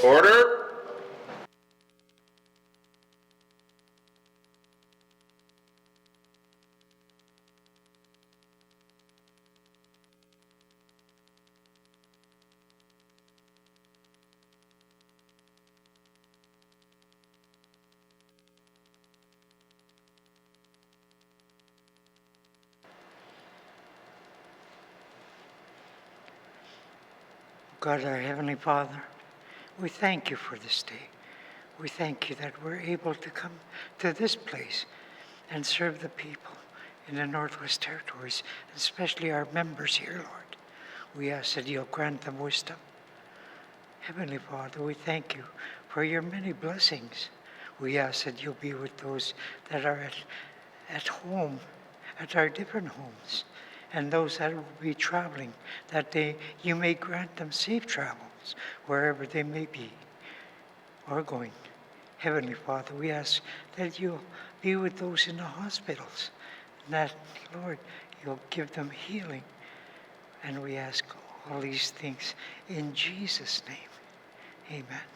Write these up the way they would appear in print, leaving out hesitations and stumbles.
Order. God, our Heavenly Father, we thank you for this day. We thank you that we're able to come to this place and serve the people in the Northwest Territories, especially our members here, Lord. We ask that you'll grant them wisdom. Heavenly Father, we thank you for your many blessings. We ask that you'll be with those that are at home, at our different homes, and those that will be traveling, that you may grant them safe travels wherever they may be or going. Heavenly Father, we ask that you'll be with those in the hospitals, and that, Lord, you'll give them healing. And we ask all these things in Jesus' name. Amen.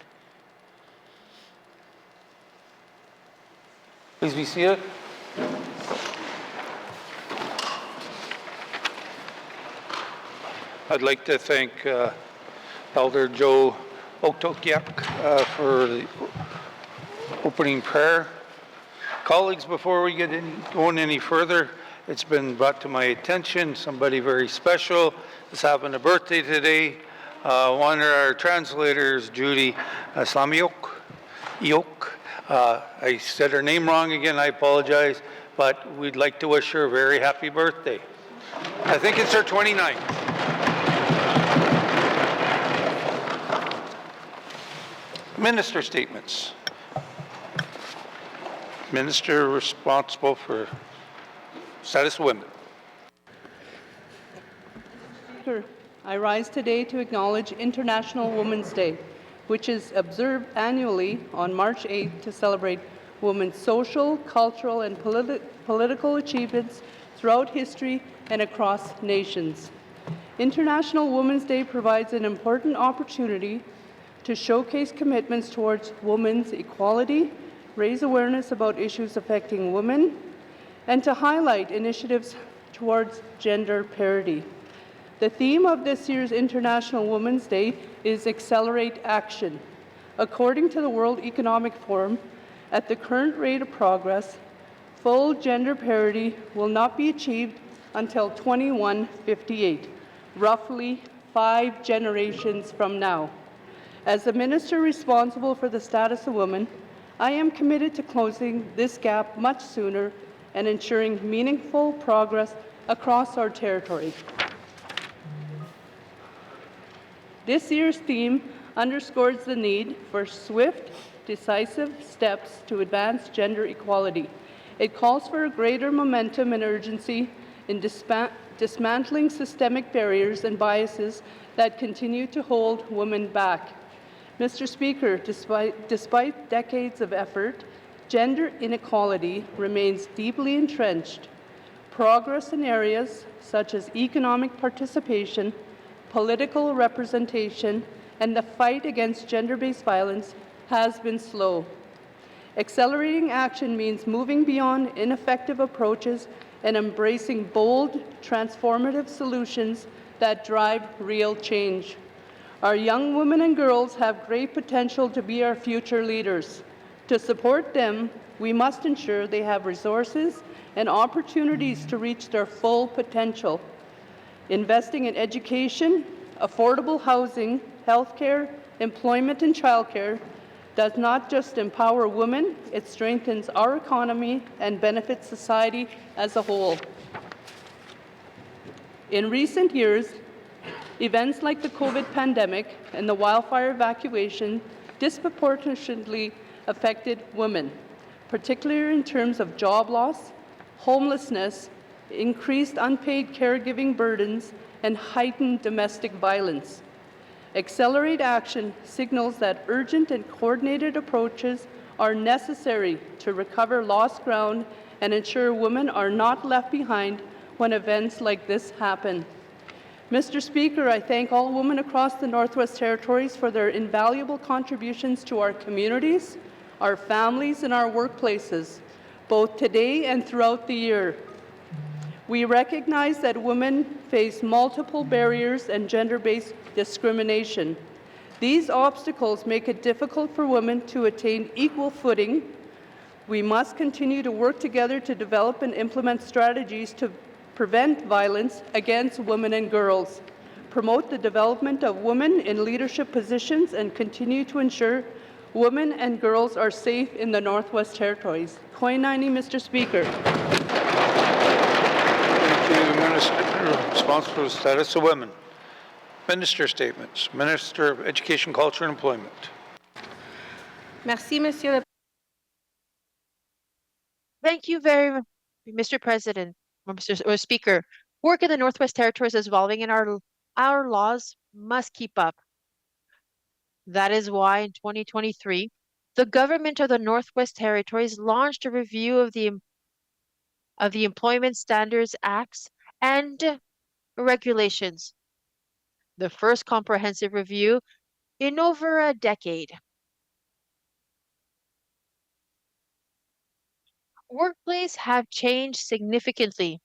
Please be seated. I'd like to thank Elder Joe Oktokiak for the opening prayer. Colleagues, before we get going any further, it's been brought to my attention somebody very special is having a birthday today. One of our translators, Judy Slamiok. I said her name wrong again, I apologize, but we'd like to wish her a very happy birthday. I think it's her 29th. Minister statements. Minister responsible for status of women. Speaker, I rise today to acknowledge International Women's Day, which is observed annually on March 8th to celebrate women's social, cultural, and political achievements throughout history and across nations. International Women's Day provides an important opportunity to showcase commitments towards women's equality, raise awareness about issues affecting women, and to highlight initiatives towards gender parity. The theme of this year's International Women's Day is Accelerate Action. According to the World Economic Forum, at the current rate of progress, full gender parity will not be achieved until 2158, roughly 5 generations from now. As the minister responsible for the status of women, I am committed to closing this gap much sooner and ensuring meaningful progress across our territory. This year's theme underscores the need for swift, decisive steps to advance gender equality. It calls for a greater momentum and urgency in dismantling systemic barriers and biases that continue to hold women back. Mr. Speaker, despite decades of effort, gender inequality remains deeply entrenched. Progress in areas such as economic participation, political representation, and the fight against gender-based violence has been slow. Accelerating action means moving beyond ineffective approaches and embracing bold, transformative solutions that drive real change. Our young women and girls have great potential to be our future leaders. To support them, we must ensure they have resources and opportunities to reach their full potential. Investing in education, affordable housing, healthcare, employment, and childcare does not just empower women, it strengthens our economy and benefits society as a whole. In recent years, events like the COVID pandemic and the wildfire evacuation disproportionately affected women, particularly in terms of job loss, homelessness, increased unpaid caregiving burdens, and heightened domestic violence. Accelerate Action signals that urgent and coordinated approaches are necessary to recover lost ground and ensure women are not left behind when events like this happen. Mr. Speaker, I thank all women across the Northwest Territories for their invaluable contributions to our communities, our families, and our workplaces, both today and throughout the year. We recognize that women face multiple barriers and gender-based discrimination. These obstacles make it difficult for women to attain equal footing. We must continue to work together to develop and implement strategies to prevent violence against women and girls, promote the development of women in leadership positions, and continue to ensure women and girls are safe in the Northwest Territories. Koinani, Mr. Speaker. Thank you, Minister responsible for the status of women. Minister statements. Minister of Education, Culture and Employment. Merci, Monsieur le Thank you very much, Mr. President, or Mr. Speaker. Work in the Northwest Territories is evolving and our laws must keep up. That is why in 2023, the government of the Northwest Territories launched a review of the Employment Standards Acts and regulations, the first comprehensive review in over a decade. Workplaces have changed significantly,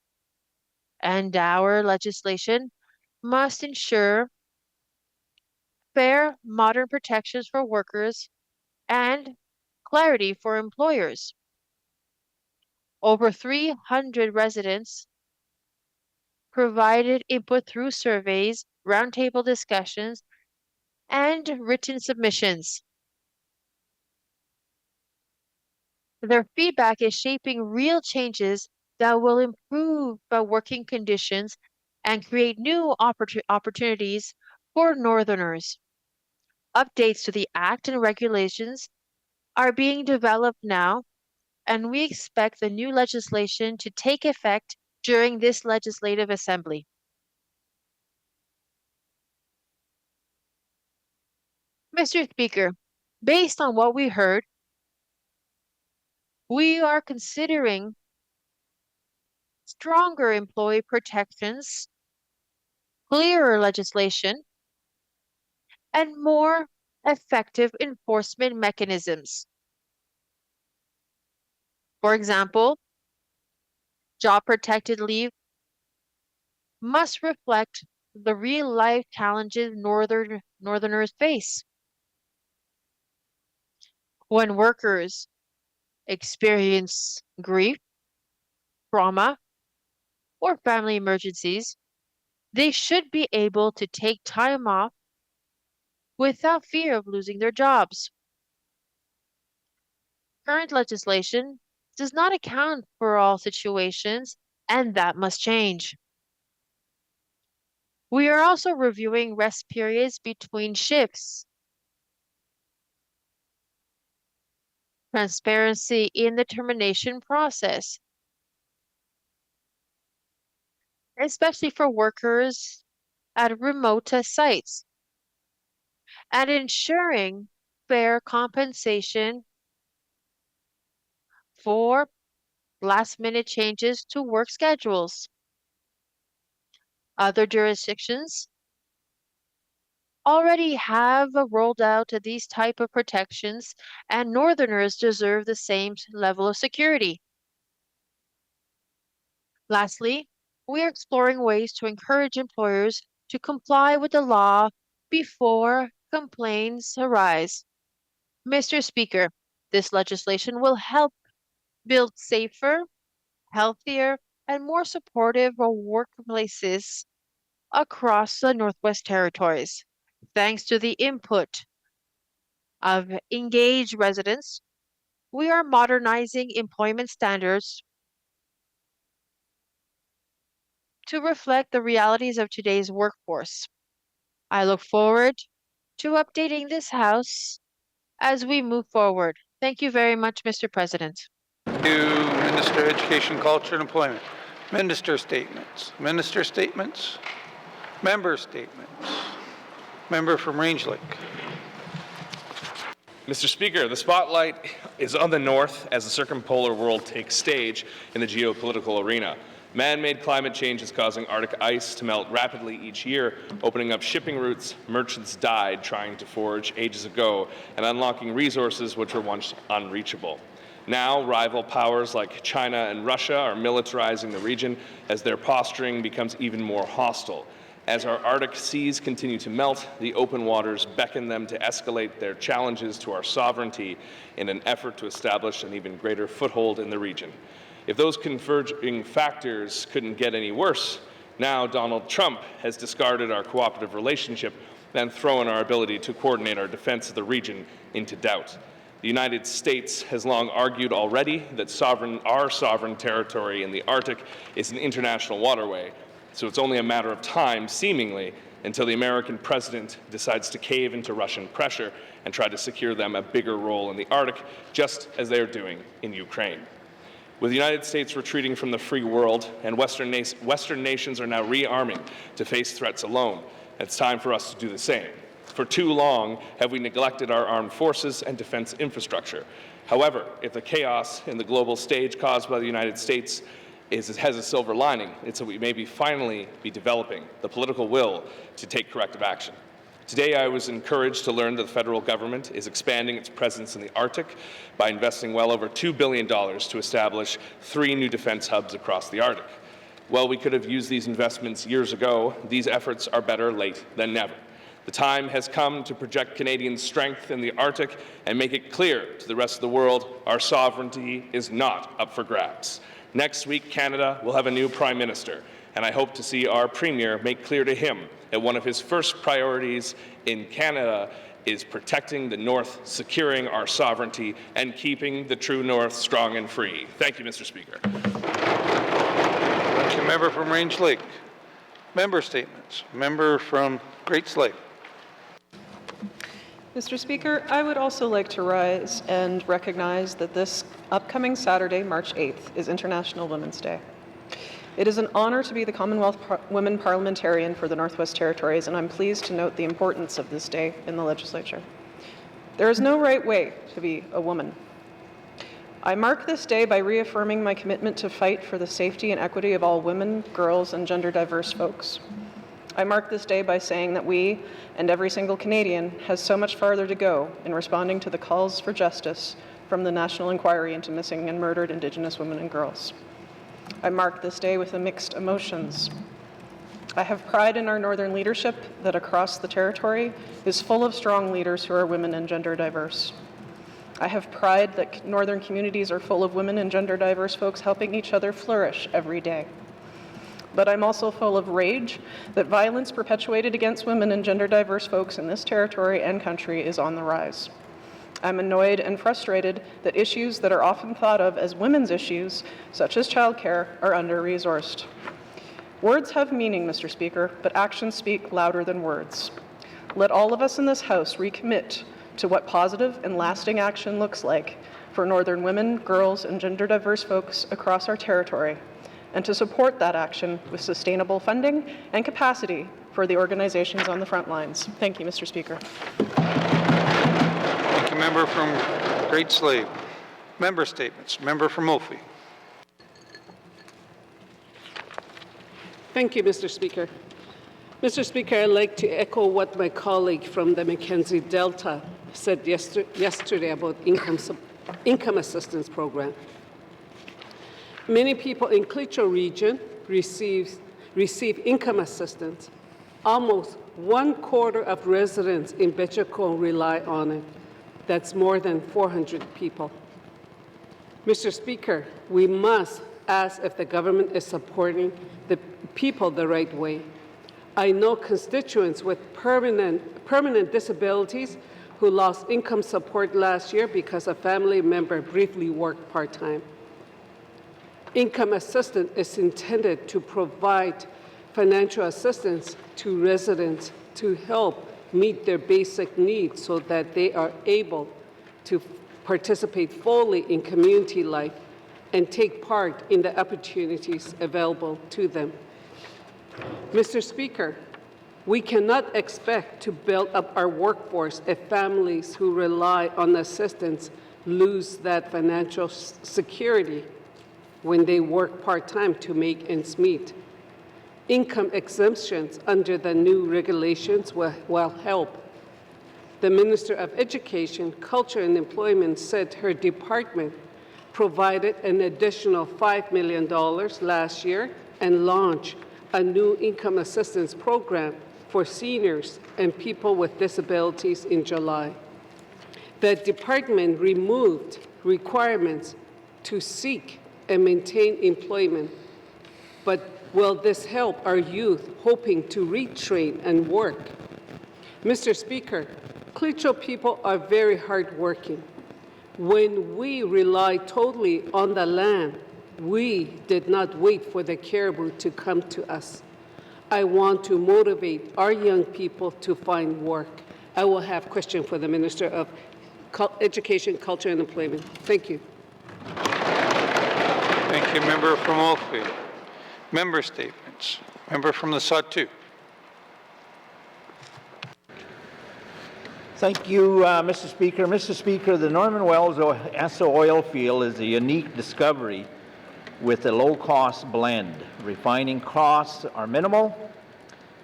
and our legislation must ensure fair, modern protections for workers and clarity for employers. Over 300 residents provided input through surveys, roundtable discussions, and written submissions. Their feedback is shaping real changes that will improve working conditions and create new opportunities for Northerners. Updates to the Act and regulations are being developed now, and we expect the new legislation to take effect during this legislative assembly. Mr. Speaker, based on what we heard, we are considering stronger employee protections, clearer legislation, and more effective enforcement mechanisms. For example, job-protected leave must reflect the real-life challenges Northerners face. When workers experience grief, trauma, or family emergencies, they should be able to take time off without fear of losing their jobs. Current legislation does not account for all situations, and that must change. We are also reviewing rest periods between shifts, transparency in the termination process, especially for workers at remote sites, and ensuring fair compensation for last-minute changes to work schedules. Other jurisdictions already have rolled out these type of protections, and Northerners deserve the same level of security. Lastly, we are exploring ways to encourage employers to comply with the law before complaints arise. Mr. Speaker, this legislation will help build safer, healthier, and more supportive workplaces across the Northwest Territories. Thanks to the input of engaged residents, we are modernizing employment standards to reflect the realities of today's workforce. I look forward to updating this House as we move forward. Thank you very much, Mr. President. Thank you, Minister of Education, Culture and Employment. Minister statements. Minister statements. Member statements. Member from Range Lake. Mr. Speaker, the spotlight is on the North as the circumpolar world takes stage in the geopolitical arena. Man-made climate change is causing Arctic ice to melt rapidly each year, opening up shipping routes merchants died trying to forage ages ago, and unlocking resources which were once unreachable. Now, rival powers like China and Russia are militarizing the region as their posturing becomes even more hostile. As our Arctic seas continue to melt, the open waters beckon them to escalate their challenges to our sovereignty in an effort to establish an even greater foothold in the region. If those converging factors couldn't get any worse, now Donald Trump has discarded our cooperative relationship and thrown our ability to coordinate our defense of the region into doubt. The United States has long argued already that our sovereign territory in the Arctic is an international waterway, so it's only a matter of time, seemingly, until the American president decides to cave into Russian pressure and try to secure them a bigger role in the Arctic, just as they are doing in Ukraine. With the United States retreating from the free world and Western nations are now rearming to face threats alone, it's time for us to do the same. For too long have we neglected our armed forces and defense infrastructure. However, if the chaos in the global stage caused by the United States has a silver lining, it's that we may finally be developing the political will to take corrective action. Today, I was encouraged to learn that the federal government is expanding its presence in the Arctic by investing well over $2 billion to establish 3 new defense hubs across the Arctic. While we could have used these investments years ago, these efforts are better late than never. The time has come to project Canadian strength in the Arctic and make it clear to the rest of the world our sovereignty is not up for grabs. Next week, Canada will have a new Prime Minister, and I hope to see our Premier make clear to him that one of his first priorities in Canada is protecting the North, securing our sovereignty, and keeping the true North strong and free. Thank you, Mr. Speaker. Thank you, member from Range Lake. Member statements. Member from Great Slave. Mr. Speaker, I would also like to rise and recognize that this upcoming Saturday, March 8th, is International Women's Day. It is an honor to be the Commonwealth Women Parliamentarian for the Northwest Territories, and I'm pleased to note the importance of this day in the legislature. There is no right way to be a woman. I mark this day by reaffirming my commitment to fight for the safety and equity of all women, girls, and gender-diverse folks. I mark this day by saying that we, and every single Canadian, has so much farther to go in responding to the calls for justice from the National Inquiry into Missing and Murdered Indigenous Women and Girls. I mark this day with mixed emotions. I have pride in our Northern leadership that across the territory is full of strong leaders who are women and gender diverse. I have pride that Northern communities are full of women and gender diverse folks helping each other flourish every day. But I'm also full of rage that violence perpetuated against women and gender diverse folks in this territory and country is on the rise. I'm annoyed and frustrated that issues that are often thought of as women's issues, such as childcare, are under-resourced. Words have meaning, Mr. Speaker, but actions speak louder than words. Let all of us in this House recommit to what positive and lasting action looks like for Northern women, girls, and gender-diverse folks across our territory, and to support that action with sustainable funding and capacity for the organizations on the front lines. Thank you, Mr. Speaker. Thank you, member from Great Slave. Member statements. Member from Mophie. Thank you, Mr. Speaker. Mr. Speaker, I'd like to echo what my colleague from the Mackenzie Delta said yesterday about income assistance program. Many people in Klitschko region receive income assistance. Almost 1/4 of residents in Betchako rely on it. That's more than 400 people. Mr. Speaker, we must ask if the government is supporting the people the right way. I know constituents with permanent disabilities who lost income support last year because a family member briefly worked part-time. Income assistance is intended to provide financial assistance to residents to help meet their basic needs so that they are able to participate fully in community life and take part in the opportunities available to them. Mr. Speaker, we cannot expect to build up our workforce if families who rely on assistance lose that financial security. when they work part-time to make ends meet. Income exemptions under the new regulations will help. The Minister of Education, Culture and Employment said her department provided an additional $5 million last year and launched a new income assistance program for seniors and people with disabilities in July. The department removed requirements to seek and maintain employment, but will this help our youth hoping to retrain and work? Mr. Speaker, Klitschko people are very hardworking. When we rely totally on the land, we did not wait for the caribou to come to us. I want to motivate our young people to find work. I will have a question for the Minister of Education, Culture and Employment. Thank you. Thank you, member from Oakville. Member statements. Member from the Satu. Thank you, Mr. Speaker. Mr. Speaker, the Norman Wells Esso oil field is a unique discovery with a low-cost blend. Refining costs are minimal.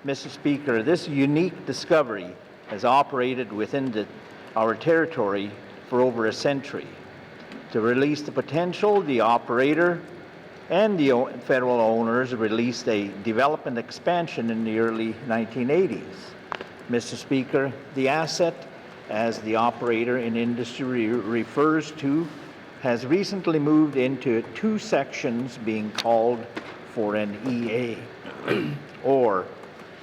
Mr. Speaker, this unique discovery has operated within our territory for over a century. To release the potential, the operator and the federal owners released a development expansion in the early 1980s. Mr. Speaker, the asset, as the operator in industry refers to, has recently moved into two sections being called for an EA, or,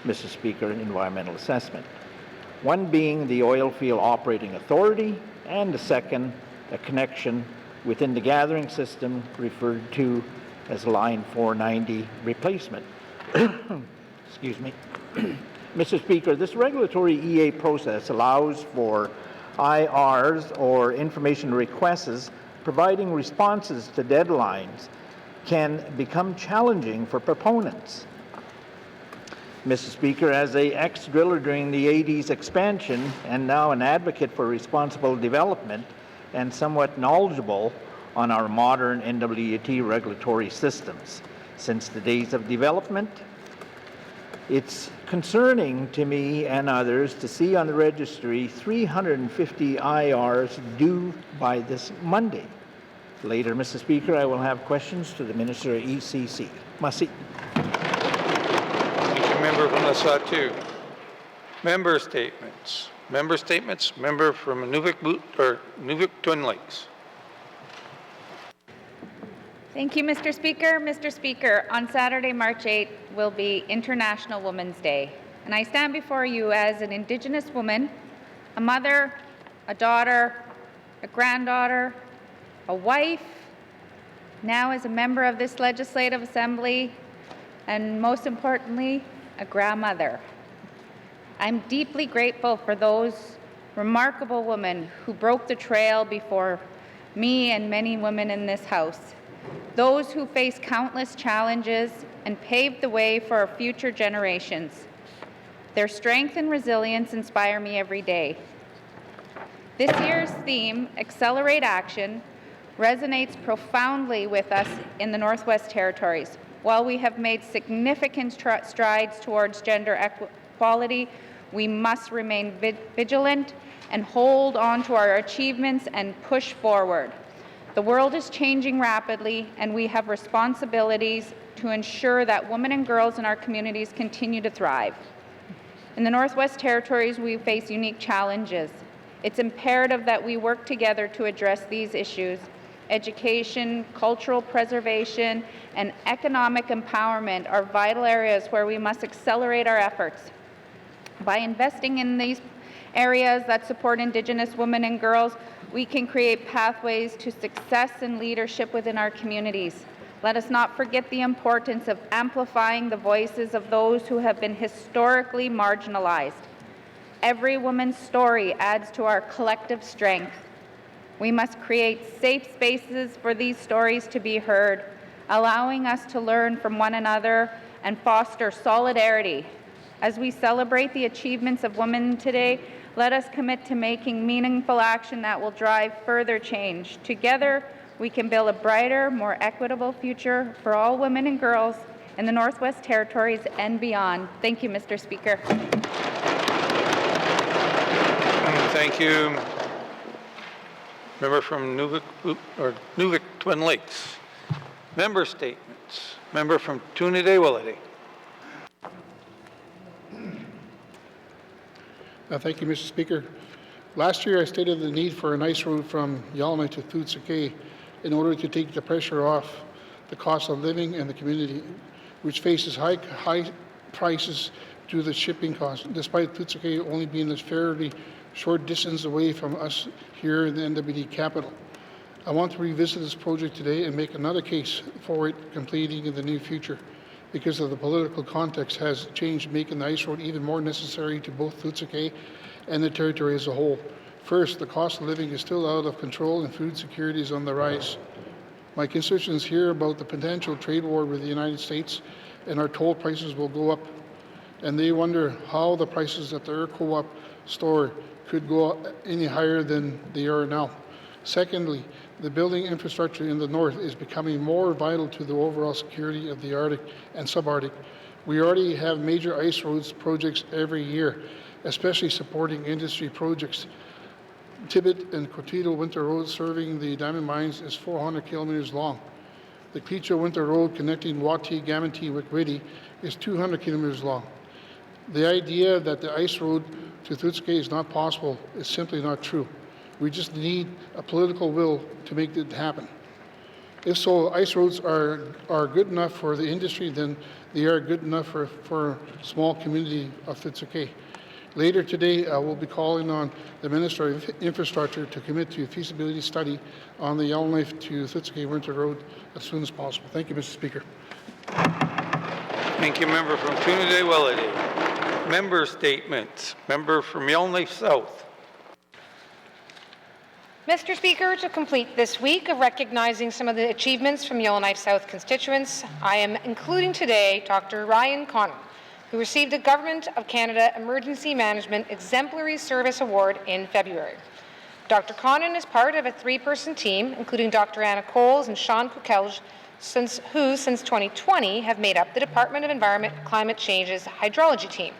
Mr. Speaker, environmental assessment. One being the oil field operating authority, and the second, a connection within the gathering system referred to as Line 490 replacement. Excuse me. Mr. Speaker, this regulatory EA process allows for IRs, or information requests, providing responses to deadlines can become challenging for proponents. Mr. Speaker, as an ex-driller during the 80s expansion and now an advocate for responsible development and somewhat knowledgeable on our modern NWT regulatory systems since the days of development, it's concerning to me and others to see on the registry 350 IRs due by this Monday. Later, Mr. Speaker, I will have questions to the Minister of ECC. Masi. Thank you, member from the Satu. Member statements. Member statements. Member from Nuvik Twin Lakes. Thank you, Mr. Speaker. Mr. Speaker, on Saturday, March 8th, will be International Women's Day. And I stand before you as an Indigenous woman, a mother, a daughter, a granddaughter, a wife, now as a member of this Legislative Assembly, and most importantly, a grandmother. I'm deeply grateful for those remarkable women who broke the trail before me and many women in this House. Those who face countless challenges and paved the way for our future generations. Their strength and resilience inspire me every day. This year's theme, Accelerate Action, resonates profoundly with us in the Northwest Territories. While we have made significant strides towards gender equality, we must remain vigilant and hold on to our achievements and push forward. The world is changing rapidly, and we have responsibilities to ensure that women and girls in our communities continue to thrive. In the Northwest Territories, we face unique challenges. It's imperative that we work together to address these issues. Education, cultural preservation, and economic empowerment are vital areas where we must accelerate our efforts. By investing in these areas that support Indigenous women and girls, we can create pathways to success and leadership within our communities. Let us not forget the importance of amplifying the voices of those who have been historically marginalized. Every woman's story adds to our collective strength. We must create safe spaces for these stories to be heard, allowing us to learn from one another and foster solidarity. As we celebrate the achievements of women today, let us commit to making meaningful action that will drive further change. Together, we can build a brighter, more equitable future for all women and girls in the Northwest Territories and beyond. Thank you, Mr. Speaker. Thank you. Member from Nuvik Twin Lakes. Member statements. Member from Trinidad-Willity. Thank you, Mr. Speaker. Last year, I stated the need for an ice road from Yellowknife to Thutsakay in order to take the pressure off the cost of living in the community, which faces high prices due to the shipping costs, despite Thutsakay only being a fairly short distance away from us here in the NWD capital. I want to revisit this project today and make another case for it completing in the near future because of the political context has changed, making the ice road even more necessary to both Thutsakay and the territory as a whole. First, the cost of living is still out of control and food security is on the rise. My constituents hear about the potential trade war with the United States and our toll prices will go up. And they wonder how the prices at their co-op store could go any higher than they are now. Secondly, the building infrastructure in the north is becoming more vital to the overall security of the Arctic and subarctic. We already have major ice roads projects every year, especially supporting industry projects. Tibbet and Cotito Winter Road serving the diamond mines is 400 kilometers long. The Cleacho Winter Road connecting Wati, Gamanti with Whitty is 200 kilometers long. The idea that the ice road to Thutsakay is not possible is simply not true. We just need a political will to make it happen. If so, ice roads are good enough for the industry, then they are good enough for small community of Thutsakay. Later today, I will be calling on the Minister of Infrastructure to commit to a feasibility study on the Yellowknife to Thutsakay Winter Road as soon as possible. Thank you, Mr. Speaker. Thank you, member from Trinidad-Willity. Member statements. Member from Yellowknife South. Mr. Speaker, to complete this week of recognizing some of the achievements from Yellowknife South constituents, I am including today Dr. Ryan Connon, who received a Government of Canada Emergency Management Exemplary Service Award in February. Dr. Connon is part of a three-person team, including Dr. Anna Coles and Sean Kukelj, who since 2020 have made up the Department of Environment and Climate Change's hydrology team.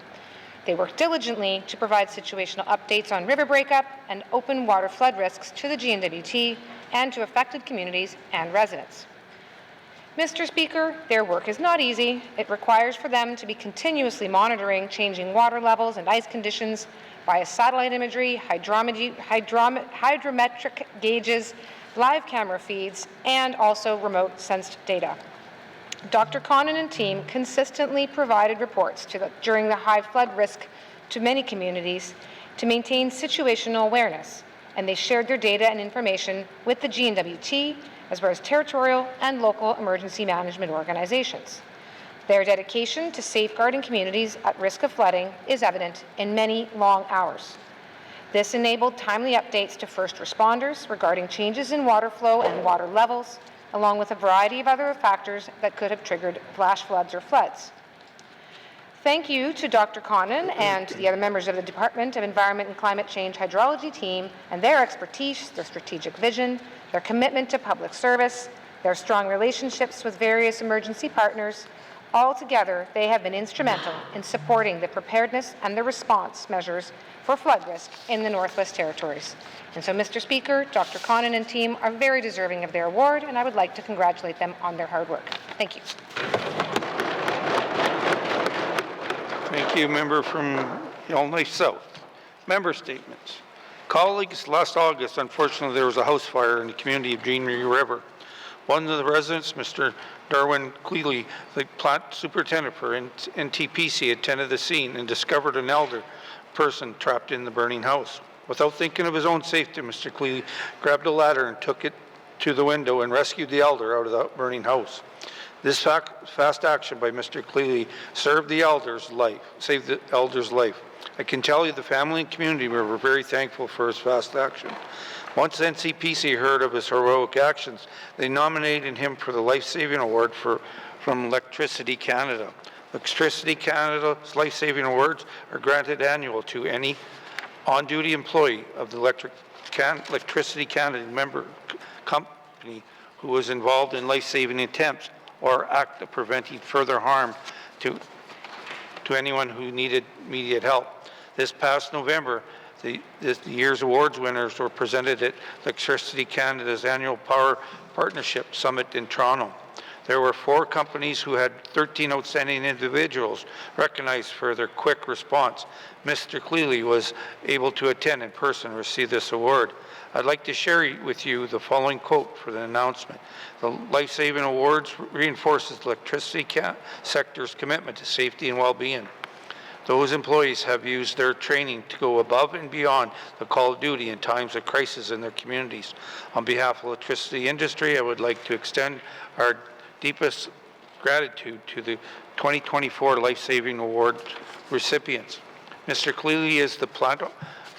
They work diligently to provide situational updates on river breakup and open water flood risks to the GNWT and to affected communities and residents. Mr. Speaker, their work is not easy. It requires for them to be continuously monitoring changing water levels and ice conditions via satellite imagery, hydrometric gauges, live camera feeds, and also remote sensed data. Dr. Connon and team consistently provided reports during the high flood risk to many communities to maintain situational awareness, and they shared their data and information with the GNWT as well as territorial and local emergency management organizations. Their dedication to safeguarding communities at risk of flooding is evident in many long hours. This enabled timely updates to first responders regarding changes in water flow and water levels, along with a variety of other factors that could have triggered flash floods or floods. Thank you to Dr. Connon and to the other members of the Department of Environment and Climate Change hydrology team and their expertise, their strategic vision, their commitment to public service, their strong relationships with various emergency partners. Altogether, they have been instrumental in supporting the preparedness and the response measures for flood risk in the Northwest Territories. And so, Mr. Speaker, Dr. Connon and team are very deserving of their award, and I would like to congratulate them on their hard work. Thank you. Thank you, member from Yellowknife South. Member statements. Colleagues, last August, unfortunately, there was a house fire in the community of Greenery River. One of the residents, Mr. Darwin Cleely, the plant superintendent for NTPC, attended the scene and discovered an elder person trapped in the burning house. Without thinking of his own safety, Mr. Cleely grabbed a ladder and took it to the window and rescued the elder out of the burning house. This fast action by Mr. Cleely saved the elder's life. I can tell you the family and community were very thankful for his fast action. Once NCPC heard of his heroic actions, they nominated him for the Life-Saving Award from Electricity Canada. Electricity Canada's Life-Saving Awards are granted annual to any on-duty employee of the Electricity Canada member company who was involved in life-saving attempts or act of preventing further harm to anyone who needed immediate help. This past November, the year's awards winners were presented at Electricity Canada's annual Power Partnership Summit in Toronto. There were 4 companies who had 13 outstanding individuals recognized for their quick response. Mr. Cleely was able to attend in person and receive this award. I'd like to share with you the following quote for the announcement. The Life Saving Awards reinforces the electricity sector's commitment to safety and well-being. Those employees have used their training to go above and beyond the call of duty in times of crisis in their communities. On behalf of the electricity industry, I would like to extend our deepest gratitude to the 2024 Life Saving Award recipients. Mr. Cleely is the plant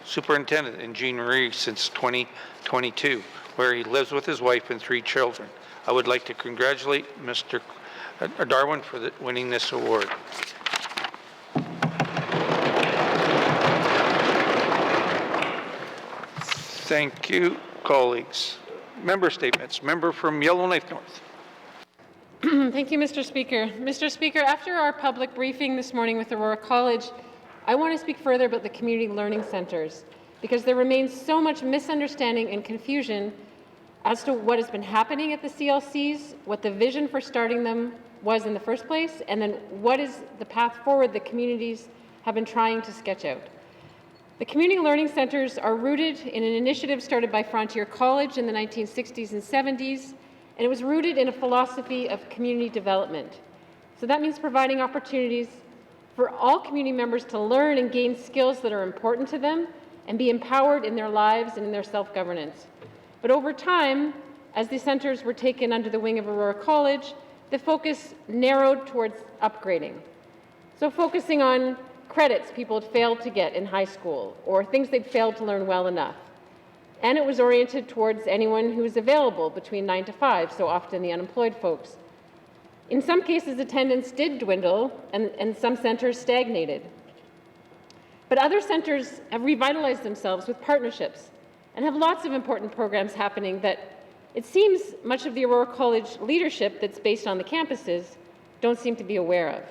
superintendent in Jean Marie since 2022, where he lives with his wife and 3 children. I would like to congratulate Mr. Darwin for winning this award. Thank you, colleagues. Member statements. Member from Yellowknife North. Thank you, Mr. Speaker. Mr. Speaker, after our public briefing this morning with Aurora College, I want to speak further about the community learning centres, because there remains so much misunderstanding and confusion as to what has been happening at the CLCs, what the vision for starting them was in the first place, and then what is the path forward the communities have been trying to sketch out. The community learning centres are rooted in an initiative started by Frontier College in the 1960s and 70s, and it was rooted in a philosophy of community development. So that means providing opportunities for all community members to learn and gain skills that are important to them and be empowered in their lives and in their self-governance. But over time, as the centres were taken under the wing of Aurora College, the focus narrowed towards upgrading. So focusing on credits people had failed to get in high school or things they'd failed to learn well enough. And it was oriented towards anyone who was available between 9 to 5, so often the unemployed folks. In some cases, attendance did dwindle and some centres stagnated. But other centres have revitalized themselves with partnerships and have lots of important programs happening that it seems much of the Aurora College leadership that's based on the campuses don't seem to be aware of.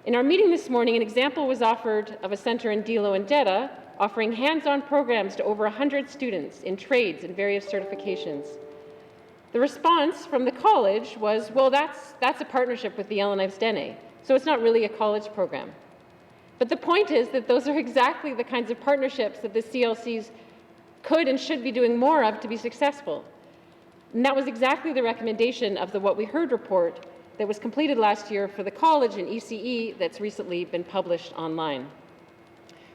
In our meeting this morning, an example was offered of a centre in Dilo and Detta offering hands-on programs to over 100 students in trades and various certifications. The response from the college was, well, that's a partnership with the Yellowknives Dene, so it's not really a college program. But the point is that those are exactly the kinds of partnerships that the CLCs could and should be doing more of to be successful. And that was exactly the recommendation of the What We Heard report that was completed last year for the college and ECE that's recently been published online.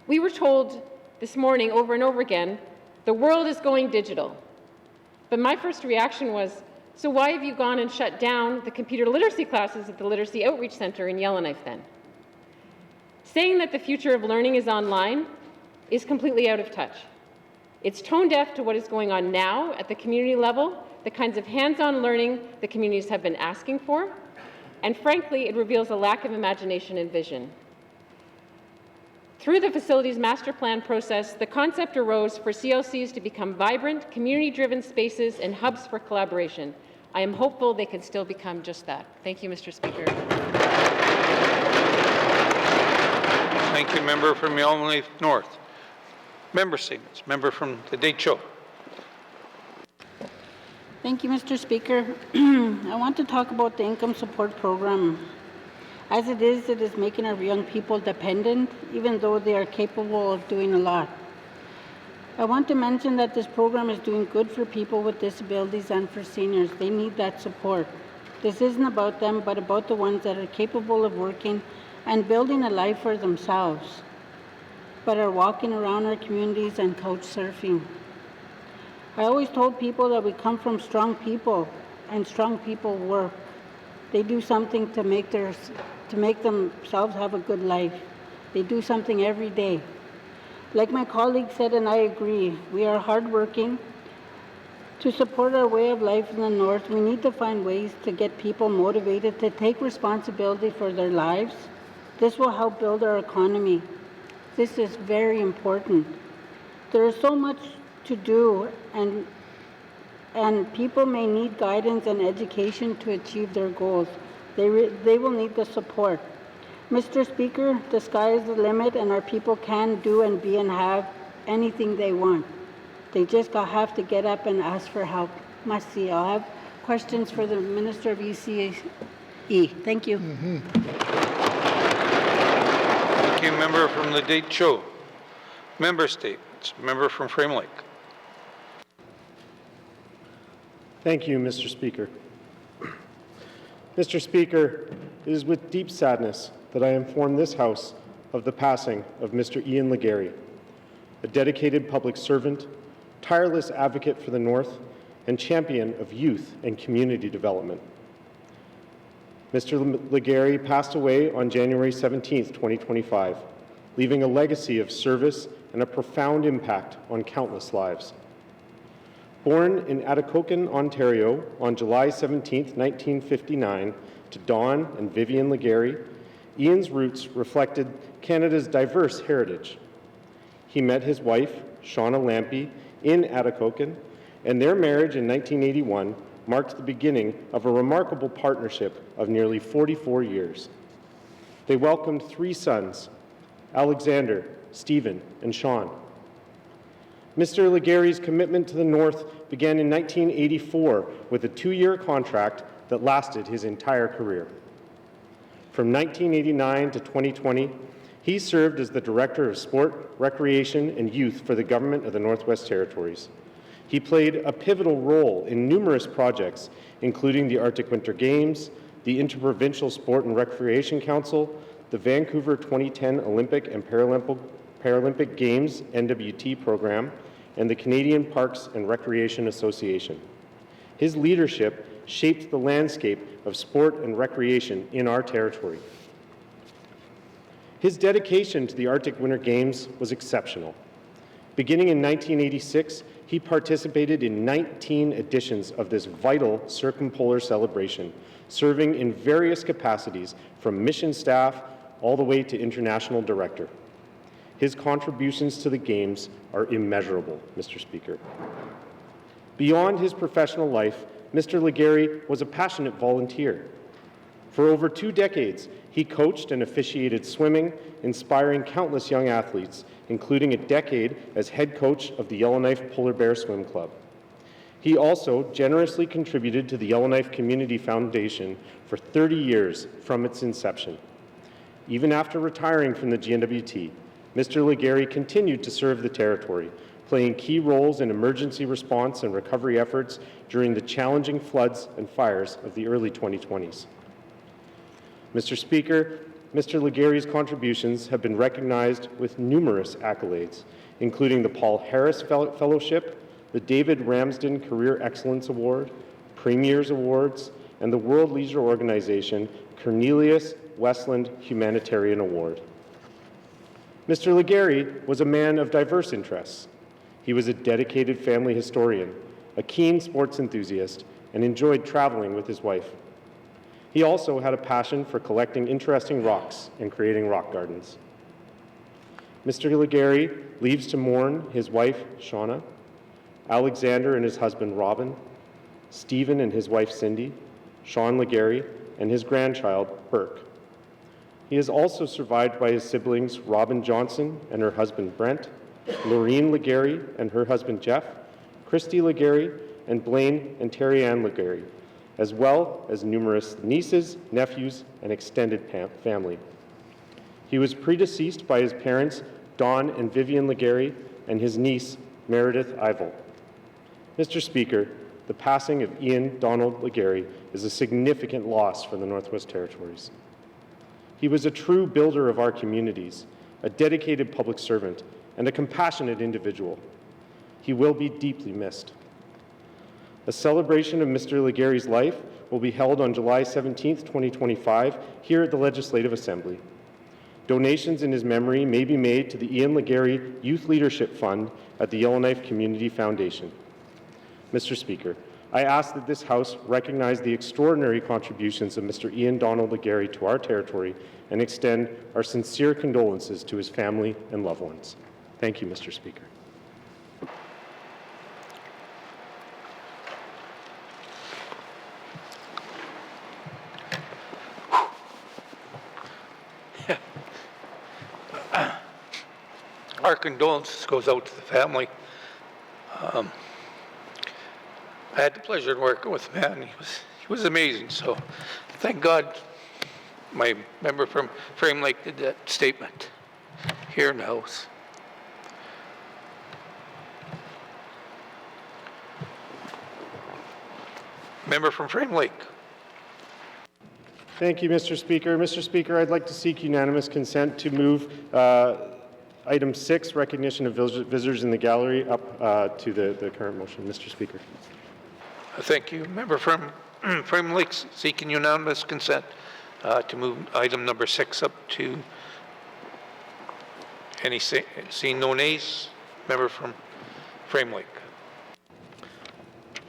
We were told this morning over and over again, the world is going digital. But my first reaction was, so why have you gone and shut down the computer literacy classes at the Literacy Outreach Centre in Yellowknife then? Saying that the future of learning is online is completely out of touch. It's tone deaf to what is going on now at the community level, the kinds of hands-on learning the communities have been asking for, and frankly, it reveals a lack of imagination and vision. Through the facilities master plan process, the concept arose for CLCs to become vibrant, community-driven spaces and hubs for collaboration. I am hopeful they can still become just that. Thank you, Mr. Speaker. Thank you, member from Yellowknife North. Member statements. Member from the Deschaux. Thank you, Mr. Speaker. I want to talk about the income support program. As it is making our young people dependent, even though they are capable of doing a lot. I want to mention that this program is doing good for people with disabilities and for seniors. They need that support. This isn't about them, but about the ones that are capable of working and building a life for themselves, but are walking around our communities and couch surfing. I always told people that we come from strong people, and strong people work. They do something to make themselves have a good life. They do something every day. Like my colleague said, and I agree, we are hardworking. To support our way of life in the North, we need to find ways to get people motivated to take responsibility for their lives. This will help build our economy. This is very important. There is so much to do, and and people may need guidance and education to achieve their goals. They will need the support. Mr. Speaker, the sky is the limit, and our people can do and be and have anything they want. They just have to get up and ask for help. Must see. I'll have questions for the Minister of ECE. Thank you. Thank you. Member from the Date Show. Member statements. Member from Frame Lake. Thank you, Mr. Speaker. Mr. Speaker, it is with deep sadness that I inform this House of the passing of Mr. Ian Legary, a dedicated public servant, tireless advocate for the North, and champion of youth and community development. Mr. Legary passed away on January 17, 2025, leaving a legacy of service and a profound impact on countless lives. Born in Atikokan, Ontario on July 17, 1959, to Don and Vivian Legary, Ian's roots reflected Canada's diverse heritage. He met his wife, Shauna Lampy, in Atikokan, and their marriage in 1981 marked the beginning of a remarkable partnership of nearly 44 years. They welcomed 3 sons, Alexander, Stephen, and Sean. Mr. Legary's commitment to the North began in 1984 with a 2-year contract that lasted his entire career. From 1989 to 2020, he served as the Director of Sport, Recreation, and Youth for the Government of the Northwest Territories. He played a pivotal role in numerous projects, including the Arctic Winter Games, the Interprovincial Sport and Recreation Council, the Vancouver 2010 Olympic and Paralympic Games NWT program, and the Canadian Parks and Recreation Association. His leadership shaped the landscape of sport and recreation in our territory. His dedication to the Arctic Winter Games was exceptional. Beginning in 1986, he participated in 19 editions of this vital circumpolar celebration, serving in various capacities from mission staff all the way to international director. His contributions to the Games are immeasurable, Mr. Speaker. Beyond his professional life, Mr. Legary was a passionate volunteer. For over 2 decades, he coached and officiated swimming, inspiring countless young athletes, including a decade as head coach of the Yellowknife Polar Bear Swim Club. He also generously contributed to the Yellowknife Community Foundation for 30 years from its inception. Even after retiring from the GNWT, Mr. Legary continued to serve the territory, playing key roles in emergency response and recovery efforts during the challenging floods and fires of the early 2020s. Mr. Speaker, Mr. Legary's contributions have been recognized with numerous accolades, including the Paul Harris Fellowship, the David Ramsden Career Excellence Award, Premier's Awards, and the World Leisure Organization Cornelius Westland Humanitarian Award. Mr. Legary was a man of diverse interests. He was a dedicated family historian, a keen sports enthusiast, and enjoyed traveling with his wife. He also had a passion for collecting interesting rocks and creating rock gardens. Mr. Legary leaves to mourn his wife, Shauna, Alexander and his husband, Robin, Stephen and his wife, Cindy, Sean Legary, and his grandchild, Burke. He is also survived by his siblings, Robin Johnson and her husband, Brent, Laureen Legary and her husband, Jeff, Christy Legary, and Blaine and Terry Ann Legary, as well as numerous nieces, nephews, and extended family. He was predeceased by his parents, Don and Vivian Legary, and his niece, Meredith Ivel. Mr. Speaker, the passing of Ian Donald Legary is a significant loss for the Northwest Territories. He was a true builder of our communities, a dedicated public servant, and a compassionate individual. He will be deeply missed. A celebration of Mr. Legary's life will be held on July 17, 2025, here at the Legislative Assembly. Donations in his memory may be made to the Ian Legary Youth Leadership Fund at the Yellowknife Community Foundation. Mr. Speaker, I ask that this House recognize the extraordinary contributions of Mr. Ian Donald Legary to our territory and extend our sincere condolences to his family and loved ones. Thank you, Mr. Speaker. our condolences goes out to the family. I had the pleasure of working with him, and he was amazing. So thank God my member from Frame Lake did that statement here in the House. Member from Frame Lake. Thank you, Mr. Speaker. Mr. Speaker, I'd like to seek unanimous consent to move item 6, recognition of visitors in the gallery, up to the current motion. Mr. Speaker. Thank you. Member from Frame Lake seeking unanimous consent to move item number 6 up to any seeing no nays. Member from Frame Lake.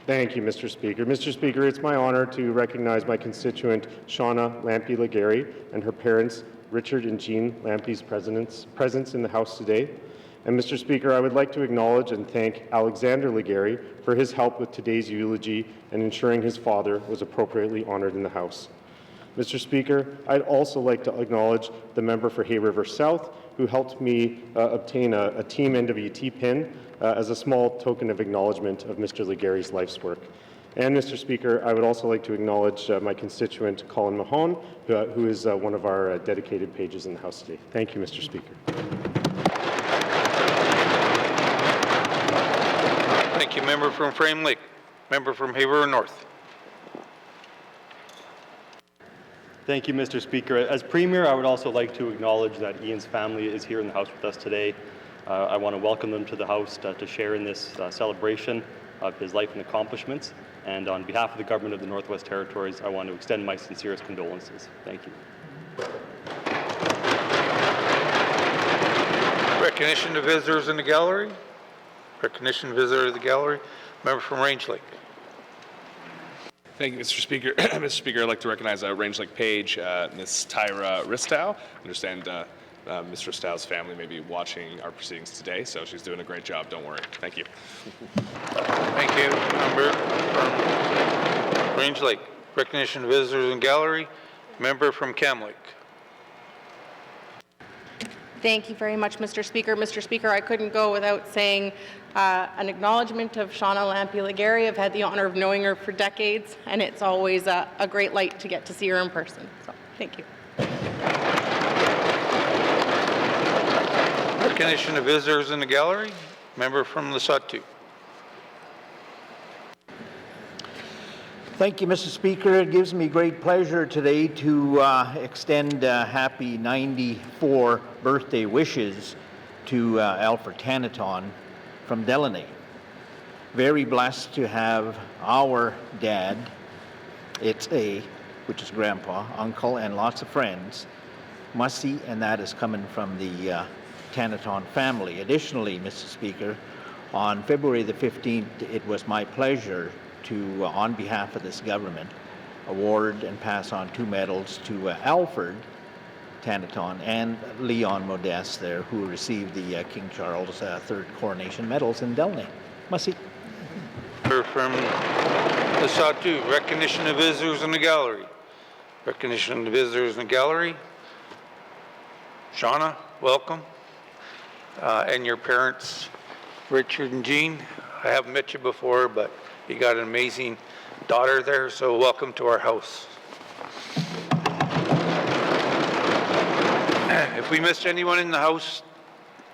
Thank you, Mr. Speaker. Mr. Speaker, it's my honor to recognize my constituent, Shauna Lampe-Legary, and her parents, Richard and Jean Lampe's presence in the House today. And Mr. Speaker, I would like to acknowledge and thank Alexander Legary for his help with today's eulogy and ensuring his father was appropriately honored in the House. Mr. Speaker, I'd also like to acknowledge the member for Hay River South, who helped me obtain a Team NWT pin as a small token of acknowledgement of Mr. Legary's life's work. And Mr. Speaker, I would also like to acknowledge my constituent, Colin Mahone, who is one of our dedicated pages in the House today. Thank you, Mr. Speaker. Thank you. Member from Frame Lake. Member from Hay River North. Thank you, Mr. Speaker. As Premier, I would also like to acknowledge that Ian's family is here in the House with us today. I want to welcome them to the House to share in this celebration of his life and accomplishments. And on behalf of the Government of the Northwest Territories, I want to extend my sincerest condolences. Thank you. Recognition of visitors in the gallery. Recognition of visitor to the gallery. Member from Range Lake. Thank you, Mr. Speaker. Mr. Speaker, I'd like to recognize Range Lake Page, Ms. Tyra Ristow. I understand Ms. Ristow's family may be watching our proceedings today, so she's doing a great job. Don't worry. Thank you. Thank you. Member from Range Lake. Recognition of visitors in gallery. Member from Cam Lake. Thank you very much, Mr. Speaker. Mr. Speaker, I couldn't go without saying an acknowledgement of Shauna Lampe-Legary. I've had the honor of knowing her for decades, and it's always a great light to get to see her in person. So, thank you. Recognition of visitors in the gallery. Member from Lesotho. Thank you, Mr. Speaker. It gives me great pleasure today to extend happy 94 birthday wishes to Alfred Tanaton from Delaney. Very blessed to have our dad, which is Grandpa, uncle, and lots of friends, Mussy, and that is coming from the Tanaton family. Additionally, Mr. Speaker, on February the 15th, it was my pleasure to, on behalf of this government, award and pass on 2 medals to Alfred Tanaton and Leon Modeste there, who received the King Charles III coronation medals in Delaney. Mussy. From Lesotho. Recognition of visitors in the gallery. Recognition of the visitors in the gallery. Shauna, welcome. And your parents, Richard and Jean. I haven't met you before, but you got an amazing daughter there, so welcome to our house. If we missed anyone in the house,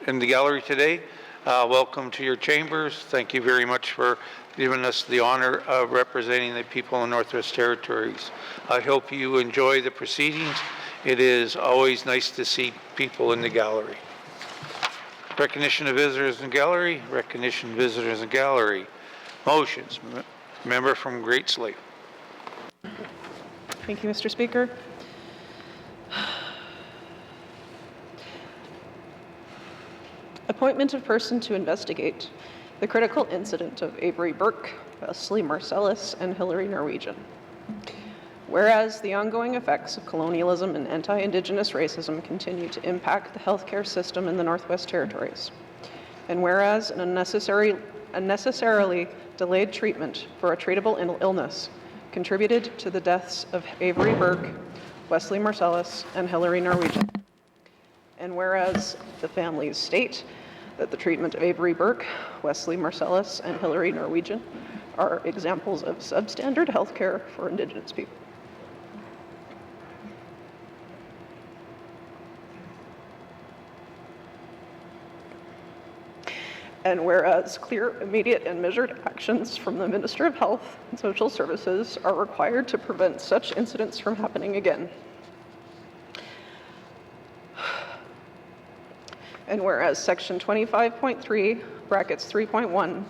in the gallery today, welcome to your chambers. Thank you very much for giving us the honor of representing the people in the Northwest Territories. I hope you enjoy the proceedings. It is always nice to see people in the gallery. Recognition of visitors in gallery. Recognition of visitors in gallery. Motions. Member from Great Slave. Thank you, Mr. Speaker. Appointment of person to investigate the critical incident of Avery Burke, Wesley Marcellus, and Hillary Norwegian. Whereas the ongoing effects of colonialism and anti-Indigenous racism continue to impact the healthcare system in the Northwest Territories. And whereas an unnecessarily delayed treatment for a treatable illness contributed to the deaths of Avery Burke, Wesley Marcellus, and Hillary Norwegian. And whereas the families state that the treatment of Avery Burke, Wesley Marcellus, and Hillary Norwegian are examples of substandard health care for Indigenous people. And whereas clear, immediate, and measured actions from the Minister of Health and Social Services are required to prevent such incidents from happening again. And whereas Section 25.3, brackets 3.1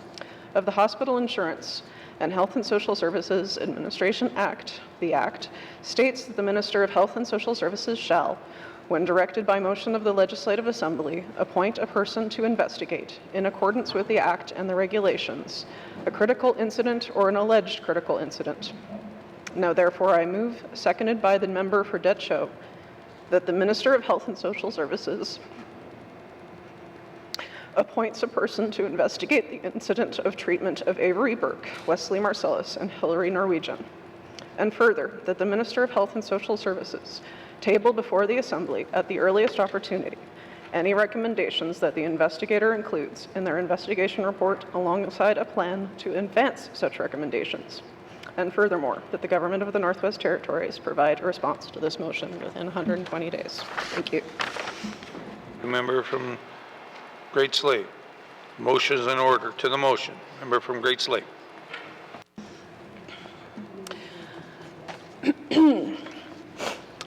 of the Hospital Insurance and Health and Social Services Administration Act, the Act, states that the Minister of Health and Social Services shall, when directed by motion of the Legislative Assembly, appoint a person to investigate, in accordance with the Act and the regulations, a critical incident or an alleged critical incident. Now therefore I move, seconded by the member for Detroit, that the Minister of Health and Social Services appoints a person to investigate the incident of treatment of Avery Burke, Wesley Marcellus, and Hillary Norwegian. And further, that the Minister of Health and Social Services table before the Assembly at the earliest opportunity any recommendations that the investigator includes in their investigation report alongside a plan to advance such recommendations. And furthermore, that the Government of the Northwest Territories provide a response to this motion within 120 days. Thank you. The member from Great Slave. Motion is in order. To the motion. Member from Great Slave.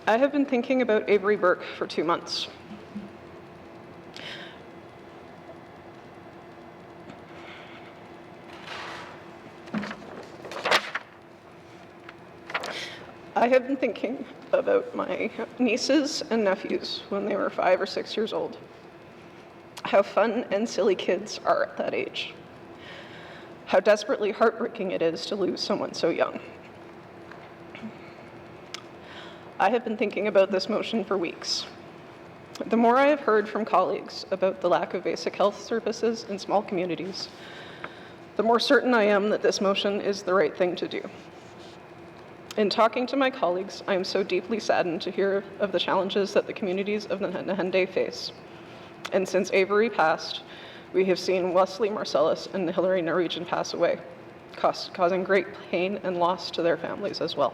I have been thinking about Avery Burke for 2 months. I have been thinking about my nieces and nephews when they were 5 or 6 years old. How fun and silly kids are at that age. How desperately heartbreaking it is to lose someone so young. I have been thinking about this motion for weeks. The more I have heard from colleagues about the lack of basic health services in small communities, the more certain I am that this motion is the right thing to do. In talking to my colleagues, I am so deeply saddened to hear of the challenges that the communities of Nahende face. And since Avery passed, we have seen Wesley Marcellus and Hillary Norwegian pass away, causing great pain and loss to their families as well.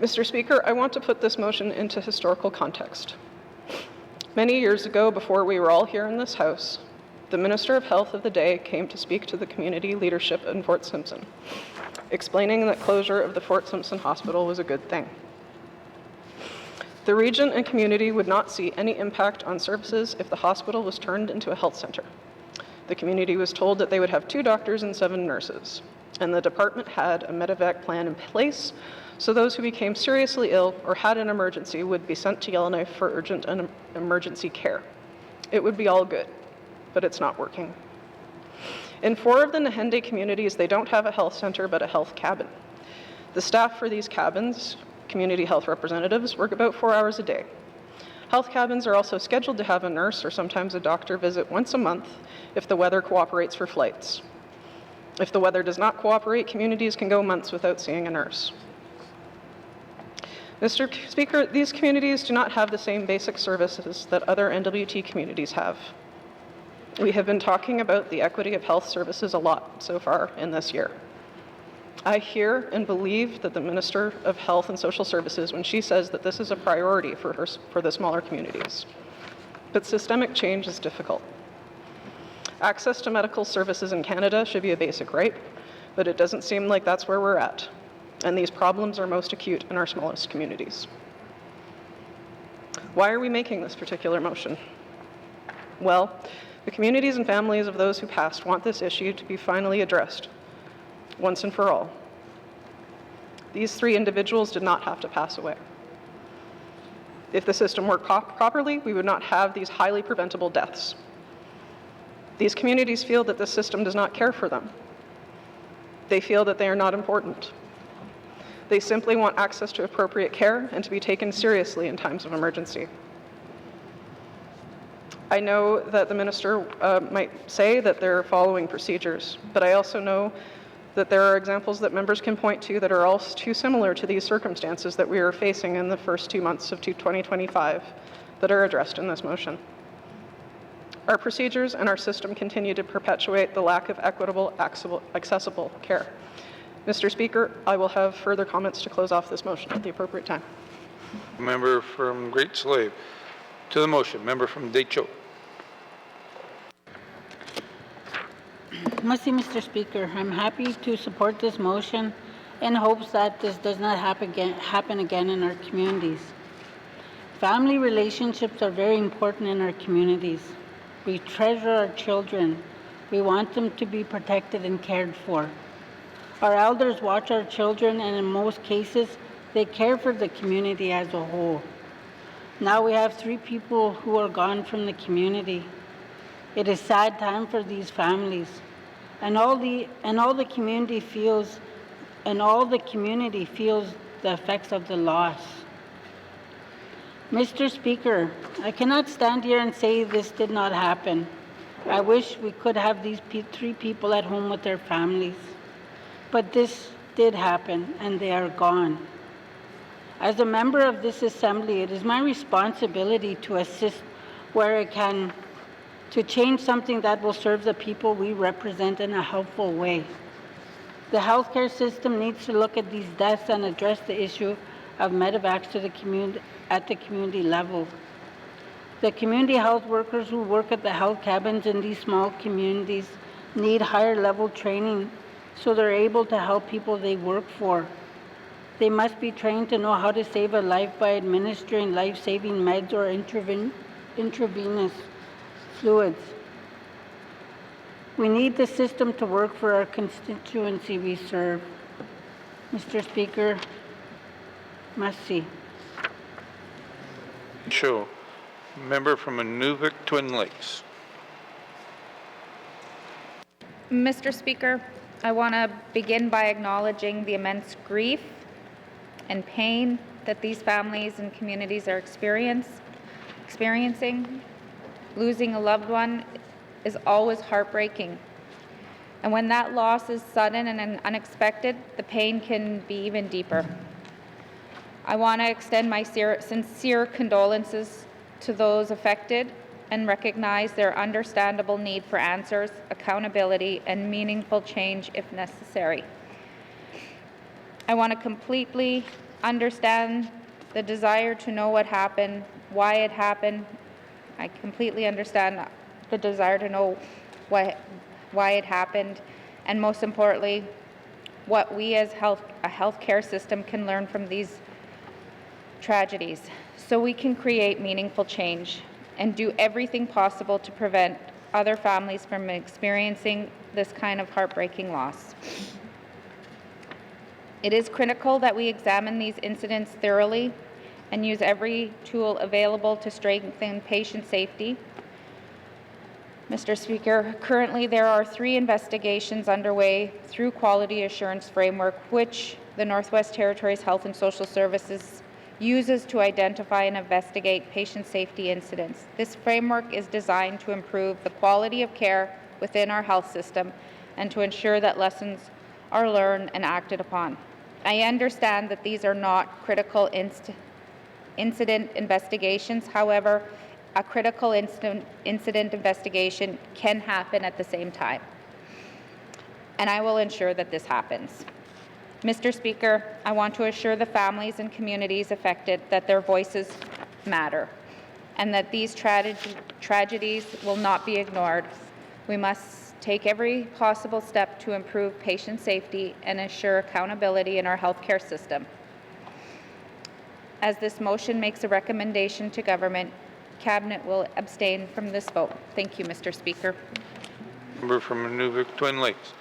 Mr. Speaker, I want to put this motion into historical context. Many years ago, before we were all here in this House, the Minister of Health of the day came to speak to the community leadership in Fort Simpson, explaining that closure of the Fort Simpson Hospital was a good thing. The region and community would not see any impact on services if the hospital was turned into a health center. The community was told that they would have 2 doctors and 7 nurses, and the department had a medevac plan in place, so those who became seriously ill or had an emergency would be sent to Yellowknife for urgent and emergency care. It would be all good, but it's not working. In 4 of the Nahende communities, they don't have a health center, but a health cabin. The staff for these cabins, community health representatives, work about 4 hours a day. Health cabins are also scheduled to have a nurse or sometimes a doctor visit once a month if the weather cooperates for flights. If the weather does not cooperate, communities can go months without seeing a nurse. Mr. Speaker, these communities do not have the same basic services that other NWT communities have. We have been talking about the equity of health services a lot so far in this year. I hear and believe that the Minister of Health and Social Services when she says that this is a priority for the smaller communities. But systemic change is difficult. Access to medical services in Canada should be a basic right, but it doesn't seem like that's where we're at. And these problems are most acute in our smallest communities. Why are we making this particular motion? Well, the communities and families of those who passed want this issue to be finally addressed, once and for all. These 3 individuals did not have to pass away. If the system worked properly, we would not have these highly preventable deaths. These communities feel that the system does not care for them. They feel that they are not important. They simply want access to appropriate care and to be taken seriously in times of emergency. I know that the minister might say that they're following procedures, but I also know that there are examples that members can point to that are all too similar to these circumstances that we are facing in the first 2 months of 2025 that are addressed in this motion. Our procedures and our system continue to perpetuate the lack of equitable, accessible care. Mr. Speaker, I will have further comments to close off this motion at the appropriate time. Member from Great Slave. To the motion, member from Deschaux. Mr. Speaker, I'm happy to support this motion in hopes that this does not happen again in our communities. Family relationships are very important in our communities. We treasure our children. We want them to be protected and cared for. Our elders watch our children, and in most cases, they care for the community as a whole. Now we have 3 people who are gone from the community. It is a sad time for these families, and all the community feels the effects of the loss. Mr. Speaker, I cannot stand here and say this did not happen. I wish we could have these 3 people at home with their families. But this did happen, and they are gone. As a member of this assembly, it is my responsibility to assist where I can to change something that will serve the people we represent in a helpful way. The healthcare system needs to look at these deaths and address the issue of medevacs to the community at the community level. The community health workers who work at the health cabins in these small communities need higher level training so they're able to help people they work for. They must be trained to know how to save a life by administering life-saving meds or intravenous fluids. We need the system to work for our constituency we serve. Mr. Speaker, merci. Sure. Member from Inuvik Twin Lakes. Mr. Speaker, I want to begin by acknowledging the immense grief and pain that these families and communities are experiencing. Losing a loved one is always heartbreaking. And when that loss is sudden and unexpected, the pain can be even deeper. I want to extend my sincere condolences to those affected and recognize their understandable need for answers, accountability, and meaningful change if necessary. I want to completely understand the desire to know what happened, why it happened. I completely understand the desire to know why it happened, and most importantly, what we as a healthcare system can learn from these tragedies so we can create meaningful change and do everything possible to prevent other families from experiencing this kind of heartbreaking loss. It is critical that we examine these incidents thoroughly and use every tool available to strengthen patient safety. Mr. Speaker, currently there are 3 investigations underway through Quality Assurance Framework, which the Northwest Territories Health and Social Services uses to identify and investigate patient safety incidents. This framework is designed to improve the quality of care within our health system and to ensure that lessons are learned and acted upon. I understand that these are not critical incident investigations. However, a critical incident investigation can happen at the same time, and I will ensure that this happens. Mr. Speaker, I want to assure the families and communities affected that their voices matter and that these tragedies will not be ignored. We must take every possible step to improve patient safety and ensure accountability in our healthcare system. As this motion makes a recommendation to government, Cabinet will abstain from this vote. Thank you, Mr. Speaker. Member from Inuvik Twin Lakes.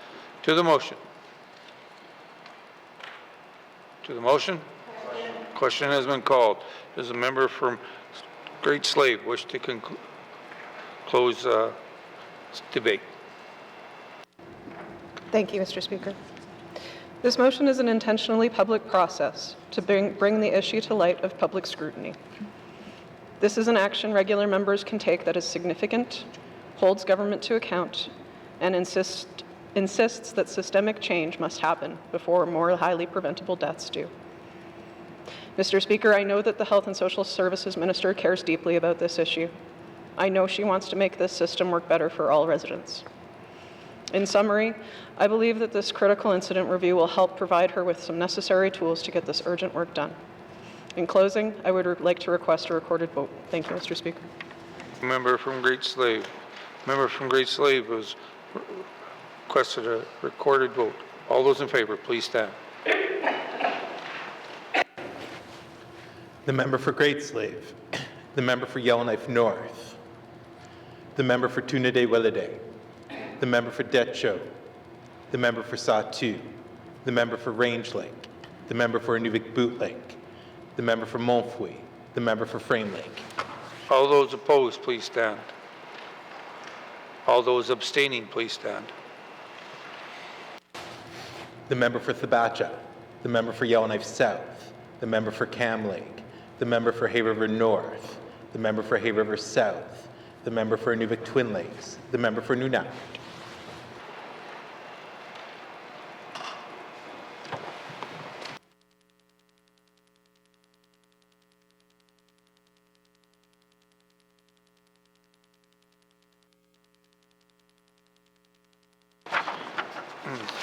To the motion. To the motion? Question has been called. Does a member from Great Slave wish to close debate? Thank you, Mr. Speaker. This motion is an intentionally public process to bring the issue to light of public scrutiny. This is an action regular members can take that is significant, holds government to account, and insists that systemic change must happen before more highly preventable deaths do. Mr. Speaker, I know that the Health and Social Services Minister cares deeply about this issue. I know she wants to make this system work better for all residents. In summary, I believe that this critical incident review will help provide her with some necessary tools to get this urgent work done. In closing, I would like to request a recorded vote. Thank you, Mr. Speaker. Member from Great Slave. Member from Great Slave has requested a recorded vote. All those in favor, please stand. The member for Great Slave. The member for Yellowknife North. The member for Tunadé-Willowday. The member for Detcho. The member for Sahtu. The member for Range Lake. The member for Inuvik-Boot Lake. The member for Montfouet. The member for Frame Lake. All those opposed, please stand. All those abstaining, please stand. The member for Thabacha. The member for Yellowknife South. The member for Cam Lake. The member for Hay River North. The member for Hay River South. The member for Inuvik Twin Lakes. The member for Nunavut.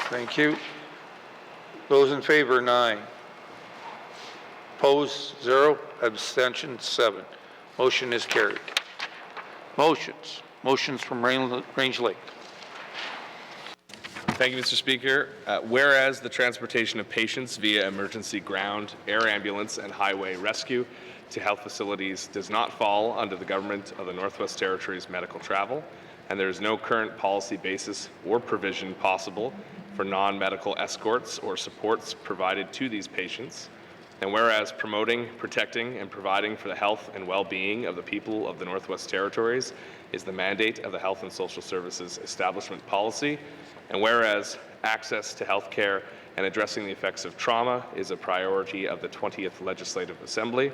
Thank you. Those in favor, 9. Opposed, 0. Abstentions, 7. Motion is carried. Motions from Range Lake. Thank you, Mr. Speaker. Whereas the transportation of patients via emergency ground, air ambulance, and highway rescue to health facilities does not fall under the Government of the Northwest Territories medical travel, and there is no current policy basis or provision possible for non-medical escorts or supports provided to these patients. And whereas promoting, protecting, and providing for the health and well-being of the people of the Northwest Territories is the mandate of the Health and Social Services Establishment Policy, and whereas access to health care and addressing the effects of trauma is a priority of the 20th Legislative Assembly,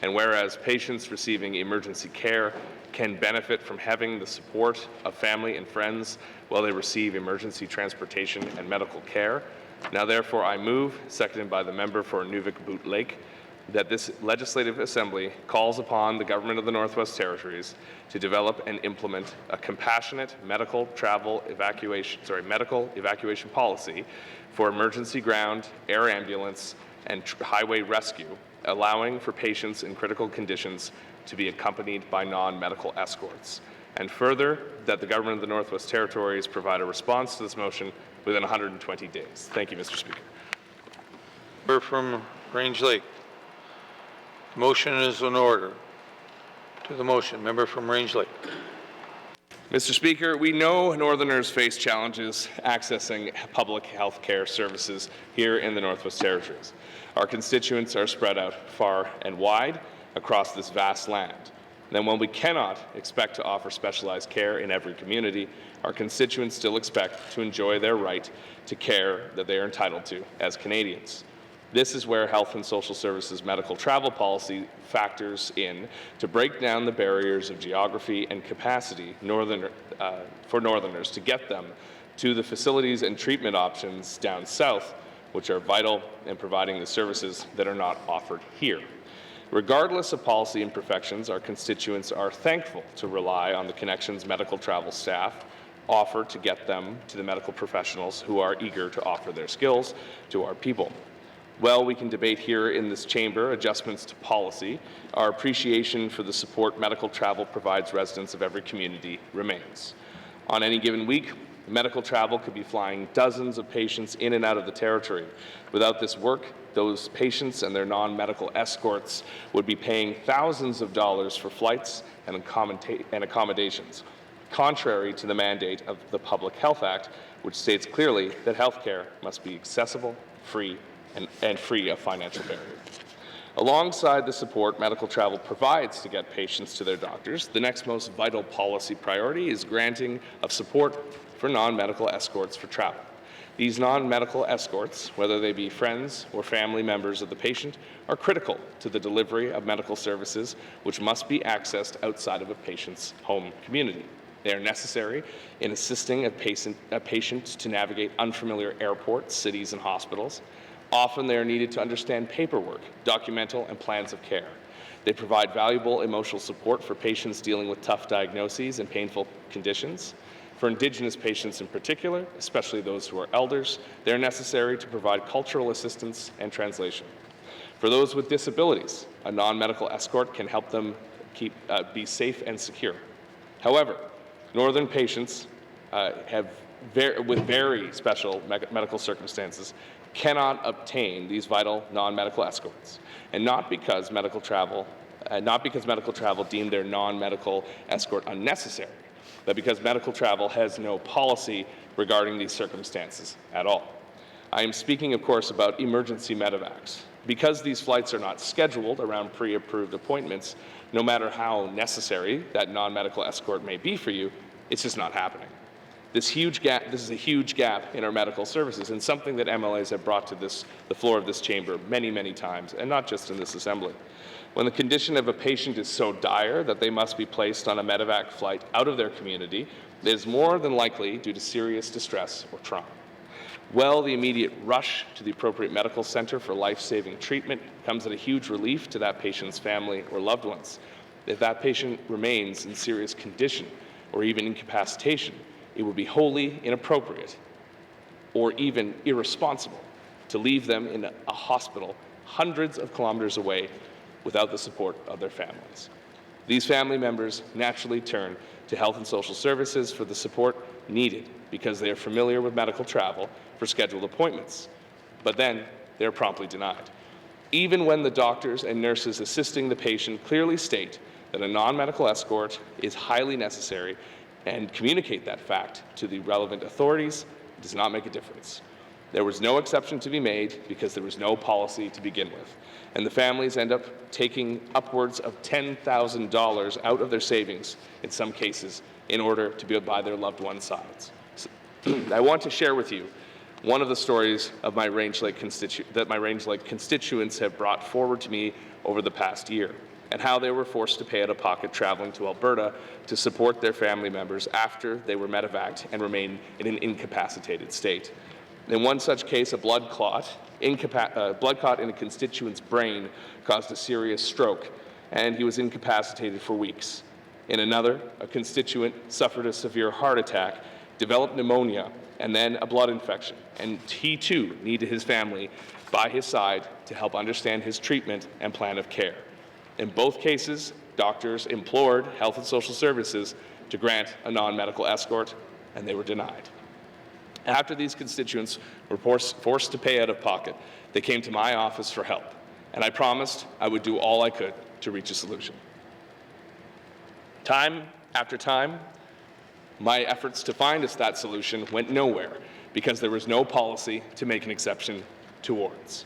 and whereas patients receiving emergency care can benefit from having the support of family and friends while they receive emergency transportation and medical care. Now therefore I move, seconded by the member for Inuvik-Boot Lake, that this Legislative Assembly calls upon the Government of the Northwest Territories to develop and implement a compassionate medical evacuation policy for emergency ground, air ambulance, and highway rescue, allowing for patients in critical conditions to be accompanied by non-medical escorts. And further, that the Government of the Northwest Territories provide a response to this motion within 120 days. Thank you, Mr. Speaker. Member from Range Lake. The motion is in order. To the motion, member from Range Lake. Mr. Speaker, we know Northerners face challenges accessing public health care services here in the Northwest Territories. Our constituents are spread out far and wide across this vast land. Then when we cannot expect to offer specialized care in every community, our constituents still expect to enjoy their right to care that they are entitled to as Canadians. This is where Health and Social Services medical travel policy factors in to break down the barriers of geography and capacity for Northerners to get them to the facilities and treatment options down south, which are vital in providing the services that are not offered here. Regardless of policy imperfections, our constituents are thankful to rely on the Connections medical travel staff offer to get them to the medical professionals who are eager to offer their skills to our people. Well, we can debate here in this chamber adjustments to policy. Our appreciation for the support medical travel provides residents of every community remains. On any given week, medical travel could be flying dozens of patients in and out of the territory. Without this work, those patients and their non-medical escorts would be paying thousands of dollars for flights and accommodations, contrary to the mandate of the Public Health Act, which states clearly that health care must be accessible, free, and free of financial barriers. Alongside the support medical travel provides to get patients to their doctors, the next most vital policy priority is granting of support for non-medical escorts for travel. These non-medical escorts, whether they be friends or family members of the patient, are critical to the delivery of medical services which must be accessed outside of a patient's home community. They are necessary in assisting a patient to navigate unfamiliar airports, cities, and hospitals. Often they are needed to understand paperwork, documental, and plans of care. They provide valuable emotional support for patients dealing with tough diagnoses and painful conditions. For Indigenous patients in particular, especially those who are elders, they are necessary to provide cultural assistance and translation. For those with disabilities, a non-medical escort can help them be safe and secure. However, Northern patients with very special medical circumstances cannot obtain these vital non-medical escorts, and not because medical travel deemed their non-medical escort unnecessary, but because medical travel has no policy regarding these circumstances at all. I am speaking, of course, about emergency medevacs. Because these flights are not scheduled around pre-approved appointments, no matter how necessary that non-medical escort may be for you, it's just not happening. This is a huge gap in our medical services, and something that MLAs have brought to the floor of this chamber many, many times, and not just in this assembly. When the condition of a patient is so dire that they must be placed on a medevac flight out of their community, it is more than likely due to serious distress or trauma. Well, the immediate rush to the appropriate medical center for life-saving treatment comes at a huge relief to that patient's family or loved ones. If that patient remains in serious condition or even incapacitation, it would be wholly inappropriate or even irresponsible to leave them in a hospital hundreds of kilometers away without the support of their families. These family members naturally turn to health and social services for the support needed because they are familiar with medical travel for scheduled appointments, but then they are promptly denied. Even when the doctors and nurses assisting the patient clearly state that a non-medical escort is highly necessary and communicate that fact to the relevant authorities, it does not make a difference. There was no exception to be made because there was no policy to begin with, and the families end up taking upwards of $10,000 out of their savings in some cases in order to be by their loved one's sides. So, I want to share with you one of the stories of my Range Lake constituents have brought forward to me over the past year, and how they were forced to pay out of pocket traveling to Alberta to support their family members after they were medevaced and remain in an incapacitated state. In one such case, a blood clot in a constituent's brain caused a serious stroke, and he was incapacitated for weeks. In another, a constituent suffered a severe heart attack, developed pneumonia, and then a blood infection, and he too needed his family by his side to help understand his treatment and plan of care. In both cases, doctors implored Health and Social Services to grant a non-medical escort, and they were denied. After these constituents were forced to pay out of pocket, they came to my office for help, and I promised I would do all I could to reach a solution. Time after time, my efforts to find us that solution went nowhere because there was no policy to make an exception towards.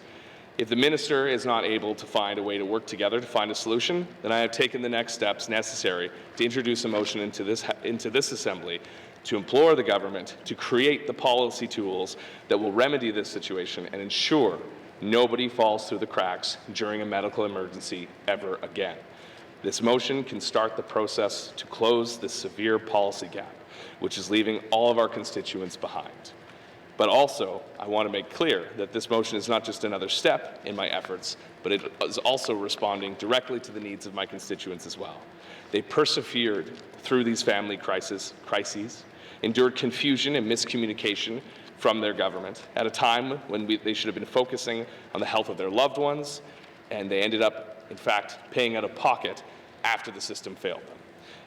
If the minister is not able to find a way to work together to find a solution, then I have taken the next steps necessary to introduce a motion into this assembly to implore the government to create the policy tools that will remedy this situation and ensure nobody falls through the cracks during a medical emergency ever again. This motion can start the process to close this severe policy gap, which is leaving all of our constituents behind. But also, I want to make clear that this motion is not just another step in my efforts, but it is also responding directly to the needs of my constituents as well. They persevered through these family crises, endured confusion and miscommunication from their government at a time when they should have been focusing on the health of their loved ones, and they ended up, in fact, paying out of pocket after the system failed them.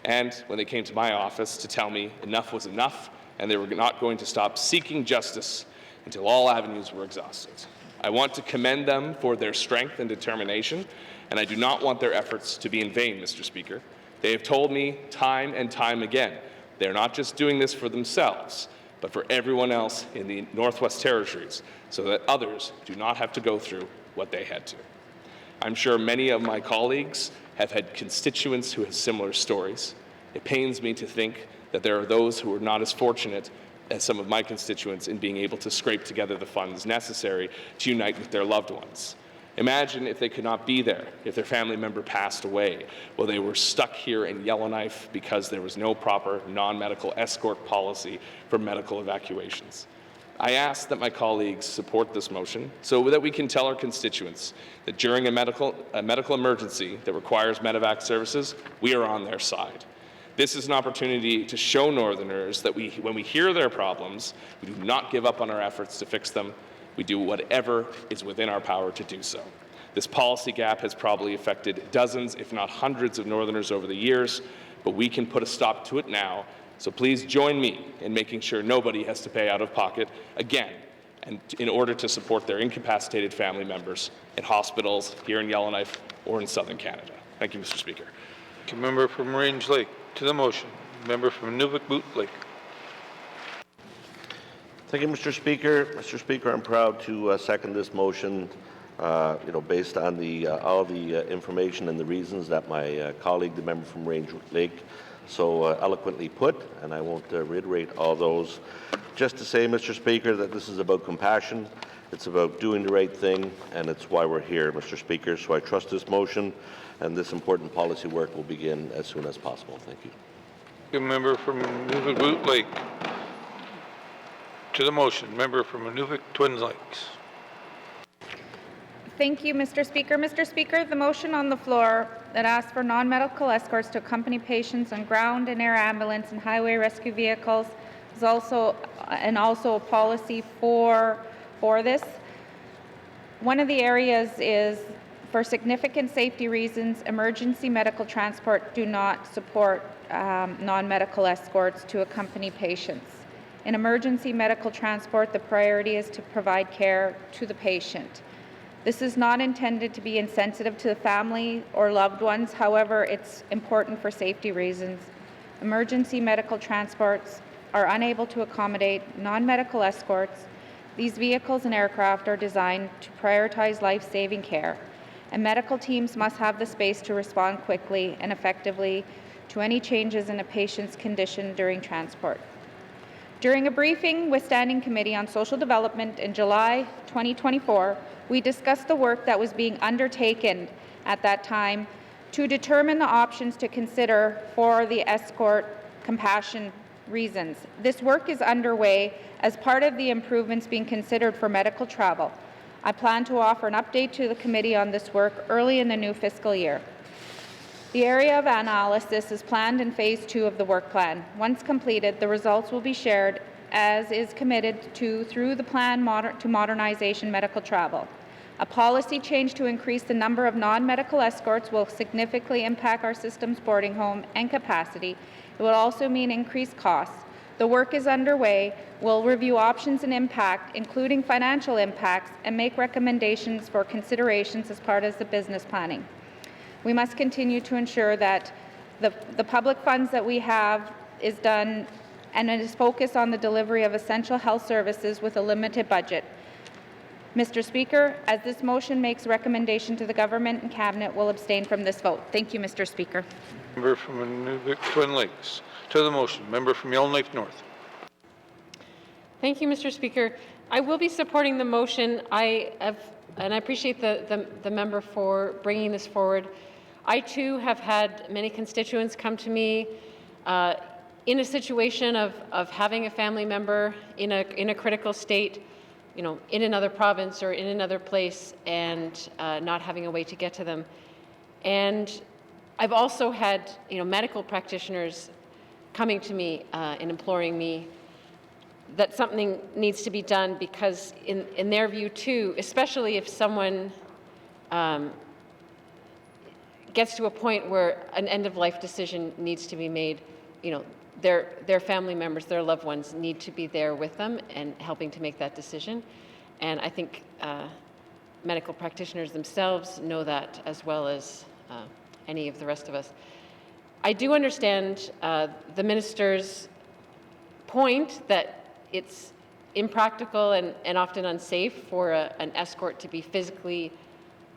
And when they came to my office to tell me enough was enough, and they were not going to stop seeking justice until all avenues were exhausted. I want to commend them for their strength and determination, and I do not want their efforts to be in vain, Mr. Speaker. They have told me time and time again, they're not just doing this for themselves, but for everyone else in the Northwest Territories, so that others do not have to go through what they had to. I'm sure many of my colleagues have had constituents who have similar stories. It pains me to think that there are those who are not as fortunate as some of my constituents in being able to scrape together the funds necessary to unite with their loved ones. Imagine if they could not be there, if their family member passed away, while they were stuck here in Yellowknife because there was no proper non-medical escort policy for medical evacuations. I ask that my colleagues support this motion so that we can tell our constituents that during a medical emergency that requires medevac services, we are on their side. This is an opportunity to show Northerners that when we hear their problems, we do not give up on our efforts to fix them. We do whatever is within our power to do so. This policy gap has probably affected dozens, if not hundreds, of Northerners over the years, but we can put a stop to it now. So please join me in making sure nobody has to pay out of pocket again, and in order to support their incapacitated family members in hospitals here in Yellowknife or in southern Canada. Thank you, Mr. Speaker. Member from Range Lake. To the motion. Member from Nunavut Boot Lake. Thank you, Mr. Speaker. Mr. Speaker, I'm proud to second this motion, based on all the information and the reasons that my colleague, the member from Range Lake, so eloquently put, and I won't reiterate all those. Just to say, Mr. Speaker, that this is about compassion, it's about doing the right thing, and it's why we're here, Mr. Speaker. So I trust this motion, and this important policy work will begin as soon as possible. Thank you. The member from Nunavut Boot Lake. To the motion. Member from Nunavut Twin Lakes. Thank you, Mr. Speaker. Mr. Speaker, the motion on the floor that asks for non-medical escorts to accompany patients on ground and air ambulance and highway rescue vehicles is also a policy for this. One of the areas is, for significant safety reasons, emergency medical transport do not support non-medical escorts to accompany patients. In emergency medical transport, the priority is to provide care to the patient. This is not intended to be insensitive to the family or loved ones. However, it's important for safety reasons. Emergency medical transports are unable to accommodate non-medical escorts. These vehicles and aircraft are designed to prioritize life-saving care, and medical teams must have the space to respond quickly and effectively to any changes in a patient's condition during transport. During a briefing with Standing Committee on Social Development in July 2024, we discussed the work that was being undertaken at that time to determine the options to consider for the escort compassion reasons. This work is underway as part of the improvements being considered for medical travel. I plan to offer an update to the committee on this work early in the new fiscal year. The area of analysis is planned in Phase 2 of the work plan. Once completed, the results will be shared as is committed to through the plan to modernization medical travel. A policy change to increase the number of non-medical escorts will significantly impact our system's boarding home and capacity. It will also mean increased costs. The work is underway. We'll review options and impact, including financial impacts, and make recommendations for considerations as part of the business planning. We must continue to ensure that the public funds that we have is done and it is focused on the delivery of essential health services with a limited budget. Mr. Speaker, as this motion makes recommendation to the Government and Cabinet, will abstain from this vote. Thank you, Mr. Speaker. Member from Nunavut Twin Lakes. To the motion. Member from Yellowknife North. Thank you, Mr. Speaker. I will be supporting the motion. And I appreciate the member for bringing this forward. I too have had many constituents come to me in a situation of having a family member in a critical state, in another province or in another place, and not having a way to get to them. And I've also had medical practitioners coming to me and imploring me that something needs to be done, because in their view too, especially if someone gets to a point where an end-of-life decision needs to be made, their family members, their loved ones need to be there with them and helping to make that decision. And I think medical practitioners themselves know that as well as any of the rest of us. I do understand the minister's point that it's impractical and often unsafe for an escort to be physically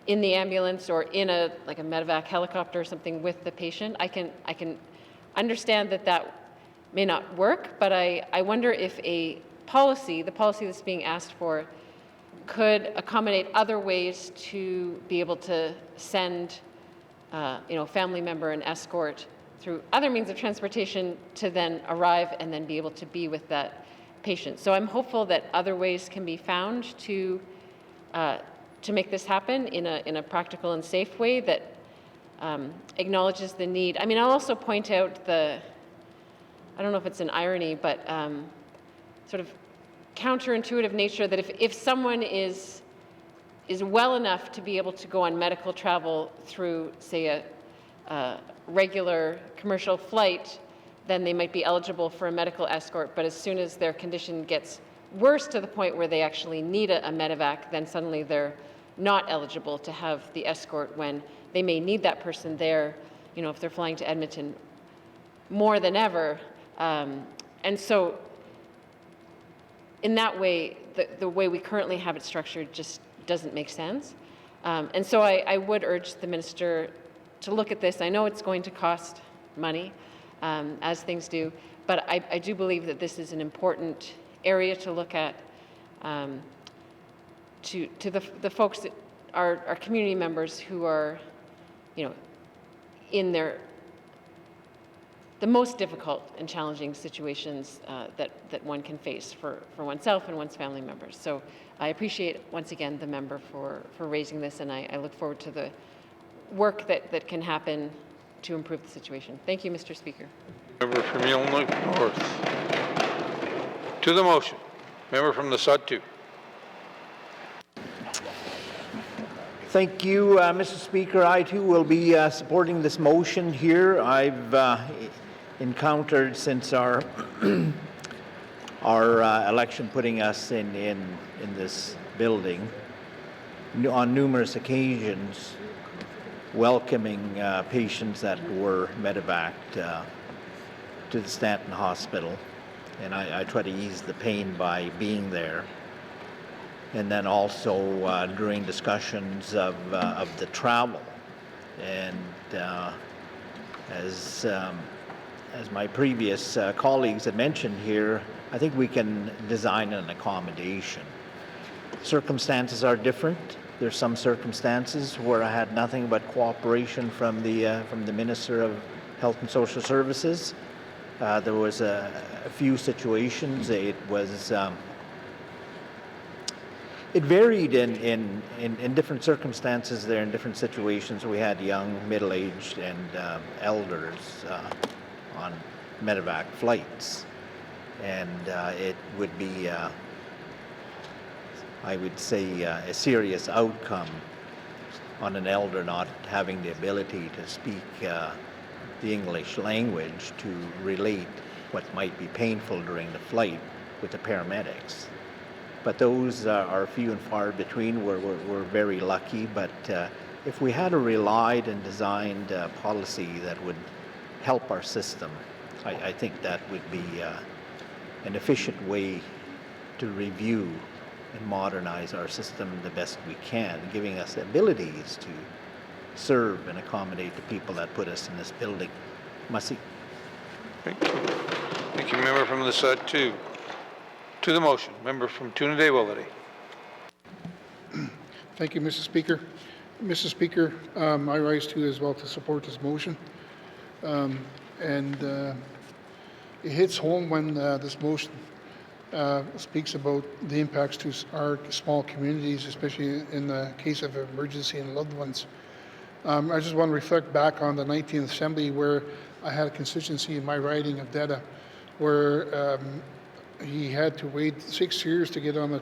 in the ambulance or in a medevac helicopter or something with the patient. I can understand that may not work, but I wonder if the policy that's being asked for, could accommodate other ways to be able to send family member and escort through other means of transportation to then arrive and then be able to be with that patients. So I'm hopeful that other ways can be found to make this happen in a practical and safe way that acknowledges the need. I mean, I'll also point out I don't know if it's an irony, but sort of counterintuitive nature that if someone is well enough to be able to go on medical travel through, say, a regular commercial flight, then they might be eligible for a medical escort. But as soon as their condition gets worse to the point where they actually need a medevac, then suddenly they're not eligible to have the escort when they may need that person there, if they're flying to Edmonton more than ever. And so in that way, the way we currently have it structured just doesn't make sense. And so I would urge the minister to look at this. I know it's going to cost money, as things do, but I do believe that this is an important area to look at to the folks that are community members who are, in the most difficult and challenging situations that one can face for oneself and one's family members. So I appreciate, once again, the member for raising this, and I look forward to the work that can happen to improve the situation. Thank you, Mr. Speaker. Member from Yellowknife North. To the motion. Member from the Sud 2. Thank you, Mr. Speaker. I too will be supporting this motion here. I've encountered since our election putting us in this building on numerous occasions, welcoming patients that were medevaced to the Stanton Hospital, and I try to ease the pain by being there. And then also during discussions of the travel, and as my previous colleagues had mentioned here, I think we can design an accommodation. Circumstances are different. There's some circumstances where I had nothing but cooperation from the Minister of Health and Social Services. There was a few situations. It was. It varied in different circumstances there, in different situations. We had young, middle-aged, and elders on medevac flights. And it would be, I would say, a serious outcome on an elder not having the ability to speak the English language to relate what might be painful during the flight with the paramedics. But those are few and far between. We're very lucky, but if we had a relied and designed policy that would help our system, I think that would be an efficient way to review and modernize our system the best we can, giving us the abilities to serve and accommodate the people that put us in this building. Masi. Thank you. Thank you, member from the Sud 2. To the motion, member from Tune-a-Day-Willity. Thank you, Mr. Speaker. Mr. Speaker, I rise too as well to support this motion. It hits home when this motion speaks about the impacts to our small communities, especially in the case of emergency and loved ones. I just want to reflect back on the 19th Assembly where I had a constituency in my riding of Deda where he had to wait 6 years to get on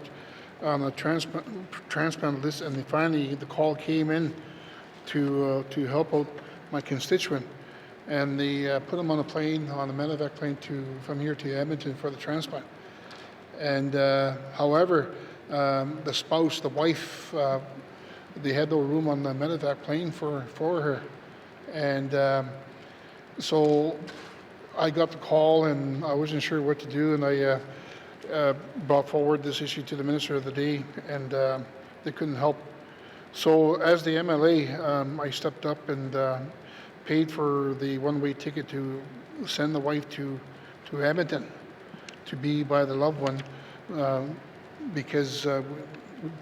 a transplant list, and finally the call came in to help out my constituent, and they put him on a plane, on a medevac plane from here to Edmonton for the transplant. And however, the spouse, the wife, they had no room on the medevac plane for her, and so I got the call and I wasn't sure what to do, and I brought forward this issue to the Minister of the Day, and they couldn't help. So as the MLA, I stepped up and paid for the one-way ticket to send the wife to Edmonton to be by the loved one, because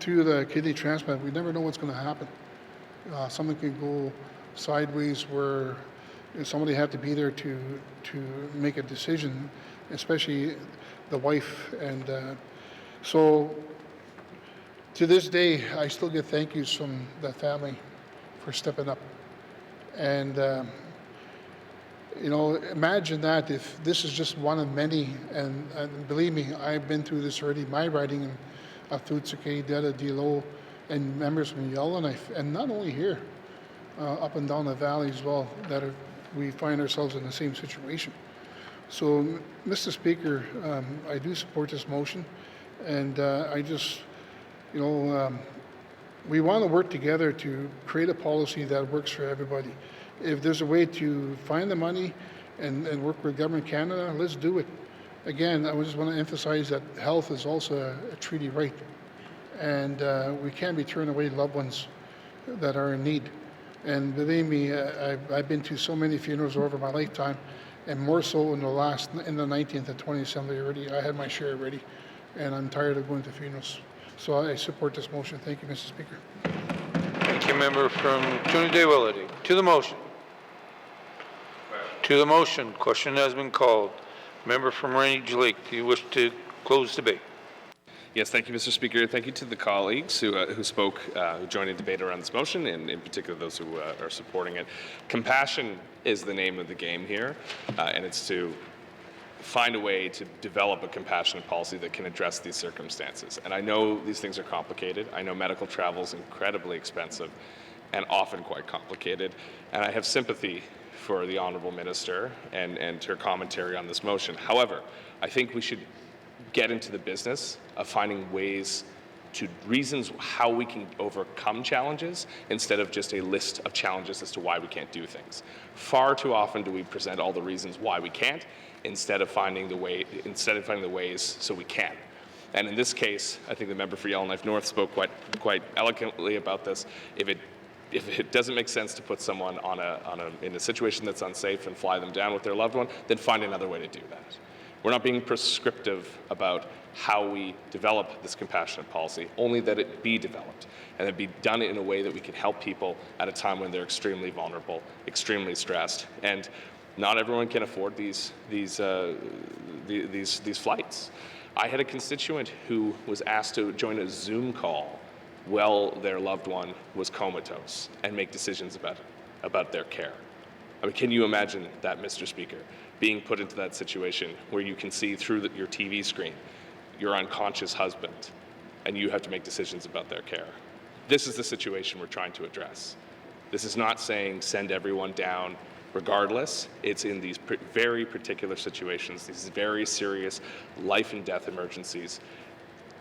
through the kidney transplant, we never know what's going to happen. Something can go sideways where somebody had to be there to make a decision, especially the wife. And so to this day, I still get thank yous from the family for stepping up. And, you know, imagine that if this is just one of many, and believe me, I've been through this already, my riding of Thutsuke, Deta, Delo, and members from Yellowknife, and not only here, up and down the valley as well, that we find ourselves in the same situation. So, Mr. Speaker, I do support this motion, and I just, you know, we want to work together to create a policy that works for everybody. If there's a way to find the money and work with Government Canada, let's do it. Again, I just want to emphasize that health is also a treaty right, and we can't be turning away loved ones that are in need. And believe me, I've been to so many funerals over my lifetime, and more so in the 19th and 20th Assembly already. I had my share already, and I'm tired of going to funerals. So I support this motion. Thank you, Mr. Speaker. Thank you, member from Trinidad-Willity. To the motion. To the motion. Question has been called. Member from Range Lake, do you wish to close debate? Yes, thank you, Mr. Speaker. Thank you to the colleagues who spoke, who joined in debate around this motion, and in particular those who are supporting it. Compassion is the name of the game here, and it's to find a way to develop a compassionate policy that can address these circumstances. And I know these things are complicated. I know medical travel is incredibly expensive and often quite complicated. And I have sympathy for the Honourable Minister and her commentary on this motion. However, I think we should get into the business of finding ways reasons how we can overcome challenges instead of just a list of challenges as to why we can't do things. Far too often do we present all the reasons why we can't instead of finding the ways so we can. And in this case, I think the member for Yellowknife North spoke quite eloquently about this. If it doesn't make sense to put someone in a situation that's unsafe and fly them down with their loved one, then find another way to do that. We're not being prescriptive about how we develop this compassionate policy, only that it be developed and it be done in a way that we can help people at a time when they're extremely vulnerable, extremely stressed, and not everyone can afford these flights. I had a constituent who was asked to join a Zoom call while their loved one was comatose and make decisions about their care. I mean, can you imagine that, Mr. Speaker? Being put into that situation where you can see through your TV screen your unconscious husband, and you have to make decisions about their care. This is the situation we're trying to address. This is not saying send everyone down regardless. It's in these very particular situations, these very serious life and death emergencies.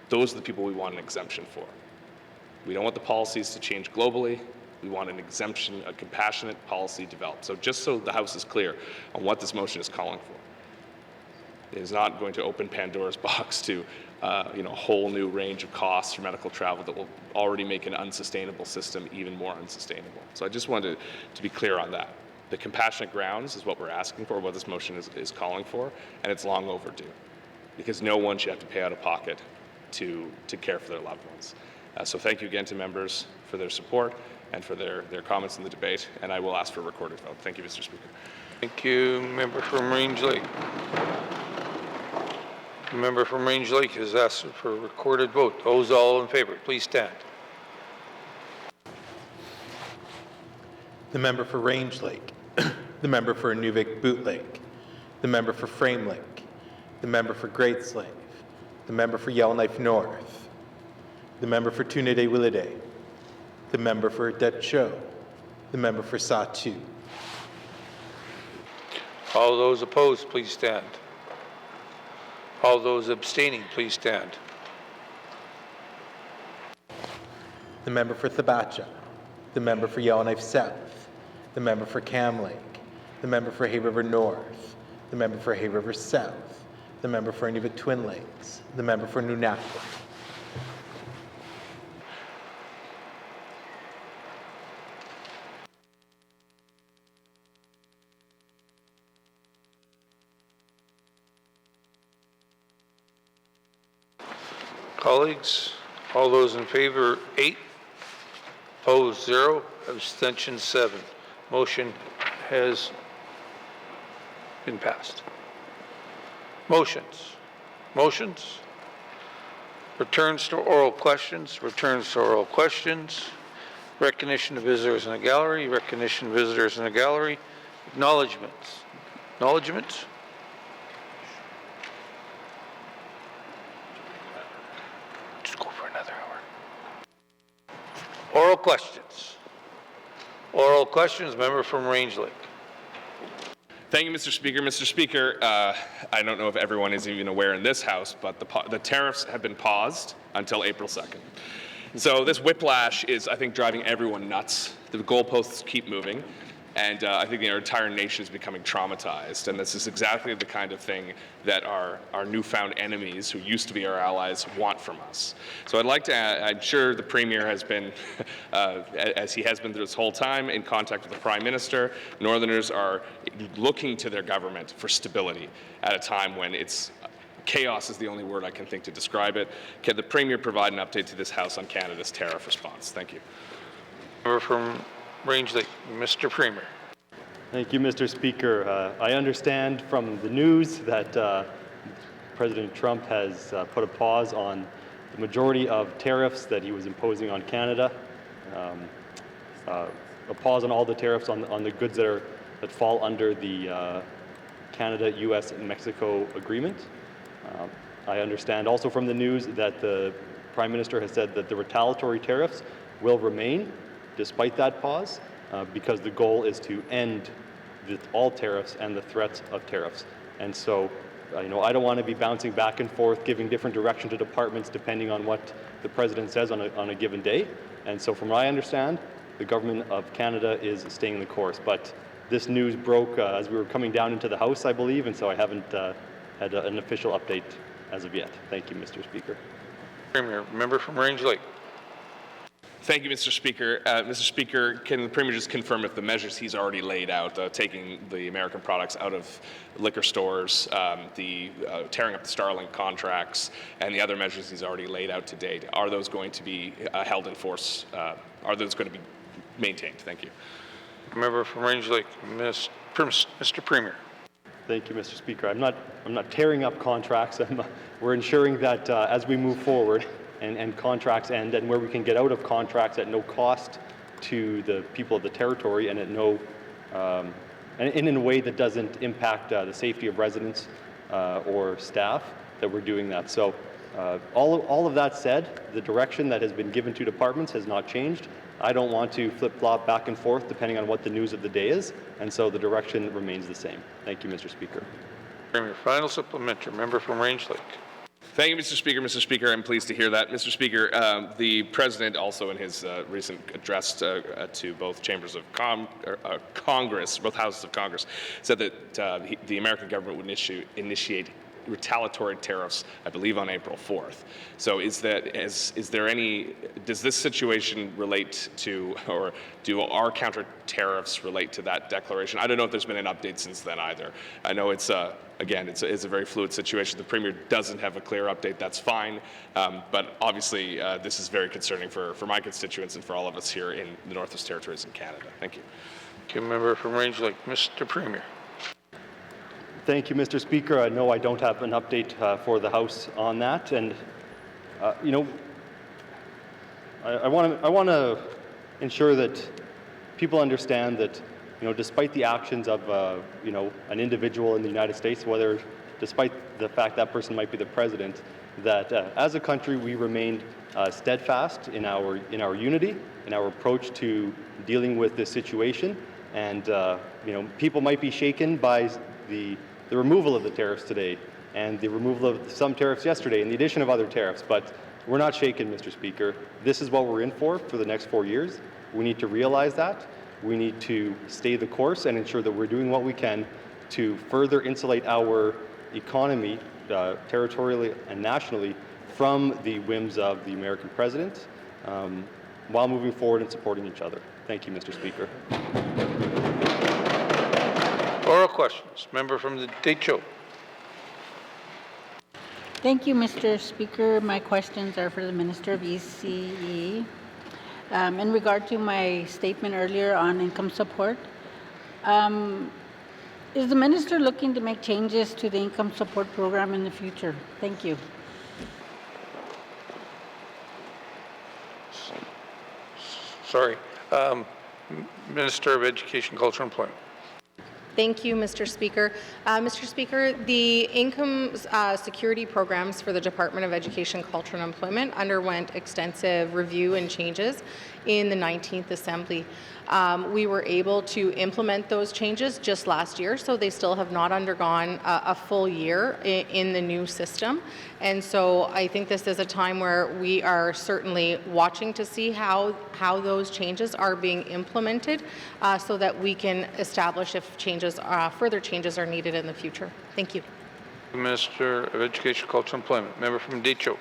Those are the people we want an exemption for. We don't want the policies to change globally. We want an exemption, a compassionate policy developed. So just so the House is clear on what this motion is calling for. It is not going to open Pandora's box to a whole new range of costs for medical travel that will already make an unsustainable system even more unsustainable. So I just wanted to be clear on that. The compassionate grounds is what we're asking for, what this motion is calling for, and it's long overdue because no one should have to pay out of pocket to care for their loved ones. So thank you again to members for their support and for their comments in the debate, and I will ask for a recorded vote. Thank you, Mr. Speaker. Thank you, member from Range Lake. The member from Range Lake has asked for a recorded vote. Those all in favor, please stand. The member for Range Lake, the member for Inuvik Boot Lake, the member for Frame Lake, the member for Great Slave, the member for Yellowknife North, the member for Trinidad-Willity, the member for Det Cho, the member for Satu. All those opposed, please stand. All those abstaining, please stand. The member for Thabacha, the member for Yellowknife South, the member for Cam Lake, the member for Hay River North, the member for Hay River South, the member for Inuvik Twin Lakes, the member for Nunavut. Colleagues, all those in favor, 8. Opposed, 0. Abstention, 7. Motion has been passed. Motions. Motions? Returns to oral questions, returns to oral questions. Recognition of visitors in the gallery, recognition of visitors in the gallery. Acknowledgements. Acknowledgements? Just go for another hour. Oral questions. Oral questions, member from Range Lake. Thank you, Mr. Speaker. Mr. Speaker, I don't know if everyone is even aware in this House, but the tariffs have been paused until April 2nd. So this whiplash is, I think, driving everyone nuts. The goalposts keep moving, and I think the entire nation is becoming traumatized. And this is exactly the kind of thing that our newfound enemies, who used to be our allies, want from us. So I'd like to add, I'm sure the Premier has been, as he has been through this whole time, in contact with the Prime Minister. Northerners are looking to their government for stability at a time when it's chaos is the only word I can think to describe it. Can the Premier provide an update to this House on Canada's tariff response? Thank you. Member from Range Lake, Mr. Premier. Thank you, Mr. Speaker. I understand from the news that President Trump has put a pause on the majority of tariffs that he was imposing on Canada, a pause on all the tariffs on the goods that fall under the Canada, U.S., and Mexico agreement. I understand also from the news that the Prime Minister has said that the retaliatory tariffs will remain despite that pause, because the goal is to end all tariffs and the threats of tariffs. And so, I don't want to be bouncing back and forth, giving different direction to departments depending on what the President says on a given day. And so from what I understand, the Government of Canada is staying the course. But this news broke as we were coming down into the House, I believe, and so I haven't had an official update as of yet. Thank you, Mr. Speaker. Premier, member from Range Lake. Thank you, Mr. Speaker. Mr. Speaker, can the Premier just confirm if the measures he's already laid out, taking the American products out of liquor stores, tearing up the Starlink contracts, and the other measures he's already laid out to date, are those going to be held in force? Are those going to be maintained? Thank you. Member from Range Lake, Mr. Premier. Thank you, Mr. Speaker. I'm not tearing up contracts. We're ensuring that as we move forward, and contracts end, and where we can get out of contracts at no cost to the people of the territory and at no, and in a way that doesn't impact the safety of residents or staff, that we're doing that. So all of that said, the direction that has been given to departments has not changed. I don't want to flip-flop back and forth depending on what the news of the day is, and so the direction remains the same. Thank you, Mr. Speaker. Premier, final supplementary, member from Range Lake. Thank you, Mr. Speaker. Mr. Speaker, I'm pleased to hear that. Mr. Speaker, the President also in his recent address to both chambers of Congress, both houses of Congress, said that the American government would initiate retaliatory tariffs, I believe, on April 4th. So is there any, does this situation relate to, or do our counter tariffs relate to that declaration? I don't know if there's been an update since then either. I know it's, again, it's a very fluid situation. The Premier doesn't have a clear update, that's fine. But obviously, this is very concerning for my constituents and for all of us here in the Northwest Territories in Canada. Thank you. Thank you, member from Range Lake. Mr. Premier. Thank you, Mr. Speaker. I know I don't have an update for the House on that, and I want to ensure that people understand that despite the actions of an individual in the United States, despite the fact that person might be the president, that as a country we remain steadfast in our unity, in our approach to dealing with this situation, and people might be shaken by the removal of the tariffs today and the removal of some tariffs yesterday and the addition of other tariffs, but we're not shaken, Mr. Speaker. This is what we're in for the next 4 years. We need to realize that. We need to stay the course and ensure that we're doing what we can to further insulate our economy, territorially and nationally, from the whims of the American president, while moving forward and supporting each other. Thank you, Mr. Speaker. Oral questions. Member from the Deschaux. Thank you, Mr. Speaker. My questions are for the Minister of ECE. In regard to my statement earlier on income support, Is the minister looking to make changes to the income support program in the future? Thank you. Sorry. Minister of Education, Culture and Employment. Thank you, Mr. Speaker. Mr. Speaker, the income security programs for the Department of Education, Culture and Employment underwent extensive review and changes in the 19th Assembly. We were able to implement those changes just last year, so they still have not undergone a full year in the new system. And so I think this is a time where we are certainly watching to see how those changes are being implemented so that we can establish if further changes are needed in the future. Thank you. Minister of Education, Culture and Employment. Member from Decho.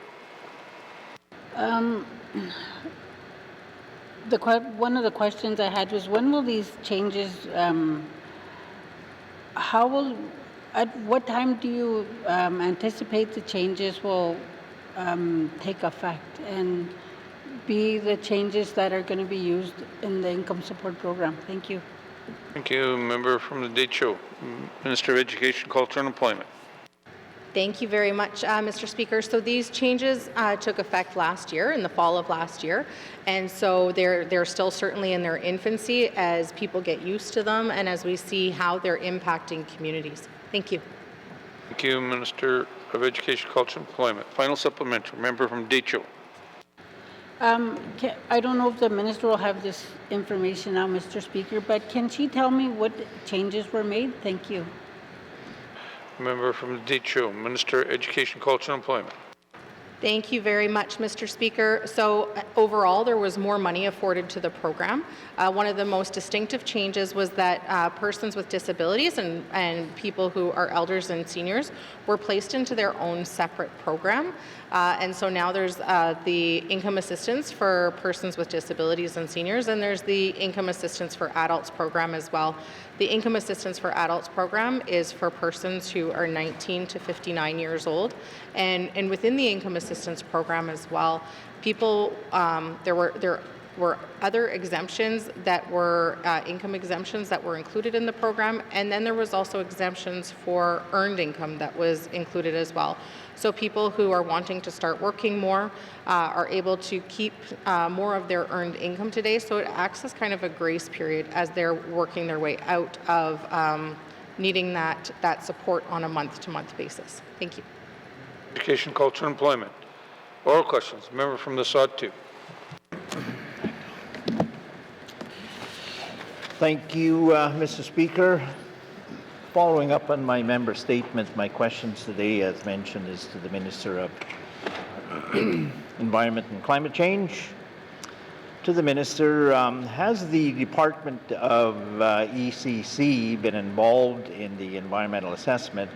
One of the questions I had was, when will these changes, at what time do you anticipate the changes will take effect and be the changes that are going to be used in the income support program? Thank you. Thank you. Member from the Decho. Minister of Education, Culture and Employment. Thank you very much, Mr. Speaker. So these changes took effect last year, in the fall of last year, and so they're still certainly in their infancy as people get used to them and as we see how they're impacting communities. Thank you. Thank you, Minister of Education, Culture and Employment. Final supplementary. Member from Decho. I don't know if the minister will have this information now, Mr. Speaker, but can she tell me what changes were made? Thank you. Member from Decho, Minister of Education, Culture and Employment. Thank you very much, Mr. Speaker. So overall, there was more money afforded to the program. One of the most distinctive changes was that persons with disabilities and people who are elders and seniors were placed into their own separate program. And so now there's the income assistance for persons with disabilities and seniors, and there's the income assistance for adults program as well. The income assistance for adults program is for persons who are 19 to 59 years old. And within the income assistance program as well, people, there were other exemptions that were income exemptions that were included in the program, and then there was also exemptions for earned income that was included as well. So people who are wanting to start working more are able to keep more of their earned income today, so it acts as kind of a grace period as they're working their way out of needing that support on a month-to-month basis. Thank you. Education, Culture and Employment. Oral questions. Member from the Sod 2. Thank you, Mr. Speaker. Following up on my member statement, my questions today, as mentioned, is to the Minister of Environment and Climate Change. To the Minister, has the Department of ECC been involved in the environmental assessment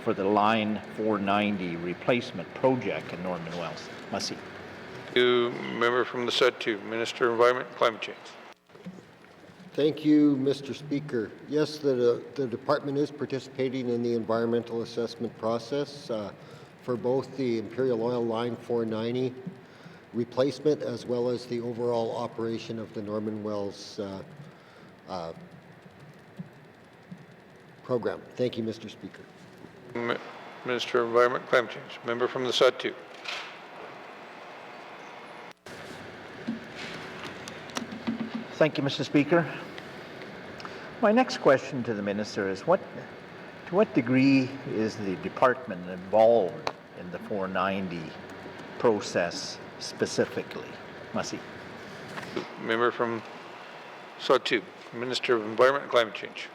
for the Line 490 replacement project in Norman Wells? Massey. Thank you, Member from the Sod 2. Minister of Environment and Climate Change. Thank you, Mr. Speaker. Yes, the department is participating in the environmental assessment process for both the Imperial Oil Line 490 replacement as well as the overall operation of the Norman Wells program. Thank you, Mr. Speaker. Minister of Environment and Climate Change. Member from the Sod 2. Thank you, Mr. Speaker. My next question to the Minister is, to what degree is the department involved in the 490 process specifically? Massey. Member from Sod 2. Minister of Environment and Climate Change.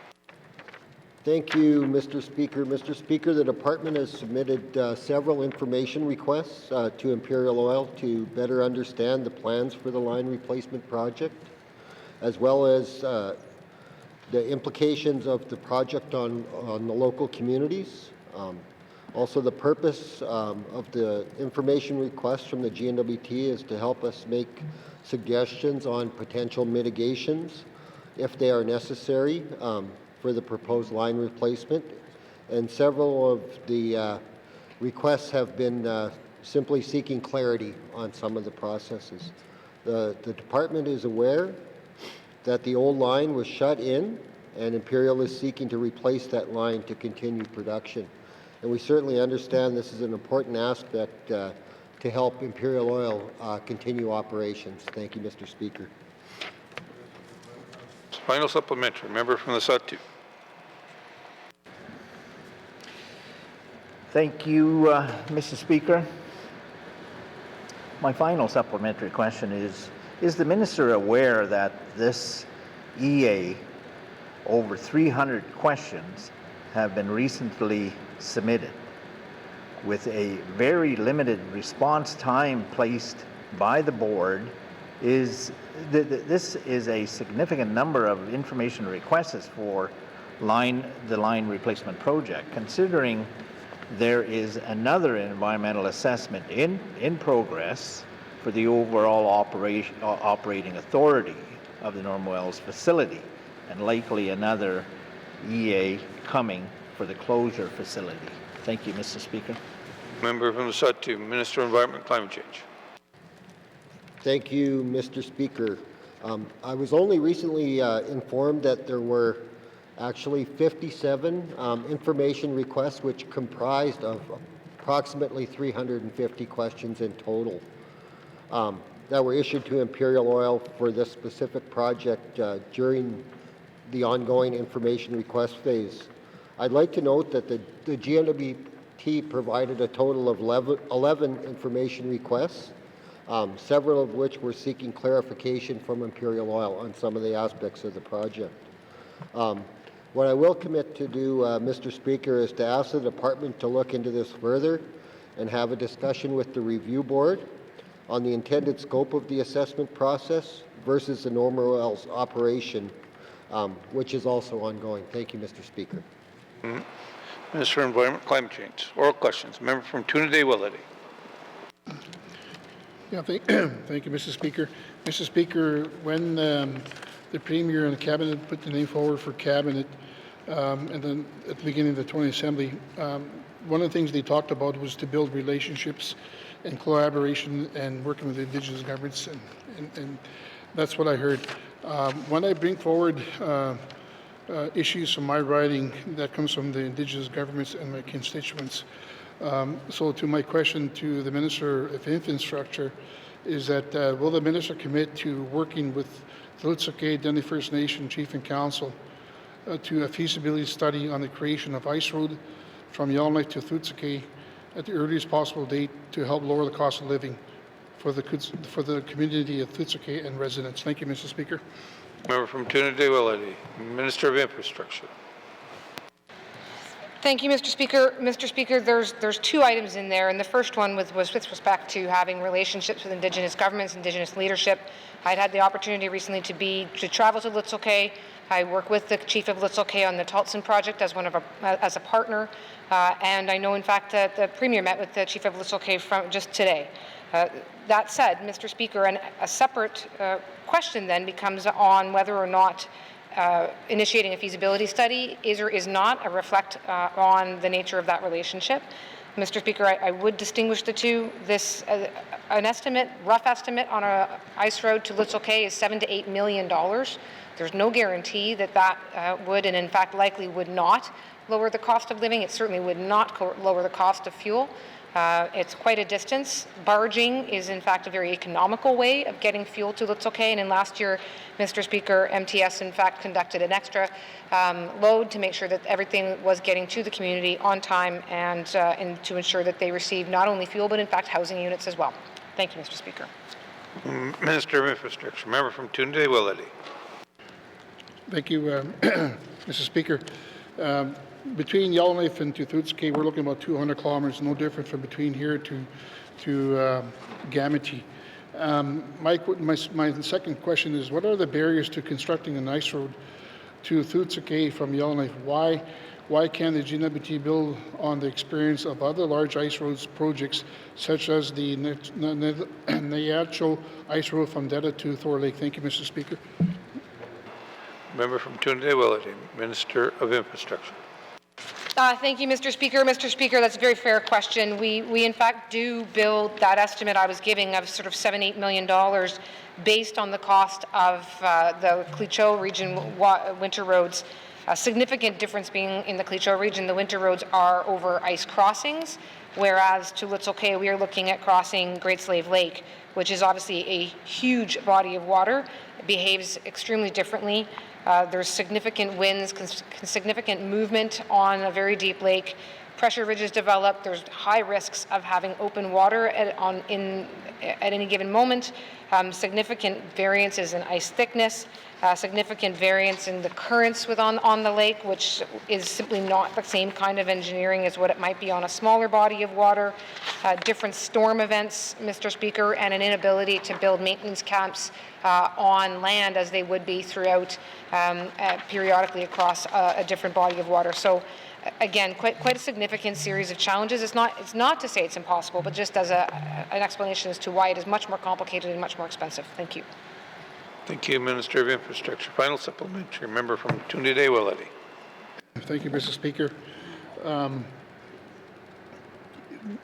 Thank you, Mr. Speaker. Mr. Speaker, the department has submitted several information requests to Imperial Oil to better understand the plans for the line replacement project, as well as the implications of the project on the local communities. Also, the purpose of the information request from the GNWT is to help us make suggestions on potential mitigations, if they are necessary, for the proposed line replacement. And several of the requests have been simply seeking clarity on some of the processes. The department is aware that the old line was shut in and Imperial is seeking to replace that line to continue production. And we certainly understand this is an important aspect to help Imperial Oil continue operations. Thank you, Mr. Speaker. Final supplementary, member from the Sahtu. Thank you, Mr. Speaker. My final supplementary question is the Minister aware that this EA, over 300 questions, have been recently submitted with a very limited response time placed by the board? This is a significant number of information requests for the line replacement project, considering there is another environmental assessment in progress for the overall operating authority of the Norman Wells facility, and likely another EA coming for the closure facility. Thank you, Mr. Speaker. Member from the Sahtu, Minister of Environment and Climate Change. Thank you, Mr. Speaker. I was only recently informed that there were actually 57 information requests, which comprised of approximately 350 questions in total that were issued to Imperial Oil for this specific project during the ongoing information request phase. I'd like to note that the GNWT provided a total of 11 information requests, several of which were seeking clarification from Imperial Oil on some of the aspects of the project. What I will commit to do, Mr. Speaker, is to ask the department to look into this further and have a discussion with the review board on the intended scope of the assessment process versus the Norman Wells operation, which is also ongoing. Thank you, Mr. Speaker. Minister of Environment and Climate Change. Oral questions. Member from Tuna Day Willity. Yeah, thank you, Mr. Speaker. Mr. Speaker, when the Premier and the Cabinet put the name forward for Cabinet, and then at the beginning of the 20th Assembly, one of the things they talked about was to build relationships and collaboration and working with Indigenous governments, and that's what I heard. When I bring forward issues from my riding, that comes from the Indigenous governments and my constituents. So to my question to the Minister of Infrastructure is that will the Minister commit to working with the Litsukay Dene First Nation Chief and Council to a feasibility study on the creation of ice road from Yellowknife to Litsukay at the earliest possible date to help lower the cost of living for the community of Litsukay and residents? Thank you, Mr. Speaker. Member from Tuna Day Willity, Minister of Infrastructure. Thank you, Mr. Speaker. Mr. Speaker, there's two items in there, and the first one was with respect to having relationships with Indigenous governments, Indigenous leadership. I'd had the opportunity recently to travel to Litsukay. I work with the Chief of Litsukay on the Taltson project as a partner, and I know, in fact, that the Premier met with the Chief of Litsukay just today. That said, Mr. Speaker, and a separate question then becomes on whether or not initiating a feasibility study is or is not a reflect on the nature of that relationship. Mr. Speaker, I would distinguish the two. An estimate, rough estimate on an ice road to Litsukay is $7 to $8 million. There's no guarantee that would, and in fact likely would not, lower the cost of living. It certainly would not lower the cost of fuel. It's quite a distance. Barging is, in fact, a very economical way of getting fuel to Litsukay. And last year, Mr. Speaker, MTS, in fact, conducted an extra load to make sure that everything was getting to the community on time and to ensure that they received not only fuel, but, in fact, housing units as well. Thank you, Mr. Speaker. Minister of Infrastructure. Member from Tuna Day Willity. Thank you, Mr. Speaker. Between Yellowknife and to Litsukay, we're looking about 200 kilometers, no different from between here to Gamity. My second question is, what are the barriers to constructing an ice road to Litsukay from Yellowknife? Why can't the GNWT build on the experience of other large ice roads projects, such as the Neyacho ice road from Deta to Thor Lake? Thank you, Mr. Speaker. Member from Tuna Day Willity, Minister of Infrastructure. Thank you, Mr. Speaker. Mr. Speaker, that's a very fair question. We in fact do build that estimate I was giving of sort of $7-8 million based on the cost of the Cleachoe region winter roads. A significant difference being in the Cleachoe region, the winter roads are over ice crossings, whereas to Little Cay, we are looking at crossing Great Slave Lake, which is obviously a huge body of water. It behaves extremely differently. There's significant winds, significant movement on a very deep lake. Pressure ridges develop. There's high risks of having open water at any given moment. Significant variances in ice thickness. Significant variance in the currents on the lake, which is simply not the same kind of engineering as what it might be on a smaller body of water. Different storm events, Mr. Speaker, and an inability to build maintenance camps on land as they would be throughout periodically across a different body of water. So again, quite a significant series of challenges. It's not to say it's impossible, but just as an explanation as to why it is much more complicated and much more expensive. Thank you. Thank you, Minister of Infrastructure. Final supplementary, member from Tunde-Willoughby. Thank you, Mr. Speaker.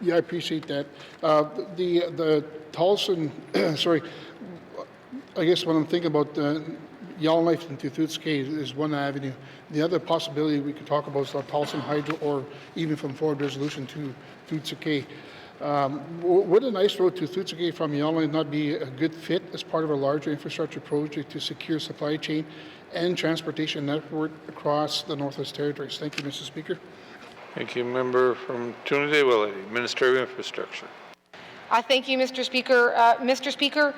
Yeah, I appreciate that. The Tolson, sorry, I guess when I'm thinking about Yellowknife into Thuts Cay is one avenue. The other possibility we could talk about is the Tolson Hydro, or even from Forward Resolution to Thuts Cay. Would an ice road to Thuts Cay from Yellowknife not be a good fit as part of a larger infrastructure project to secure supply chain and transportation network across the Northwest Territories? Thank you, Mr. Speaker. Thank you, member from Tunde-Willoughby, Minister of Infrastructure. Thank you, Mr. Speaker. Mr. Speaker,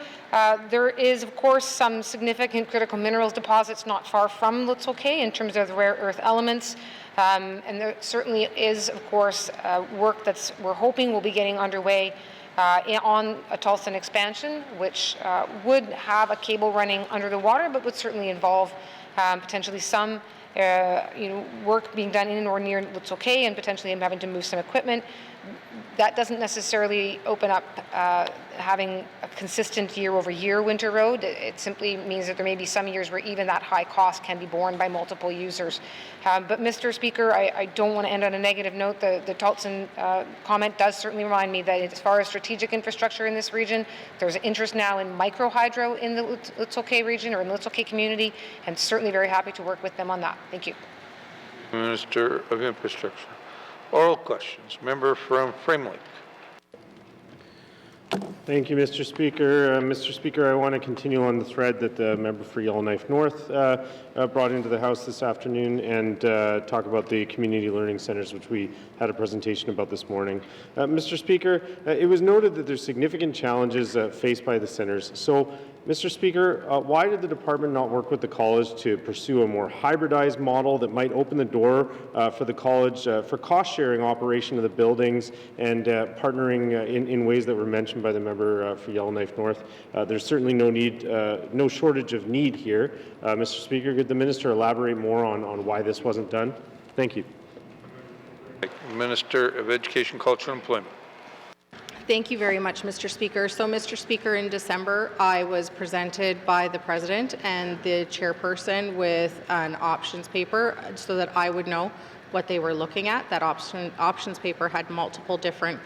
there is, of course, some significant critical minerals deposits not far from Little Cay in terms of the rare earth elements. And there certainly is, of course, work we're hoping will be getting underway on a Tolson expansion, which would have a cable running under the water, but would certainly involve potentially some work being done in or near Little Cay, and potentially having to move some equipment. That doesn't necessarily open up having a consistent year-over-year winter road. It simply means that there may be some years where even that high cost can be borne by multiple users. But Mr. Speaker, I don't want to end on a negative note. The Tolson comment does certainly remind me that as far as strategic infrastructure in this region, there's interest now in micro-hydro in the Little Cay region, or in the Little Cay community, and certainly very happy to work with them on that. Thank you. Minister of Infrastructure. Oral questions. Member from Frame Lake. Thank you, Mr. Speaker. Mr. Speaker, I want to continue on the thread that the member for Yellowknife North brought into the House this afternoon, and talk about the community learning centres, which we had a presentation about this morning. Mr. Speaker, it was noted that there's significant challenges faced by the centres. So, Mr. Speaker, why did the department not work with the college to pursue a more hybridized model that might open the door for the college for cost-sharing operation of the buildings and partnering in ways that were mentioned by the member for Yellowknife North? There's certainly no shortage of need here. Mr. Speaker, could the minister elaborate more on why this wasn't done? Thank you. Minister of Education, Culture and Employment. Thank you very much, Mr. Speaker. So, Mr. Speaker, in December, I was presented by the President and the Chairperson with an options paper so that I would know what they were looking at. That options paper had multiple different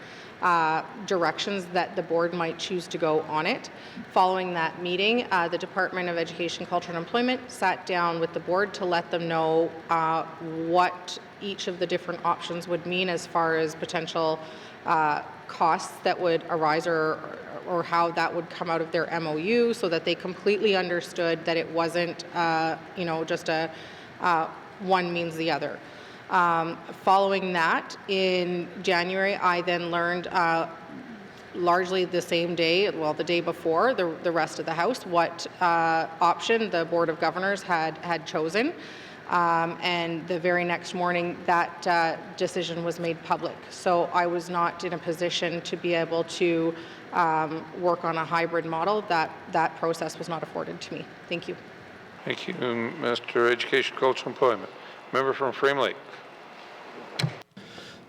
directions that the board might choose to go on it. Following that meeting, the Department of Education, Culture and Employment sat down with the board to let them know what each of the different options would mean as far as potential costs that would arise, or how that would come out of their MOU, so that they completely understood that it wasn't just a one means the other. Following that, in January, I then learned largely the same day, well, the day before, the rest of the House, what option the Board of Governors had chosen. And the very next morning, that decision was made public. So I was not in a position to be able to work on a hybrid model. That process was not afforded to me. Thank you. Thank you, Mr. Education, Culture and Employment. Member from Frame Lake.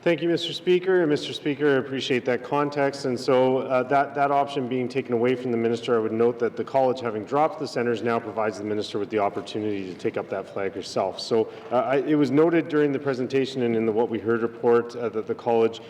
Thank you, Mr. Speaker. And Mr. Speaker, I appreciate that context. And so that option being taken away from the minister, I would note that the college, having dropped the centres, now provides the minister with the opportunity to take up that flag herself. So it was noted during the presentation and in the What We Heard report that the college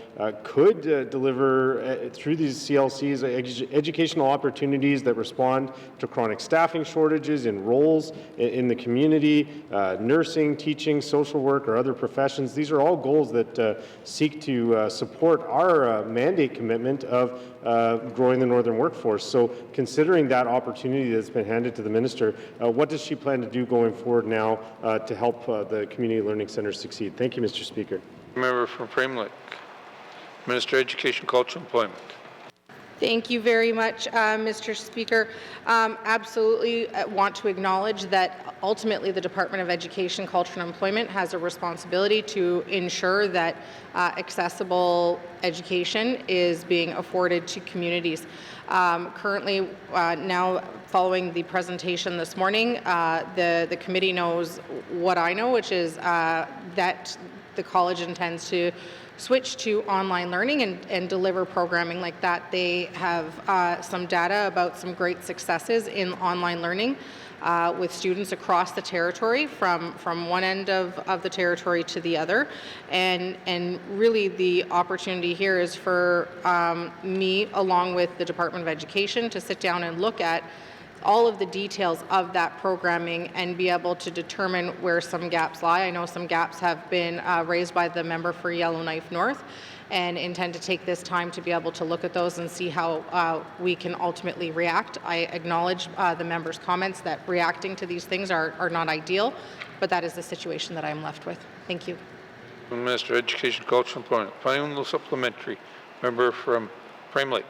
could deliver through these CLCs educational opportunities that respond to chronic staffing shortages in roles in the community, nursing, teaching, social work, or other professions. These are all goals that seek to support our mandate commitment of growing the northern workforce. So considering that opportunity that's been handed to the minister, what does she plan to do going forward now to help the community learning centres succeed? Thank you, Mr. Speaker. Member from Frame Lake. Minister of Education, Culture and Employment. Thank you very much, Mr. Speaker. Absolutely want to acknowledge that ultimately the Department of Education, Culture and Employment has a responsibility to ensure that accessible education is being afforded to communities. Currently, now following the presentation this morning, the committee knows what I know, which is that the college intends to switch to online learning and deliver programming like that. They have some data about some great successes in online learning with students across the territory, from one end of the territory to the other. And really the opportunity here is for me, along with the Department of Education, to sit down and look at all of the details of that programming and be able to determine where some gaps lie. I know some gaps have been raised by the member for Yellowknife North, and intend to take this time to be able to look at those and see how we can ultimately react. I acknowledge the member's comments that reacting to these things are not ideal, but that is the situation that I'm left with. Thank you. Minister of Education, Culture and Employment. Final supplementary. Member from Frame Lake.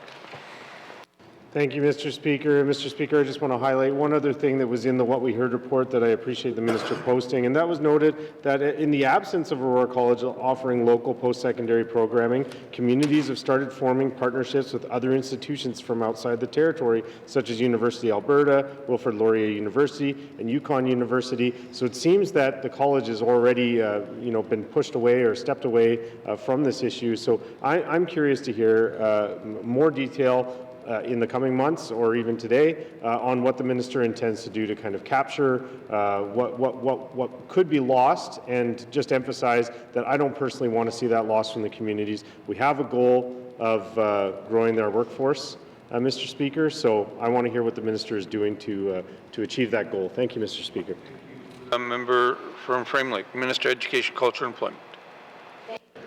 Thank you, Mr. Speaker. Mr. Speaker, I just want to highlight one other thing that was in the What We Heard report that I appreciate the minister posting, and that was noted that in the absence of Aurora College offering local post-secondary programming, communities have started forming partnerships with other institutions from outside the territory, such as University of Alberta, Wilfrid Laurier University, and Yukon University. So it seems that the college has already been pushed away or stepped away from this issue. So I'm curious to hear more detail in the coming months or even today on what the minister intends to do to kind of capture what could be lost, and just emphasize that I don't personally want to see that lost from the communities. We have a goal of growing their workforce, Mr. Speaker, so I want to hear what the minister is doing to achieve that goal. Thank you, Mr. Speaker. A member from Frame Lake. Minister of Education, Culture and Employment.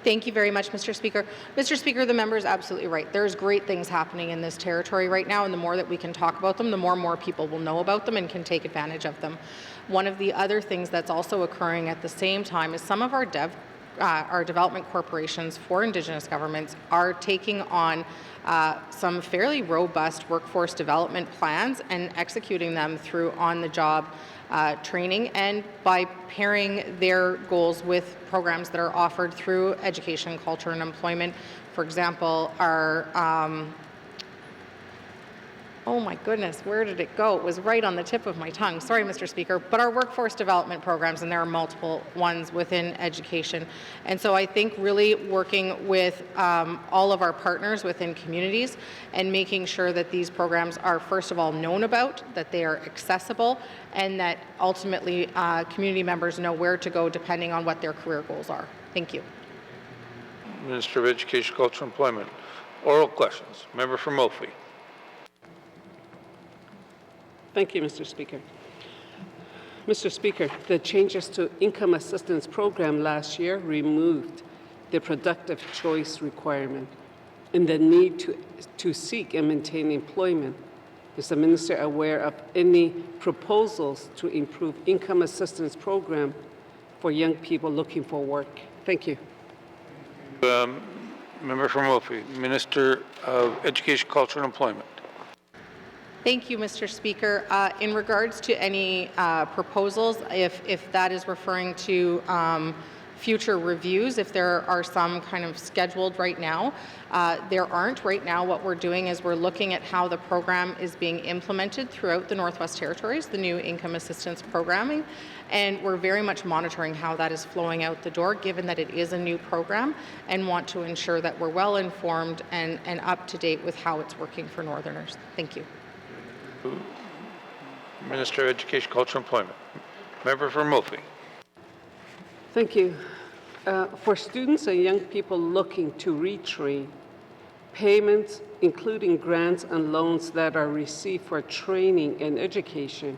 Thank you very much, Mr. Speaker. Mr. Speaker, the member is absolutely right. There's great things happening in this territory right now, and the more that we can talk about them, the more people will know about them and can take advantage of them. One of the other things that's also occurring at the same time is some of our development corporations for Indigenous governments are taking on some fairly robust workforce development plans and executing them through on-the-job training, and by pairing their goals with programs that are offered through education, culture, and employment. For example, our oh my goodness, where did it go? It was right on the tip of my tongue. Sorry, Mr. Speaker. But our workforce development programs, and there are multiple ones within education. And so I think really working with all of our partners within communities and making sure that these programs are, first of all, known about, that they are accessible, and that ultimately community members know where to go depending on what their career goals are. Thank you. Minister of Education, Culture and Employment. Oral questions. Member from Mophie. Thank you, Mr. Speaker. Mr. Speaker, the changes to income assistance program last year removed the productive choice requirement and the need to seek and maintain employment. Is the minister aware of any proposals to improve income assistance program for young people looking for work? Thank you. Member from Mophie, Minister of Education, Culture and Employment. Thank you, Mr. Speaker. In regards to any proposals, if that is referring to future reviews if there are some kind of scheduled right now. There aren't right now. What we're doing is we're looking at how the program is being implemented throughout the Northwest Territories, the new income assistance programming, and we're very much monitoring how that is flowing out the door, given that it is a new program, and want to ensure that we're well informed and up to date with how it's working for Northerners. Thank you. Minister of Education, Culture and Employment. Member for Moultrie. Thank you. For students and young people looking to retrain, payments, including grants and loans that are received for training and education,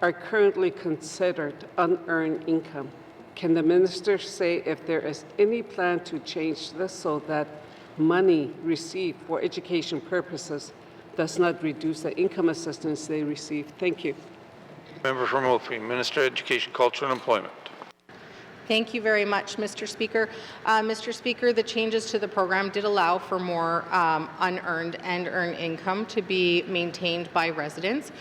are currently considered unearned income. Can the minister say if there is any plan to change this so that money received for education purposes does not reduce the income assistance they receive? Thank you. Member for Moultrie, Minister of Education, Culture and Employment. Thank you very much, Mr. Speaker. Mr. Speaker, the changes to the program did allow for more unearned and earned income to be maintained by residents.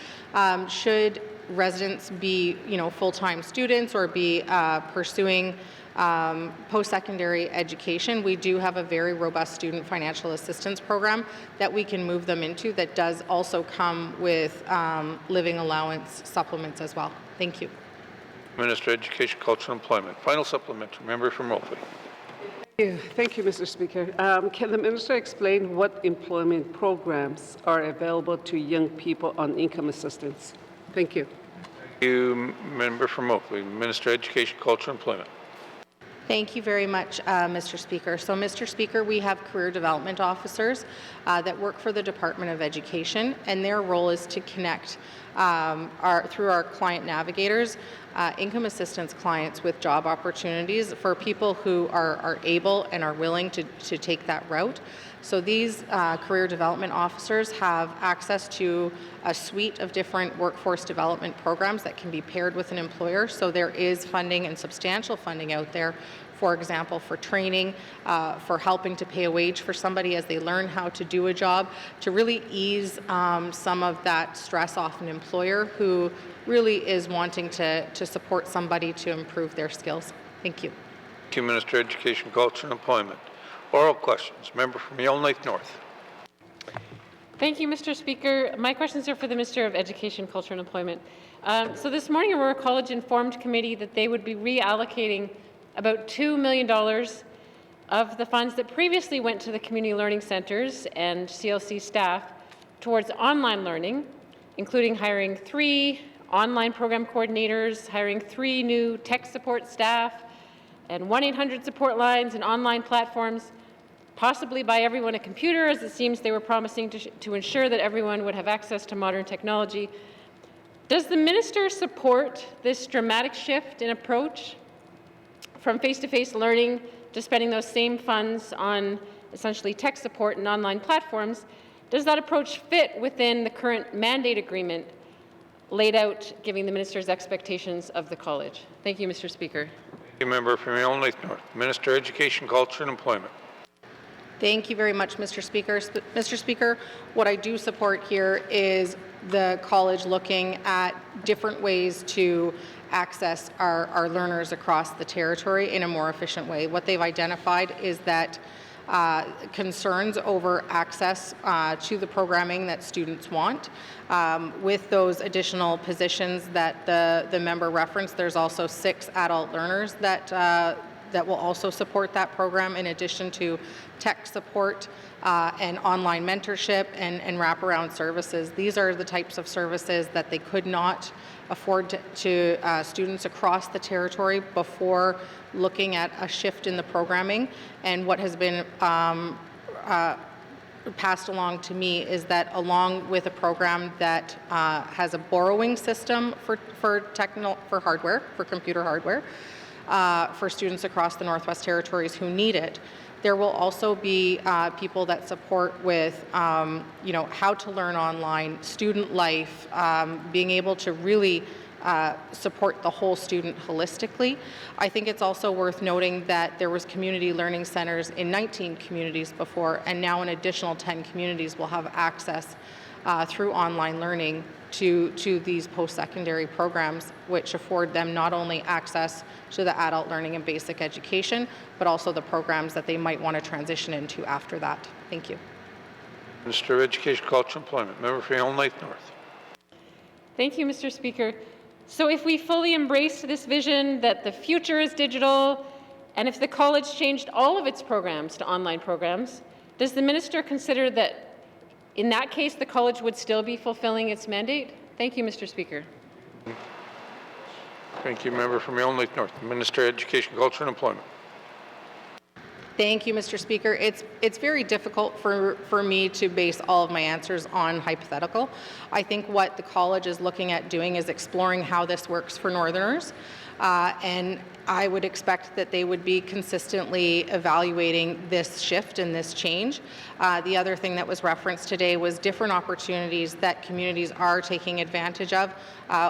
Should residents be, full-time students or be pursuing post-secondary education, we do have a very robust student financial assistance program that we can move them into that does also come with living allowance supplements as well. Thank you. Minister of Education, Culture and Employment. Final supplementary. Member for Moultrie. Thank you, Mr. Speaker. Can the minister explain what employment programs are available to young people on income assistance? Thank you. Thank you, Member for Moultrie. Minister of Education, Culture and Employment. Thank you very much, Mr. Speaker. So, Mr. Speaker, we have career development officers that work for the Department of Education, and their role is to connect through our client navigators, income assistance clients with job opportunities for people who are able and are willing to take that route. So these career development officers have access to a suite of different workforce development programs that can be paired with an employer. So there is funding and substantial funding out there, for example, for training, for helping to pay a wage for somebody as they learn how to do a job, to really ease some of that stress off an employer who really is wanting to support somebody to improve their skills. Thank you. Thank you, Minister of Education, Culture and Employment. Oral questions. Member from Yellowknife North. Thank you, Mr. Speaker. My questions are for the Minister of Education, Culture and Employment. So this morning, Aurora College informed committee that they would be reallocating about $2 million of the funds that previously went to the community learning centres and CLC staff towards online learning, including hiring 3 online program coordinators, hiring 3 new tech support staff, and 1-800 support lines and online platforms, possibly buy everyone a computer, as it seems they were promising to ensure that everyone would have access to modern technology. Does the minister support this dramatic shift in approach from face-to-face learning to spending those same funds on essentially tech support and online platforms? Does that approach fit within the current mandate agreement laid out, giving the minister's expectations of the college? Thank you, Mr. Speaker. Thank you, Member from Yellowknife North. Minister of Education, Culture and Employment. Thank you very much, Mr. Speaker. Mr. Speaker, what I do support here is the college looking at different ways to access our learners across the territory in a more efficient way. What they've identified is that concerns over access to the programming that students want. With those additional positions that the member referenced, there's also 6 adult learners that will also support that program, in addition to tech support and online mentorship and wraparound services. These are the types of services that they could not afford to students across the territory before looking at a shift in the programming. And what has been passed along to me is that, along with a program that has a borrowing system for hardware, for computer hardware, for students across the Northwest Territories who need it, there will also be people that support with, how to learn online, student life, being able to really support the whole student holistically. I think it's also worth noting that there was community learning centers in 19 communities before, and now an additional 10 communities will have access through online learning to these post-secondary programs, which afford them not only access to the adult learning and basic education, but also the programs that they might want to transition into after that. Thank you. Minister of Education, Culture and Employment. Member for Yellowknife North. Thank you, Mr. Speaker. So if we fully embrace this vision that the future is digital, and if the college changed all of its programs to online programs, does the minister consider that in that case the college would still be fulfilling its mandate? Thank you, Mr. Speaker. Thank you, Member from Yellowknife North. Minister of Education, Culture and Employment. Thank you, Mr. Speaker. It's very difficult for me to base all of my answers on hypothetical. I think what the college is looking at doing is exploring how this works for Northerners, and I would expect that they would be consistently evaluating this shift and this change. The other thing that was referenced today was different opportunities that communities are taking advantage of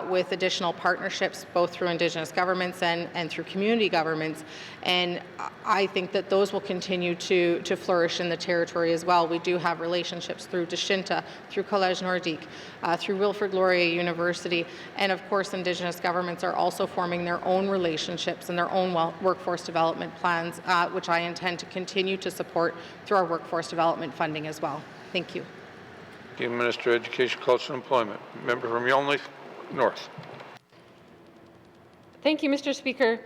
with additional partnerships, both through Indigenous governments and through community governments. And I think that those will continue to flourish in the territory as well. We do have relationships through Deshinta, through Collège Nordique, through Wilfrid Laurier University, and of course Indigenous governments are also forming their own relationships and their own workforce development plans, which I intend to continue to support through our workforce development funding as well. Thank you. Thank you, Minister of Education, Culture and Employment. Member from Yellowknife North. Thank you, Mr. Speaker.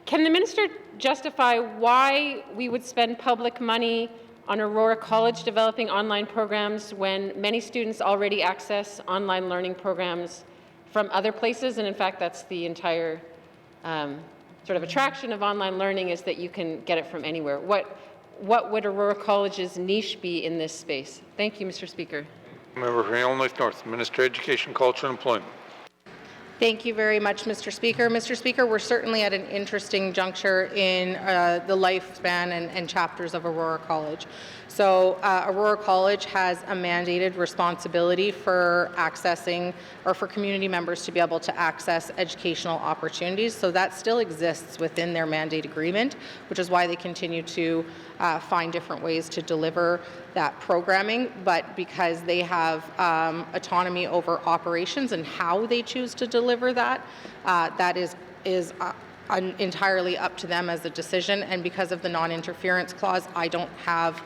Can the minister justify why we would spend public money on Aurora College developing online programs when many students already access online learning programs from other places? And in fact, that's the entire sort of attraction of online learning, is that you can get it from anywhere. What would Aurora College's niche be in this space? Thank you, Mr. Speaker. Member for Yellowknife North. Minister of Education, Culture and Employment. Thank you very much, Mr. Speaker. Mr. Speaker, we're certainly at an interesting juncture in the lifespan and chapters of Aurora College. So Aurora College has a mandated responsibility for accessing, or for community members to be able to access educational opportunities. So that still exists within their mandate agreement, which is why they continue to find different ways to deliver that programming. But because they have autonomy over operations and how they choose to deliver that, that is entirely up to them as a decision. And because of the non-interference clause, I don't have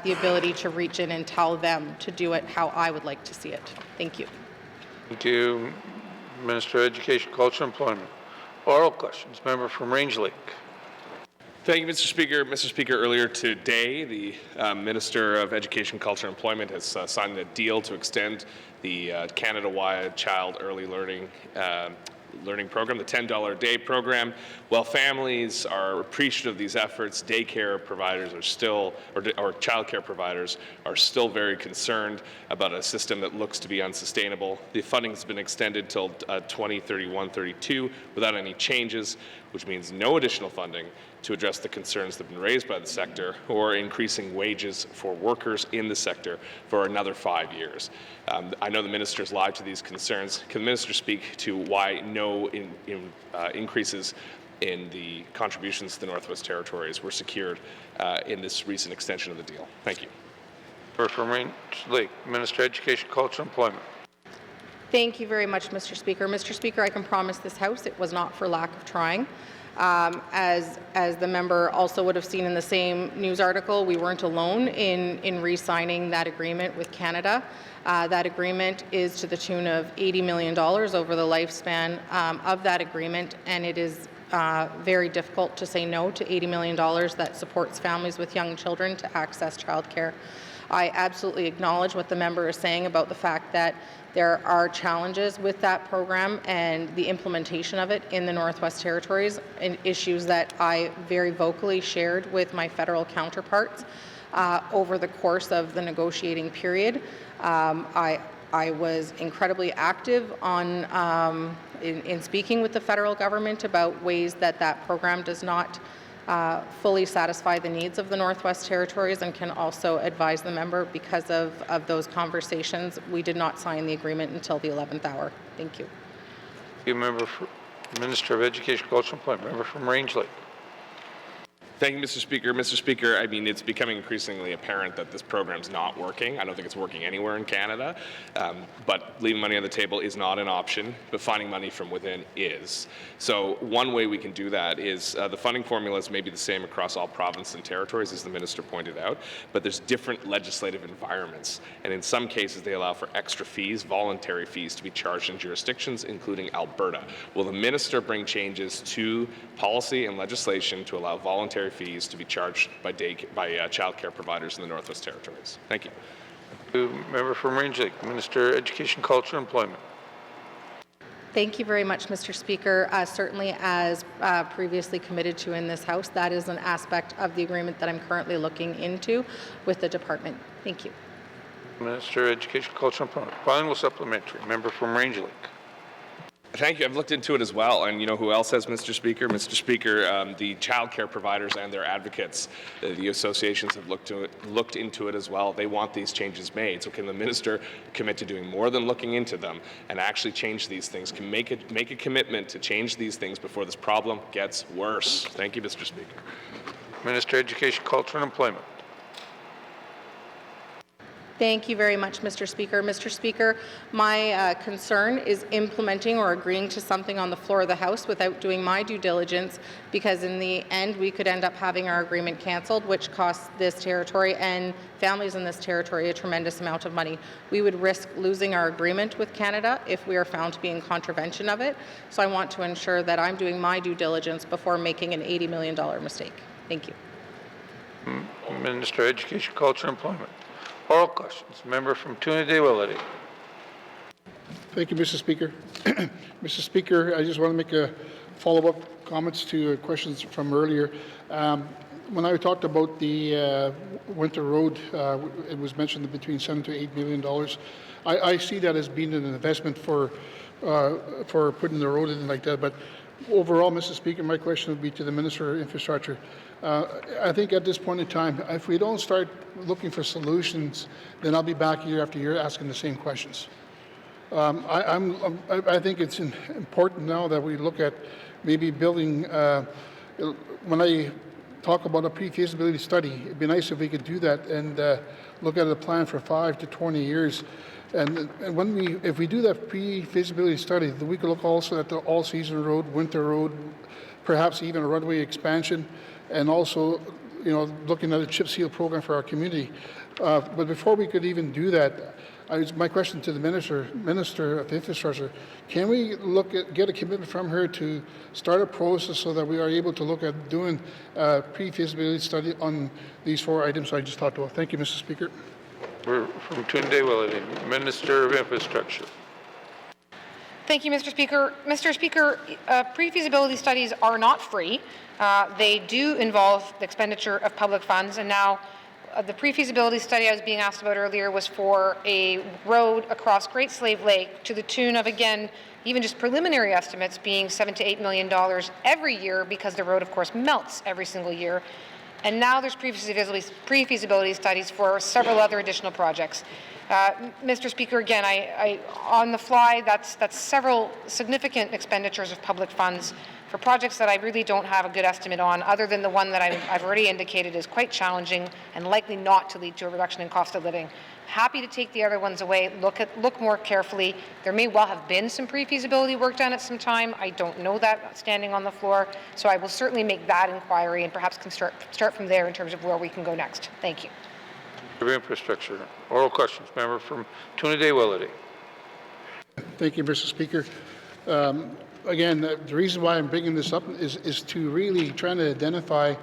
the ability to reach in and tell them to do it how I would like to see it. Thank you. Thank you, Minister of Education, Culture and Employment. Oral questions. Member from Range Lake. Thank you, Mr. Speaker. Mr. Speaker, earlier today, the Minister of Education, Culture and Employment has signed a deal to extend the Canada-wide Child Early Learning program, the $10 a day program. While families are appreciative of these efforts, daycare providers are still, or childcare providers are still very concerned about a system that looks to be unsustainable. The funding has been extended till 2031-32 without any changes, which means no additional funding to address the concerns that have been raised by the sector, or increasing wages for workers in the sector for another 5 years. I know the minister is live to these concerns. Can the minister speak to why no increases in the contributions to the Northwest Territories were secured in this recent extension of the deal? Thank you. From Range Lake, Minister of Education, Culture and Employment. Thank you very much, Mr. Speaker. Mr. Speaker, I can promise this House it was not for lack of trying. As the member also would have seen in the same news article, we weren't alone in re-signing that agreement with Canada. That agreement is to the tune of $80 million over the lifespan of that agreement, and it is very difficult to say no to $80 million that supports families with young children to access childcare. I absolutely acknowledge what the member is saying about the fact that there are challenges with that program and the implementation of it in the Northwest Territories, and issues that I very vocally shared with my federal counterparts over the course of the negotiating period. I was incredibly active on in speaking with the federal government about ways that that program does not fully satisfy the needs of the Northwest Territories, and can also advise the member, because of those conversations, we did not sign the agreement until the 11th hour. Thank you. Thank you, Member for Minister of Education, Culture and Employment. Member from Range Lake. Thank you, Mr. Speaker. Mr. Speaker, I mean, it's becoming increasingly apparent that this program's not working. I don't think it's working anywhere in Canada, but leaving money on the table is not an option, but finding money from within is. So one way we can do that is the funding formulas may be the same across all provinces and territories, as the minister pointed out, but there's different legislative environments, and in some cases they allow for extra fees, voluntary fees, to be charged in jurisdictions, including Alberta. Will the minister bring changes to policy and legislation to allow voluntary fees to be charged by child care providers in the Northwest Territories? Thank you. Member from Range Lake, Minister, Education, Culture, Employment. Thank you very much, Mr. Speaker. Certainly, as previously committed to in this House, that is an aspect of the agreement that I'm currently looking into with the department. Thank you. Minister, Education, Culture, Employment. Final supplementary. Member from Range Lake. Thank you. I've looked into it as well. And you know who else has, Mr. Speaker? Mr. Speaker, the child care providers and their advocates, the associations have looked into it as well. They want these changes made. So can the minister commit to doing more than looking into them and actually change these things? Can make a commitment to change these things before this problem gets worse? Thank you, Mr. Speaker. Minister, Education, Culture, and Employment. Thank you very much, Mr. Speaker. Mr. Speaker, my concern is implementing or agreeing to something on the floor of the House without doing my due diligence, because in the end we could end up having our agreement cancelled, which costs this territory and families in this territory a tremendous amount of money. We would risk losing our agreement with Canada if we are found to be in contravention of it. So I want to ensure that I'm doing my due diligence before making an $80 million mistake. Thank you. Minister, Education, Culture, and Employment. Oral questions. Member from Toonaday-Willety. Thank you, Mr. Speaker. Mr. Speaker, I just want to make a follow-up comments to questions from earlier. When I talked about the Winter Road, it was mentioned between $7 to $8 million. I see that as being an investment for putting the road in like that. But overall, Mr. Speaker, my question would be to the Minister of Infrastructure. I think at this point in time, if we don't start looking for solutions, then I'll be back year after year asking the same questions. I think it's important now that we look at maybe building, when I talk about a pre-feasibility study, it'd be nice if we could do that and look at a plan for 5 to 20 years. And if we do that pre-feasibility study, then we could look also at the all-season road, winter road, perhaps even a roadway expansion, and also, looking at a chip seal program for our community. But before we could even do that, my question to the Minister of Infrastructure, can we get a commitment from her to start a process so that we are able to look at doing a pre-feasibility study on these 4 items I just talked about? Thank you, Mr. Speaker. We're from Toonaday-Willety. Minister of Infrastructure. Thank you, Mr. Speaker. Mr. Speaker, pre-feasibility studies are not free. They do involve the expenditure of public funds, and now the pre-feasibility study I was being asked about earlier was for a road across Great Slave Lake to the tune of, again, even just preliminary estimates being $7 to $8 million every year, because the road, of course, melts every single year. And now there's pre-feasibility studies for several other additional projects. Mr. Speaker, again, I on the fly, that's several significant expenditures of public funds for projects that I really don't have a good estimate on, other than the one that I've already indicated is quite challenging and likely not to lead to a reduction in cost of living. Happy to take the other ones away, look more carefully. There may well have been some pre-feasibility work done at some time. I don't know that standing on the floor, so I will certainly make that inquiry and perhaps can start from there in terms of where we can go next. Thank you. Infrastructure. Oral questions. Member from Toonaday-Willety. Thank you, Mr. Speaker. Again, the reason why I'm bringing this up is to really trying to identify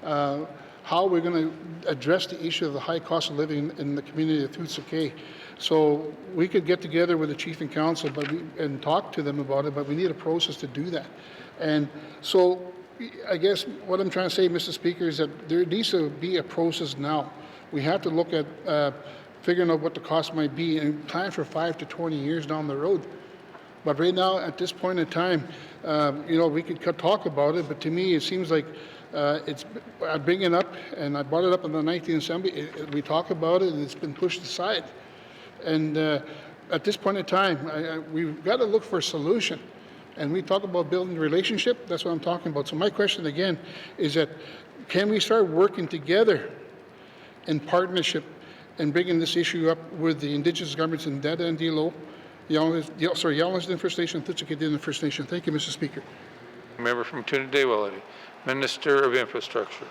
how we're going to address the issue of the high cost of living in the community of Thutse-Kay. So we could get together with the chief and council and talk to them about it, but we need a process to do that. And so I guess what I'm trying to say, Mr. Speaker, is that there needs to be a process now. We have to look at figuring out what the cost might be and plan for 5 to 20 years down the road. But right now, at this point in time, we could talk about it, but to me, it seems like I bring it up, and I brought it up in the 19th Assembly. We talk about it, and it's been pushed aside. And at this point in time, we've got to look for a solution. And we talk about building a relationship. That's what I'm talking about. So my question again is that Can we start working together in partnership and bringing this issue up with the Indigenous governments in Dada and Dilo, Yalnizden First Nation, Tsuut'ina First Nation? Thank you, Mr. Speaker. Member from Trinidad-Willity, Minister of Infrastructure.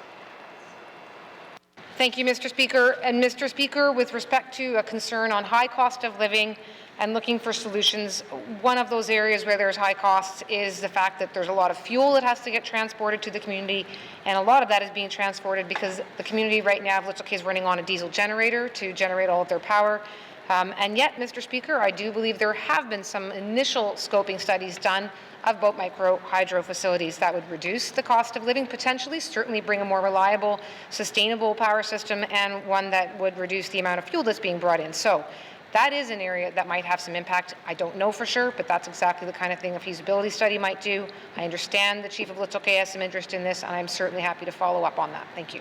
Thank you, Mr. Speaker. And Mr. Speaker, with respect to a concern on high cost of living and looking for solutions, one of those areas where there's high costs is the fact that there's a lot of fuel that has to get transported to the community, and a lot of that is being transported because the community right now of Little Cay is running on a diesel generator to generate all of their power. And yet, Mr. Speaker, I do believe there have been some initial scoping studies done of boat micro hydro facilities that would reduce the cost of living, potentially, certainly bring a more reliable, sustainable power system, and one that would reduce the amount of fuel that's being brought in. So that is an area that might have some impact. I don't know for sure, but that's exactly the kind of thing a feasibility study might do. I understand the Chief of Little Cay has some interest in this, and I'm certainly happy to follow up on that. Thank you.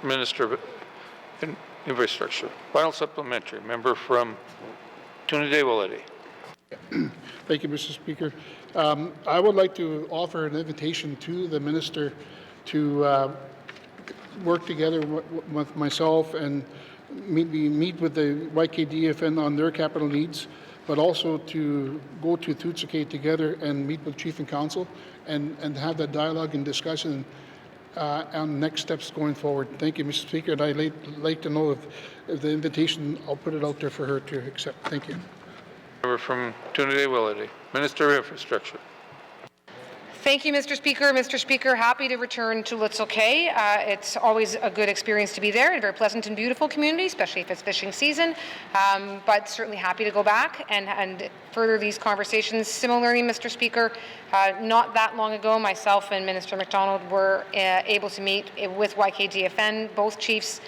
Minister of Infrastructure. Final supplementary. Member from Trinidad-Willity. Thank you, Mr. Speaker. I would like to offer an invitation to the minister to work together with myself and meet with the YKDFN on their capital needs, but also to go to Toots-Kay together and meet with Chief and Council and have that dialogue and discussion on next steps going forward. Thank you, Mr. Speaker, and I'd like to know if the invitation, I'll put it out there for her to accept. Thank you. Member from Trinidad-Willity, Minister of Infrastructure. Thank you, Mr. Speaker. Mr. Speaker, happy to return to Little Cay. It's always a good experience to be there, a very pleasant and beautiful community, especially if it's fishing season, but certainly happy to go back and further these conversations. Similarly, Mr. Speaker, not that long ago, myself and Minister MacDonald were able to meet with YKDFN, both chiefs,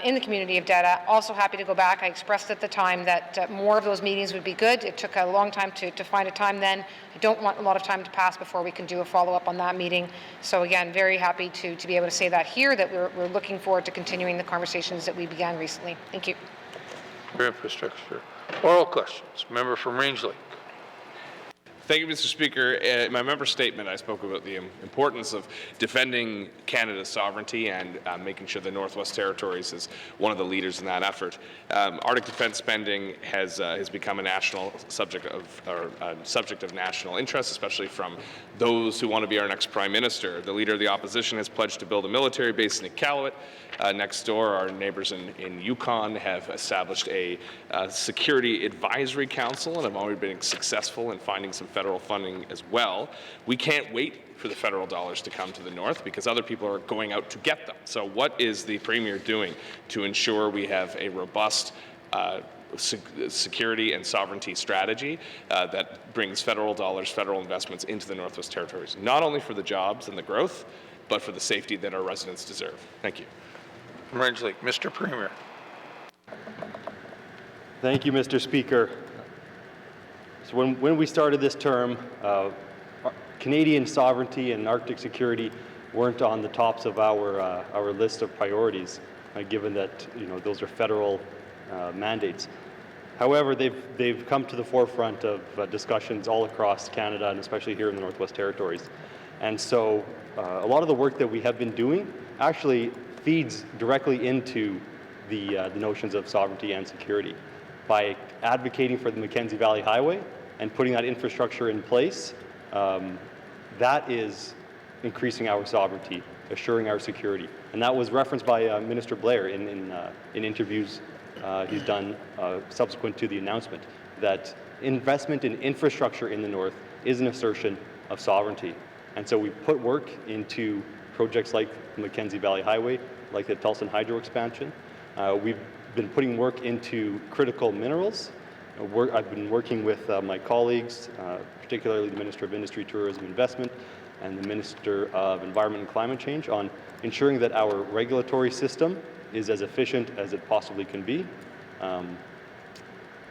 in the community of Dada. Also happy to go back. I expressed at the time that more of those meetings would be good. It took a long time to find a time then. I don't want a lot of time to pass before we can do a follow-up on that meeting. So again, very happy to be able to say that here, that we're looking forward to continuing the conversations that we began recently. Thank you. Infrastructure. Oral questions. Member from Range Lake. Thank you, Mr. Speaker. In my member statement, I spoke about the importance of defending Canada's sovereignty and making sure the Northwest Territories is one of the leaders in that effort. Arctic defense spending has become a national subject of national interest, especially from those who want to be our next Prime Minister. The Leader of the Opposition has pledged to build a military base in Iqaluit. Next door, our neighbors in Yukon have established a security advisory council and have already been successful in finding some federal funding as well. We can't wait for the federal dollars to come to the north because other people are going out to get them. So what is the Premier doing to ensure we have a robust security and sovereignty strategy that brings federal dollars, federal investments into the Northwest Territories, not only for the jobs and the growth, but for the safety that our residents deserve? Thank you. From Range Lake, Mr. Premier. Thank you, Mr. Speaker. So when we started this term, Canadian sovereignty and Arctic security weren't on the tops of our list of priorities, given that those are federal mandates. However, they've come to the forefront of discussions all across Canada and especially here in the Northwest Territories. And so a lot of the work that we have been doing actually feeds directly into the notions of sovereignty and security. By advocating for the Mackenzie Valley Highway and putting that infrastructure in place, that is increasing our sovereignty, assuring our security. And that was referenced by Minister Blair in interviews he's done subsequent to the announcement, that investment in infrastructure in the north is an assertion of sovereignty. And so we put work into projects like the Mackenzie Valley Highway, like the Tulsan Hydro expansion. We've been putting work into critical minerals. I've been working with my colleagues, particularly the Minister of Industry, Tourism, Investment, and the Minister of Environment and Climate Change, on ensuring that our regulatory system is as efficient as it possibly can be. And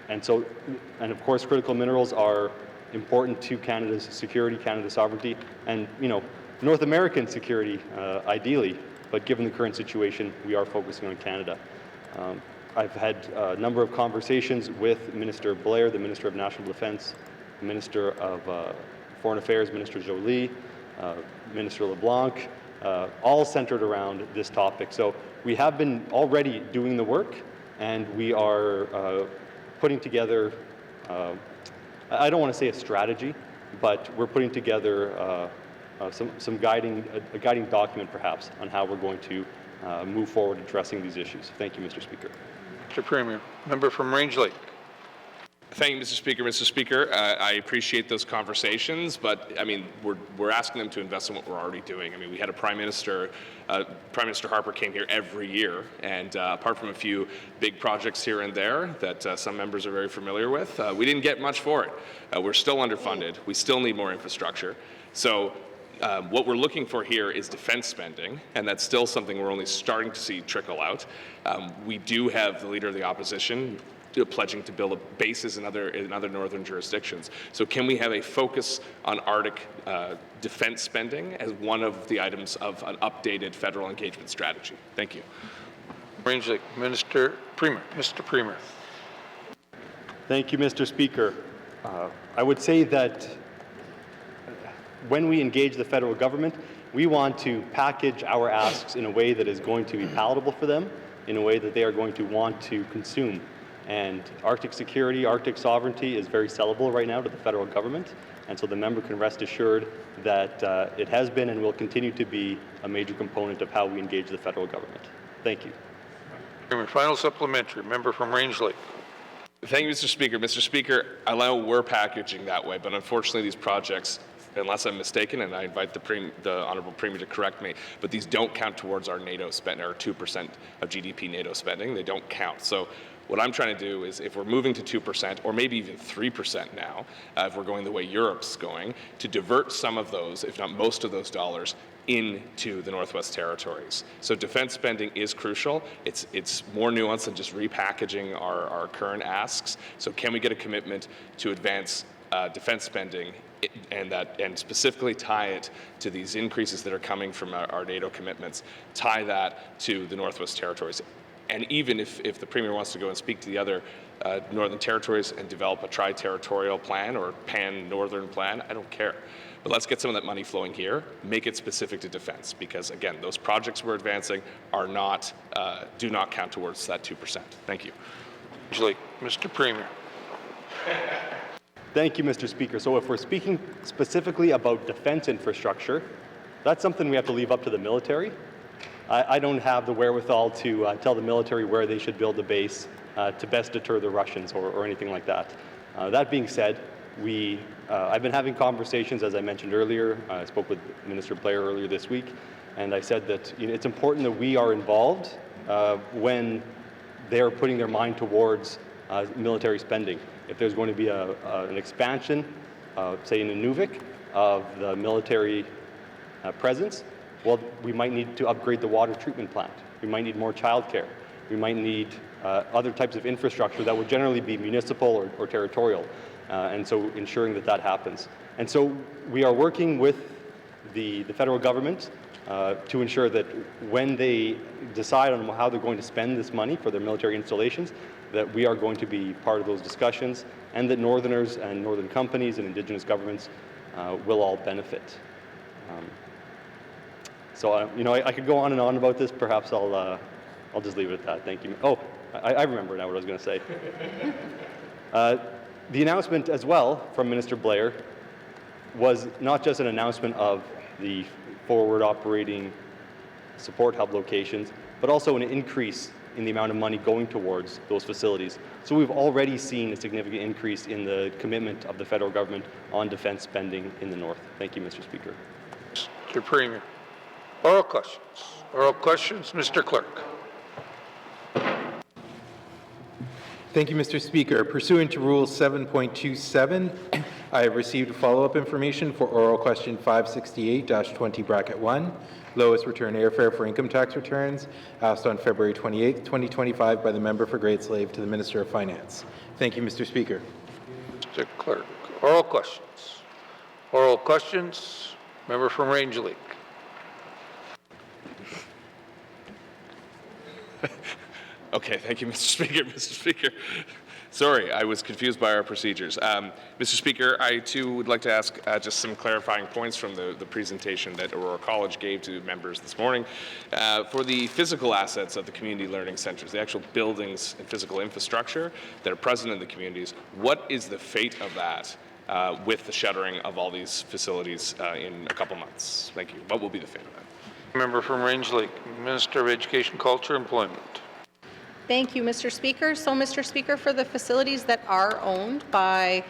of course, critical minerals are important to Canada's security, Canada's sovereignty, and North American security, ideally. But given the current situation, we are focusing on Canada. I've had a number of conversations with Minister Blair, the Minister of National Defense, the Minister of Foreign Affairs, Minister Jolie, Minister LeBlanc, all centered around this topic. So we have been already doing the work, and we are putting together, I don't want to say a strategy, but we're putting together a guiding document perhaps on how we're going to move forward addressing these issues. Thank you, Mr. Speaker. Mr. Premier, member from Range Lake. Thank you, Mr. Speaker. Mr. Speaker, I appreciate those conversations, but I mean, we're asking them to invest in what we're already doing. I mean, we had a Prime Minister Harper came here every year, and apart from a few big projects here and there that some members are very familiar with, we didn't get much for it. We're still underfunded. We still need more infrastructure. So what we're looking for here is defense spending, and that's still something we're only starting to see trickle out. We do have the Leader of the Opposition pledging to build bases in other northern jurisdictions. So can we have a focus on Arctic defense spending as one of the items of an updated federal engagement strategy? Thank you. Range Lake, Mr. Premier. Thank you, Mr. Speaker. I would say that when we engage the federal government, we want to package our asks in a way that is going to be palatable for them, in a way that they are going to want to consume. And Arctic security, Arctic sovereignty is very sellable right now to the federal government, and so the member can rest assured that it has been and will continue to be a major component of how we engage the federal government. Thank you. Premier, final supplementary, member from Range Lake. Thank you, Mr. Speaker. Mr. Speaker, I know we're packaging that way, but unfortunately these projects, unless I'm mistaken, and I invite the Honourable Premier to correct me, but these don't count towards our NATO spending, our 2% of GDP NATO spending. They don't count. So what I'm trying to do is, if we're moving to 2%, or maybe even 3% now, if we're going the way Europe's going, to divert some of those, if not most of those dollars, into the Northwest Territories. So defense spending is crucial. It's more nuanced than just repackaging our current asks. So can we get a commitment to advance defense spending and specifically tie it to these increases that are coming from our NATO commitments, tie that to the Northwest Territories? And even if the Premier wants to go and speak to the other Northern Territories and develop a tri-territorial plan or pan-Northern plan, I don't care. But let's get some of that money flowing here, make it specific to defense, because again, those projects we're advancing are not, do not count towards that 2%. Thank you. Mr. Premier. Thank you, Mr. Speaker. So if we're speaking specifically about defense infrastructure, that's something we have to leave up to the military. I don't have the wherewithal to tell the military where they should build a base to best deter the Russians or anything like that. That being said, I've been having conversations, as I mentioned earlier. I spoke with Minister Blair earlier this week, and I said that it's important that we are involved when they are putting their mind towards military spending. If there's going to be an expansion, say in Nunavik, of the military presence, well, we might need to upgrade the water treatment plant. We might need more childcare. We might need other types of infrastructure that would generally be municipal or territorial, and so ensuring that happens. And so we are working with the federal government to ensure that when they decide on how they're going to spend this money for their military installations, that we are going to be part of those discussions, and that Northerners and Northern companies and Indigenous governments will all benefit. So, I could go on and on about this. Perhaps I'll just leave it at that. Thank you. Oh, I remember now what I was going to say. The announcement as well from Minister Blair was not just an announcement of the forward operating support hub locations, but also an increase in the amount of money going towards those facilities. So we've already seen a significant increase in the commitment of the federal government on defense spending in the North. Thank you, Mr. Speaker. Mr. Premier. Oral questions. Oral questions, Mr. Clerk. Thank you, Mr. Speaker. Pursuant to Rule 7.27, I have received follow-up information for oral question 568-20(1), lowest return airfare for income tax returns, asked on February 28, 2025 by the member for Great Slave to the Minister of Finance. Thank you, Mr. Speaker. Mr. Clerk. Oral questions. Oral questions, member from Range Lake. Okay, thank you, Mr. Speaker. Mr. Speaker, Sorry, I was confused by our procedures. Mr. Speaker, I too would like to ask just some clarifying points from the presentation that Aurora College gave to members this morning. For the physical assets of the community learning centers, the actual buildings and physical infrastructure that are present in the communities, what is the fate of that with the shuttering of all these facilities in a couple months? Thank you. What will be the fate of that? Member from Range Lake, Minister of Education, Culture, Employment. Thank you, Mr. Speaker. So, Mr. Speaker, for the facilities that are owned by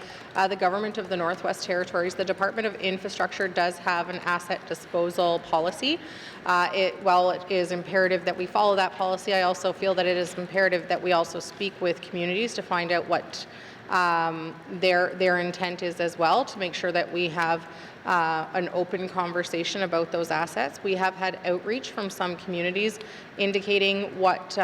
the Government of the Northwest Territories, the Department of Infrastructure does have an asset disposal policy. While it is imperative that we follow that policy, I also feel that it is imperative that we also speak with communities to find out what their intent is as well, to make sure that we have an open conversation about those assets. We have had outreach from some communities indicating what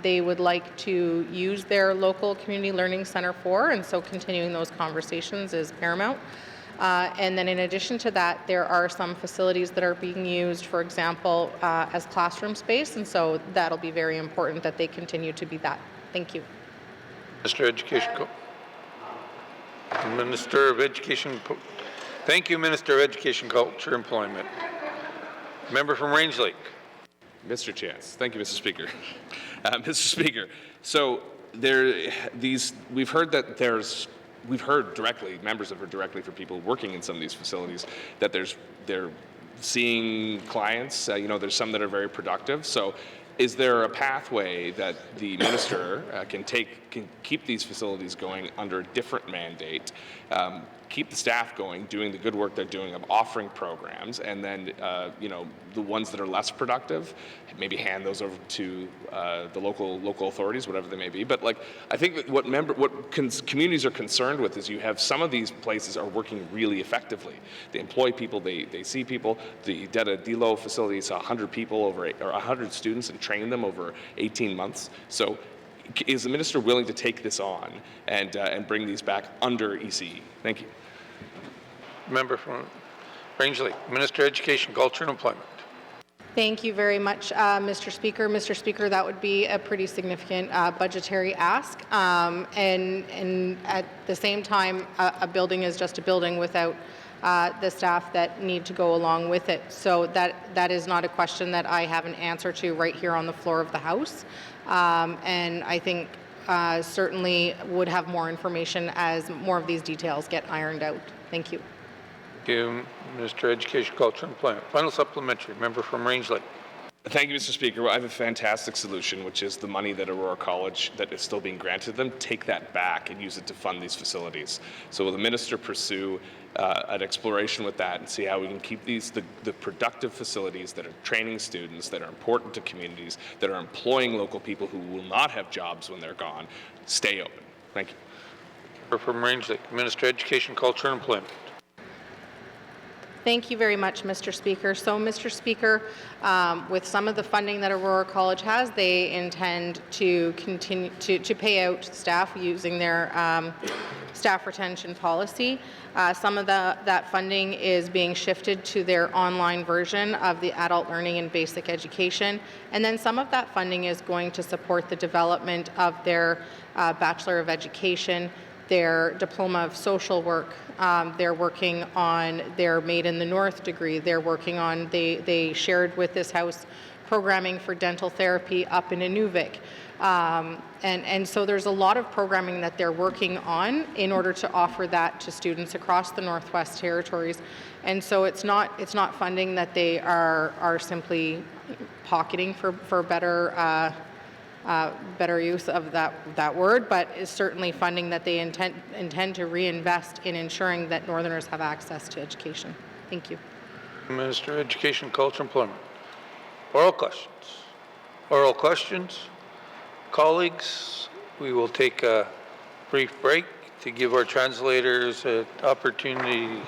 they would like to use their local community learning center for, and so continuing those conversations is paramount. And then in addition to that, there are some facilities that are being used, for example, as classroom space, and so that'll be very important that they continue to be that. Thank you. Minister of Education. Minister of Education. Thank you, Minister of Education, Culture, Employment. Member from Range Lake. Mr. Chance. Thank you, Mr. Speaker. Mr. Speaker, so we've heard directly, members have heard directly from people working in some of these facilities that they're seeing clients, there's some that are very productive. So is there a pathway that the minister can keep these facilities going under a different mandate, keep the staff going, doing the good work they're doing of offering programs, and then the ones that are less productive, maybe hand those over to the local authorities, whatever they may be. But I think that what communities are concerned with is you have some of these places are working really effectively. They employ people, they see people. The Detta Delo facility saw 100 people or 100 students and trained them over 18 months. So is the minister willing to take this on and bring these back under ECE? Thank you. Member from Range Lake, Minister of Education, Culture and Employment. Thank you very much, Mr. Speaker. Mr. Speaker, that would be a pretty significant budgetary ask. And at the same time, a building is just a building without the staff that need to go along with it. So that is not a question that I have an answer to right here on the floor of the House. And I think certainly would have more information as more of these details get ironed out. Thank you. Thank you, Minister of Education, Culture and Employment. Final supplementary, member from Range Lake. Thank you, Mr. Speaker. Well, I have a fantastic solution, which is the money that Aurora College that is still being granted them, take that back and use it to fund these facilities. So will the minister pursue an exploration with that and see how we can keep the productive facilities that are training students, that are important to communities, that are employing local people who will not have jobs when they're gone, stay open. Thank you. Member from Range Lake, Minister of Education, Culture and Employment. Thank you very much, Mr. Speaker. So, Mr. Speaker, with some of the funding that Aurora College has, they intend to continue to pay out staff using their staff retention policy. Some of that funding is being shifted to their online version of the adult learning and basic education. And then some of that funding is going to support the development of their Bachelor of Education, their Diploma of Social Work. They're working on their Made in the North degree. They're working on, they shared with this House programming for dental therapy up in Inuvik. And so there's a lot of programming that they're working on in order to offer that to students across the Northwest Territories. And so it's not funding that they are simply pocketing for better use of that word, but is certainly funding that they intend to reinvest in ensuring that Northerners have access to education. Thank you. Minister of Education, Culture and Employment. Oral questions. Oral questions. Colleagues, we will take a brief break to give our translators an opportunity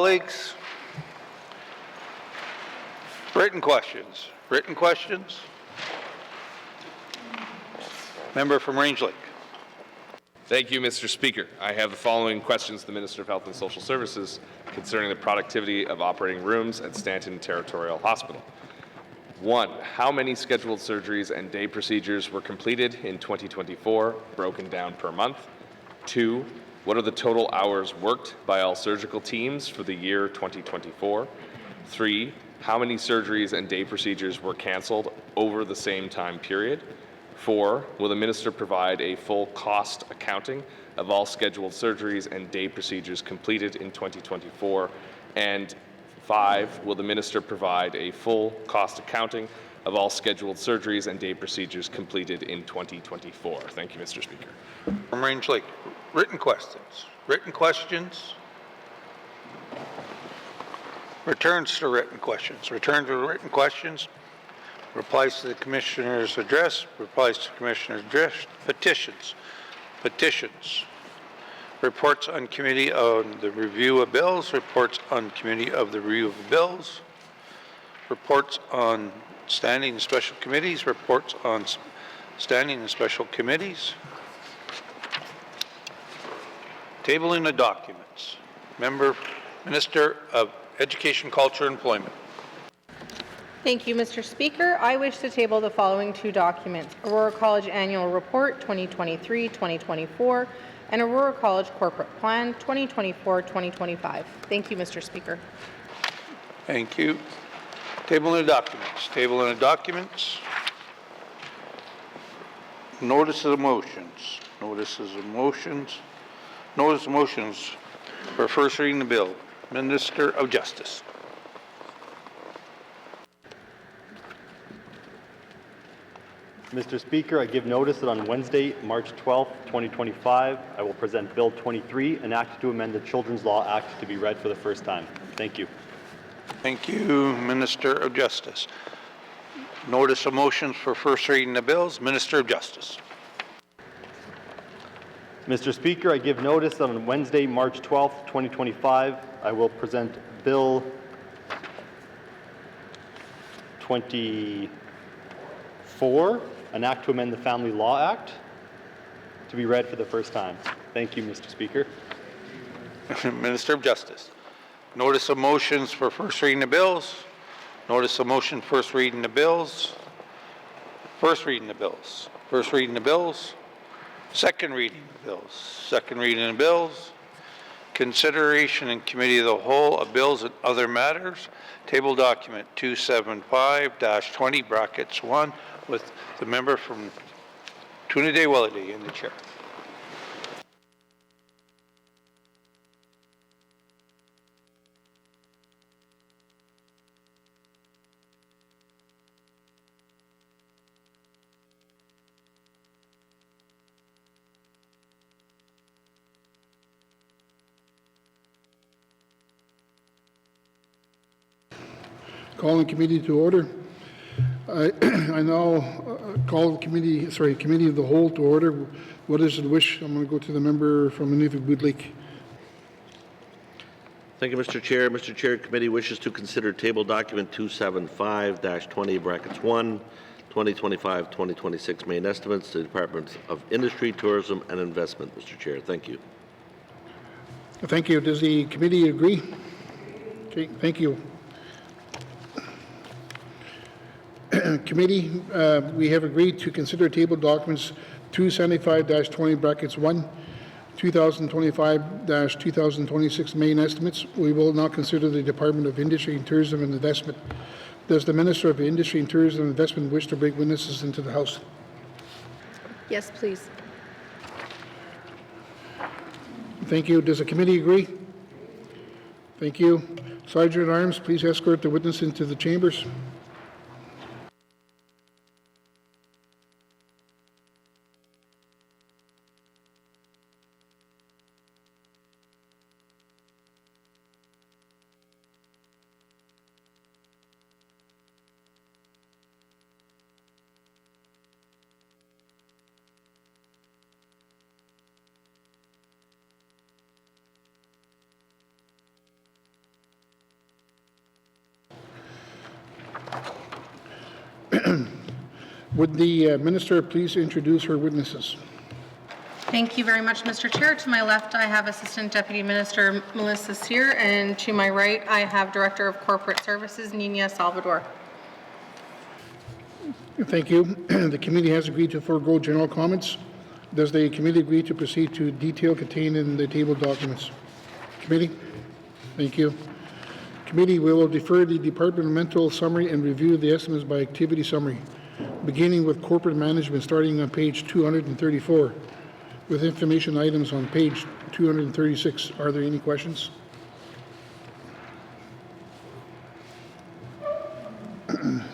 Colleagues, written questions. Written questions? Member from Range Lake. Thank you, Mr. Speaker. I have the following questions to the Minister of Health and Social Services concerning the productivity of operating rooms at Stanton Territorial Hospital. 1. How many scheduled surgeries and day procedures were completed in 2024, broken down per month? 2. What are the total hours worked by all surgical teams for the year 2024? 3. How many surgeries and day procedures were canceled over the same time period? 4. Will the minister provide a full cost accounting of all scheduled surgeries and day procedures completed in 2024? And 5. Will the minister provide a full cost accounting of all scheduled surgeries and day procedures completed in 2024? Thank you, Mr. Speaker. From Range Lake. Written questions. Written questions. Returns to written questions. Return to written questions. Replies to the Commissioner's address. Replies to the Commissioner's address. Petitions. Petitions. Reports on committee on the review of bills. Reports on committee of the review of bills. Reports on standing and special committees. Reports on standing and special committees. Tabling of documents. Minister of Education, Culture, and Employment. Thank you, Mr. Speaker. I wish to table the following two documents: Aurora College Annual Report 2023-2024 and Aurora College Corporate Plan 2024-2025. Thank you, Mr. Speaker. Thank you. Tabling of documents. Tabling of documents. Notices of motions. Notices of motions. Notice of motions for first reading the bill. Minister of Justice. Mr. Speaker, I give notice that on Wednesday, March 12, 2025, I will present Bill 23, an act to amend the Children's Law Act, to be read for the first time. Thank you. Thank you, Minister of Justice. Notice of motions for first reading the bills. Minister of Justice. Mr. Speaker, I give notice that on Wednesday, March 12, 2025, I will present Bill 24, an act to amend the Family Law Act, to be read for the first time. Thank you, Mr. Speaker. Minister of Justice. Notice of motions for first reading the bills. Notice of motion first reading the bills. First reading the bills. First reading the bills. Second reading the bills. Second reading the bills. Consideration in committee of the whole of bills and other matters. Table document 275-20 brackets 1 with the member from Toonaday-Welliday in the chair. Calling committee to order. I now call the committee of the whole to order. What is the wish? I'm going to go to the member from Nunavut Lake. Thank you, Mr. Chair. Mr. Chair, committee wishes to consider table document 275-20 brackets 1, 2025-2026 main estimates to the Department of Industry, Tourism, and Investment. Mr. Chair, thank you. Thank you. Does the committee agree? Okay, thank you. Committee, we have agreed to consider table documents 275-20 brackets 1, 2025-2026 main estimates. We will now consider the Department of Industry and Tourism and Investment. Does the Minister of Industry and Tourism and Investment wish to bring witnesses into the House? Yes, please. Thank you. Does the committee agree? Thank you. Sergeant at Arms, please escort the witness into the chambers. Would the minister please introduce her witnesses? Thank you very much, Mr. Chair. To my left, I have Assistant Deputy Minister Melissa Cyr, and to my right, I have Director of Corporate Services Nina Salvador. Thank you. The committee has agreed to forego general comments. Does the committee agree to proceed to detail contained in the table documents? Committee? Thank you. Committee, we will defer the departmental summary and review the estimates by activity summary, beginning with corporate management starting on page 234, with information items on page 236. Are there any questions?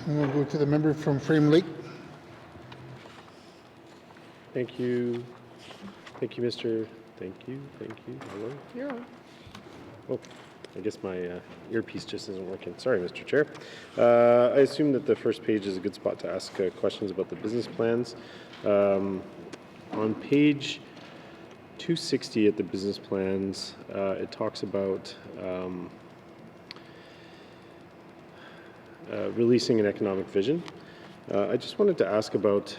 We'll go to the member from Frame Lake. Thank you. Thank you, Mr. Thank you. Hello? You're on. Oh, I guess my earpiece just isn't working. Sorry, Mr. Chair. I assume that the first page is a good spot to ask questions about the business plans. On page 260 at the business plans, it talks about releasing an economic vision. I just wanted to ask about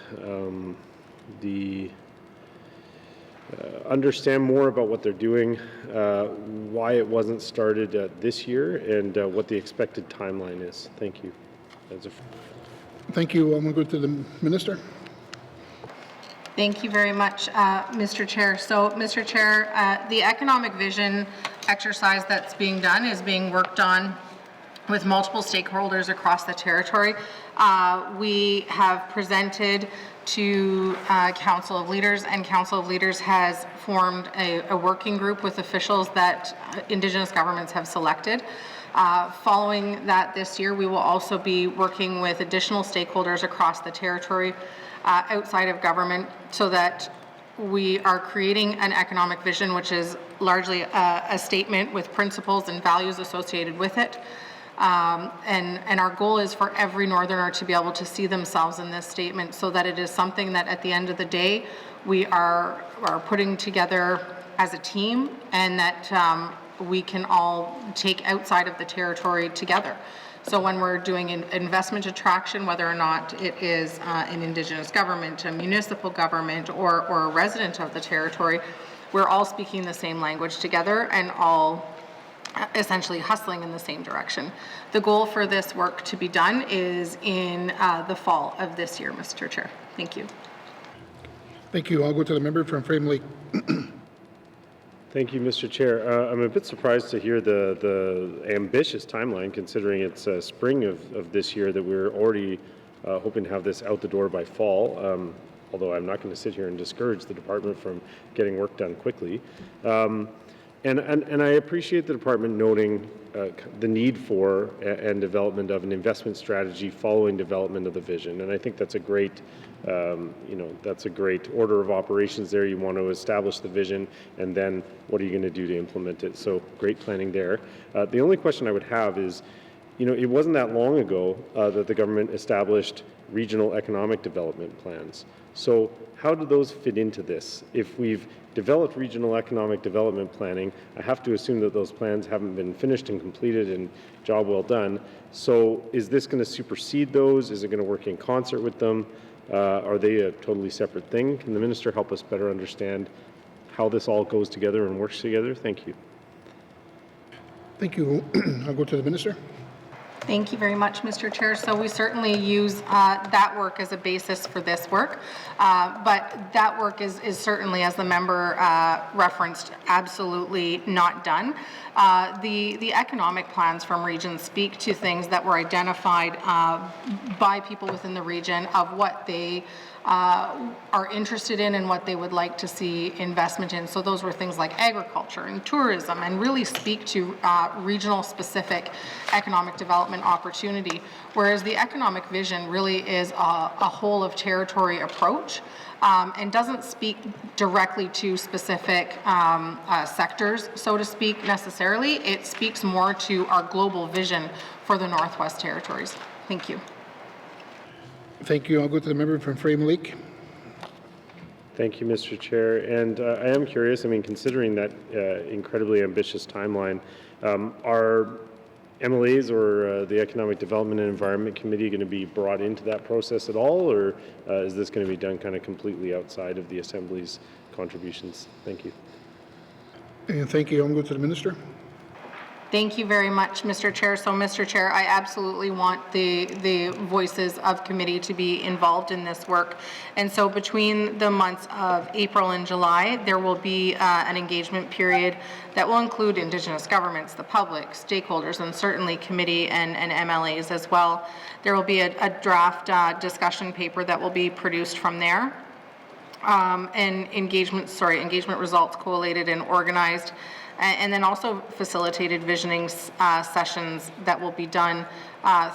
understand more about what they're doing, why it wasn't started this year, and what the expected timeline is. Thank you. Thank you. I'm going to go to the minister. Thank you very much, Mr. Chair. So, Mr. Chair, the economic vision exercise that's being done is being worked on with multiple stakeholders across the territory. We have presented to Council of Leaders, and Council of Leaders has formed a working group with officials that Indigenous governments have selected. Following that this year, we will also be working with additional stakeholders across the territory outside of government so that we are creating an economic vision which is largely a statement with principles and values associated with it. And our goal is for every Northerner to be able to see themselves in this statement so that it is something that at the end of the day we are putting together as a team, and that we can all take outside of the territory together. So when we're doing investment attraction, whether or not it is an Indigenous government, a municipal government, or a resident of the territory, we're all speaking the same language together and all essentially hustling in the same direction. The goal for this work to be done is in the fall of this year, Mr. Chair. Thank you. Thank you. I'll go to the member from Frame Lake. Thank you, Mr. Chair. I'm a bit surprised to hear the ambitious timeline, considering it's spring of this year that we're already hoping to have this out the door by fall, although I'm not going to sit here and discourage the department from getting work done quickly. And I appreciate the department noting the need for and development of an investment strategy following development of the vision. And I think that's a great, that's a great order of operations there. You want to establish the vision, and then what are you going to do to implement it? So great planning there. The only question I would have is, it wasn't that long ago that the government established regional economic development plans. So how do those fit into this? If we've developed regional economic development planning, I have to assume that those plans haven't been finished and completed and job well done. So is this going to supersede those? Is it going to work in concert with them? Are they a totally separate thing? Can the minister help us better understand how this all goes together and works together? Thank you. Thank you. I'll go to the minister. Thank you very much, Mr. Chair. So we certainly use that work as a basis for this work, but that work is certainly, as the member referenced, absolutely not done. The economic plans from regions speak to things that were identified by people within the region of what they are interested in and what they would like to see investment in. So those were things like agriculture and tourism, and really speak to regional specific economic development opportunity, whereas the economic vision really is a whole of territory approach and doesn't speak directly to specific sectors, so to speak, necessarily. It speaks more to our global vision for the Northwest Territories. Thank you. Thank you. I'll go to the member from Frame Lake. Thank you, Mr. Chair. And I am curious, considering that incredibly ambitious timeline, MLAs or the Economic Development and Environment Committee going to be brought into that process at all, or is this going to be done kind of completely outside of the Assembly's contributions? Thank you. And thank you. I'll go to the Minister. Thank you very much, Mr. Chair. So, Mr. Chair, I absolutely want the voices of committee to be involved in this work. And so between the months of April and July, there will be an engagement period that will include Indigenous governments, the public, stakeholders, and certainly committee and MLAs as well. There will be a draft discussion paper that will be produced from there. And engagement results collated and organized, and then also facilitated visioning sessions that will be done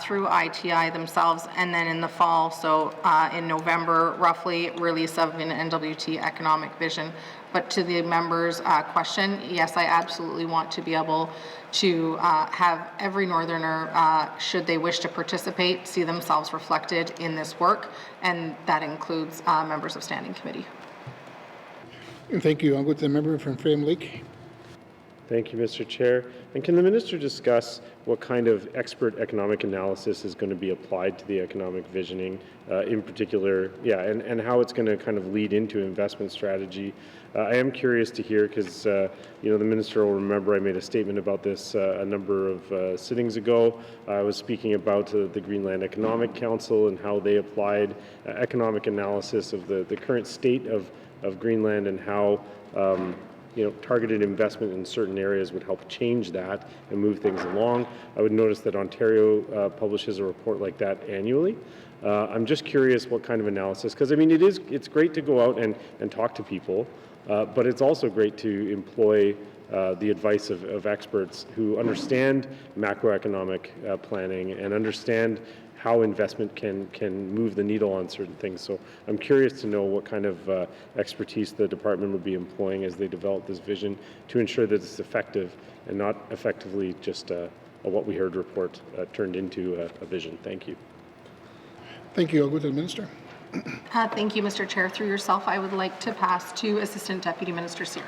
through ITI themselves, and then in the fall, so in November, roughly, release of an NWT economic vision. But to the members' question, yes, I absolutely want to be able to have every Northerner, should they wish to participate, see themselves reflected in this work, and that includes members of Standing Committee. And thank you. I'll go to the member from Frame Lake. Thank you, Mr. Chair. And can the Minister discuss what kind of expert economic analysis is going to be applied to the economic visioning, in particular, and how it's going to kind of lead into investment strategy? I am curious to hear, because the Minister will remember I made a statement about this a number of sittings ago. I was speaking about the Greenland Economic Council and how they applied economic analysis of the current state of Greenland, and how targeted investment in certain areas would help change that and move things along. I would notice that Ontario publishes a report like that annually. I'm just curious what kind of analysis, because I mean it's great to go out and talk to people, but it's also great to employ the advice of experts who understand macroeconomic planning and understand how investment can move the needle on certain things. So I'm curious to know what kind of expertise the department would be employing as they develop this vision to ensure that it's effective and not effectively just a what we heard report turned into a vision. Thank you. Thank you. I'll go to the Minister. Thank you, Mr. Chair. Through yourself, I would like to pass to Assistant Deputy Minister Cyr.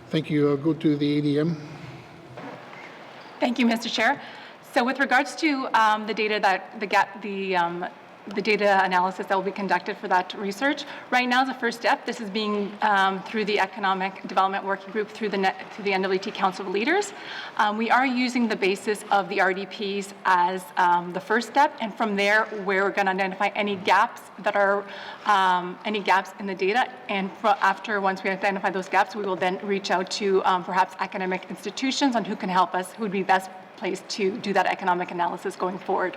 Thank you. I'll go to the ADM. Thank you, Mr. Chair. So with regards to the data that the data analysis that will be conducted for that research, right now is the first step. This is being through the Economic Development Working Group through the NWT Council of Leaders. We are using the basis of the RDPs as the first step, and from there we're going to identify any gaps that are any gaps in the data. And once we identify those gaps, we will then reach out to perhaps academic institutions on who can help us, who would be best placed to do that economic analysis going forward.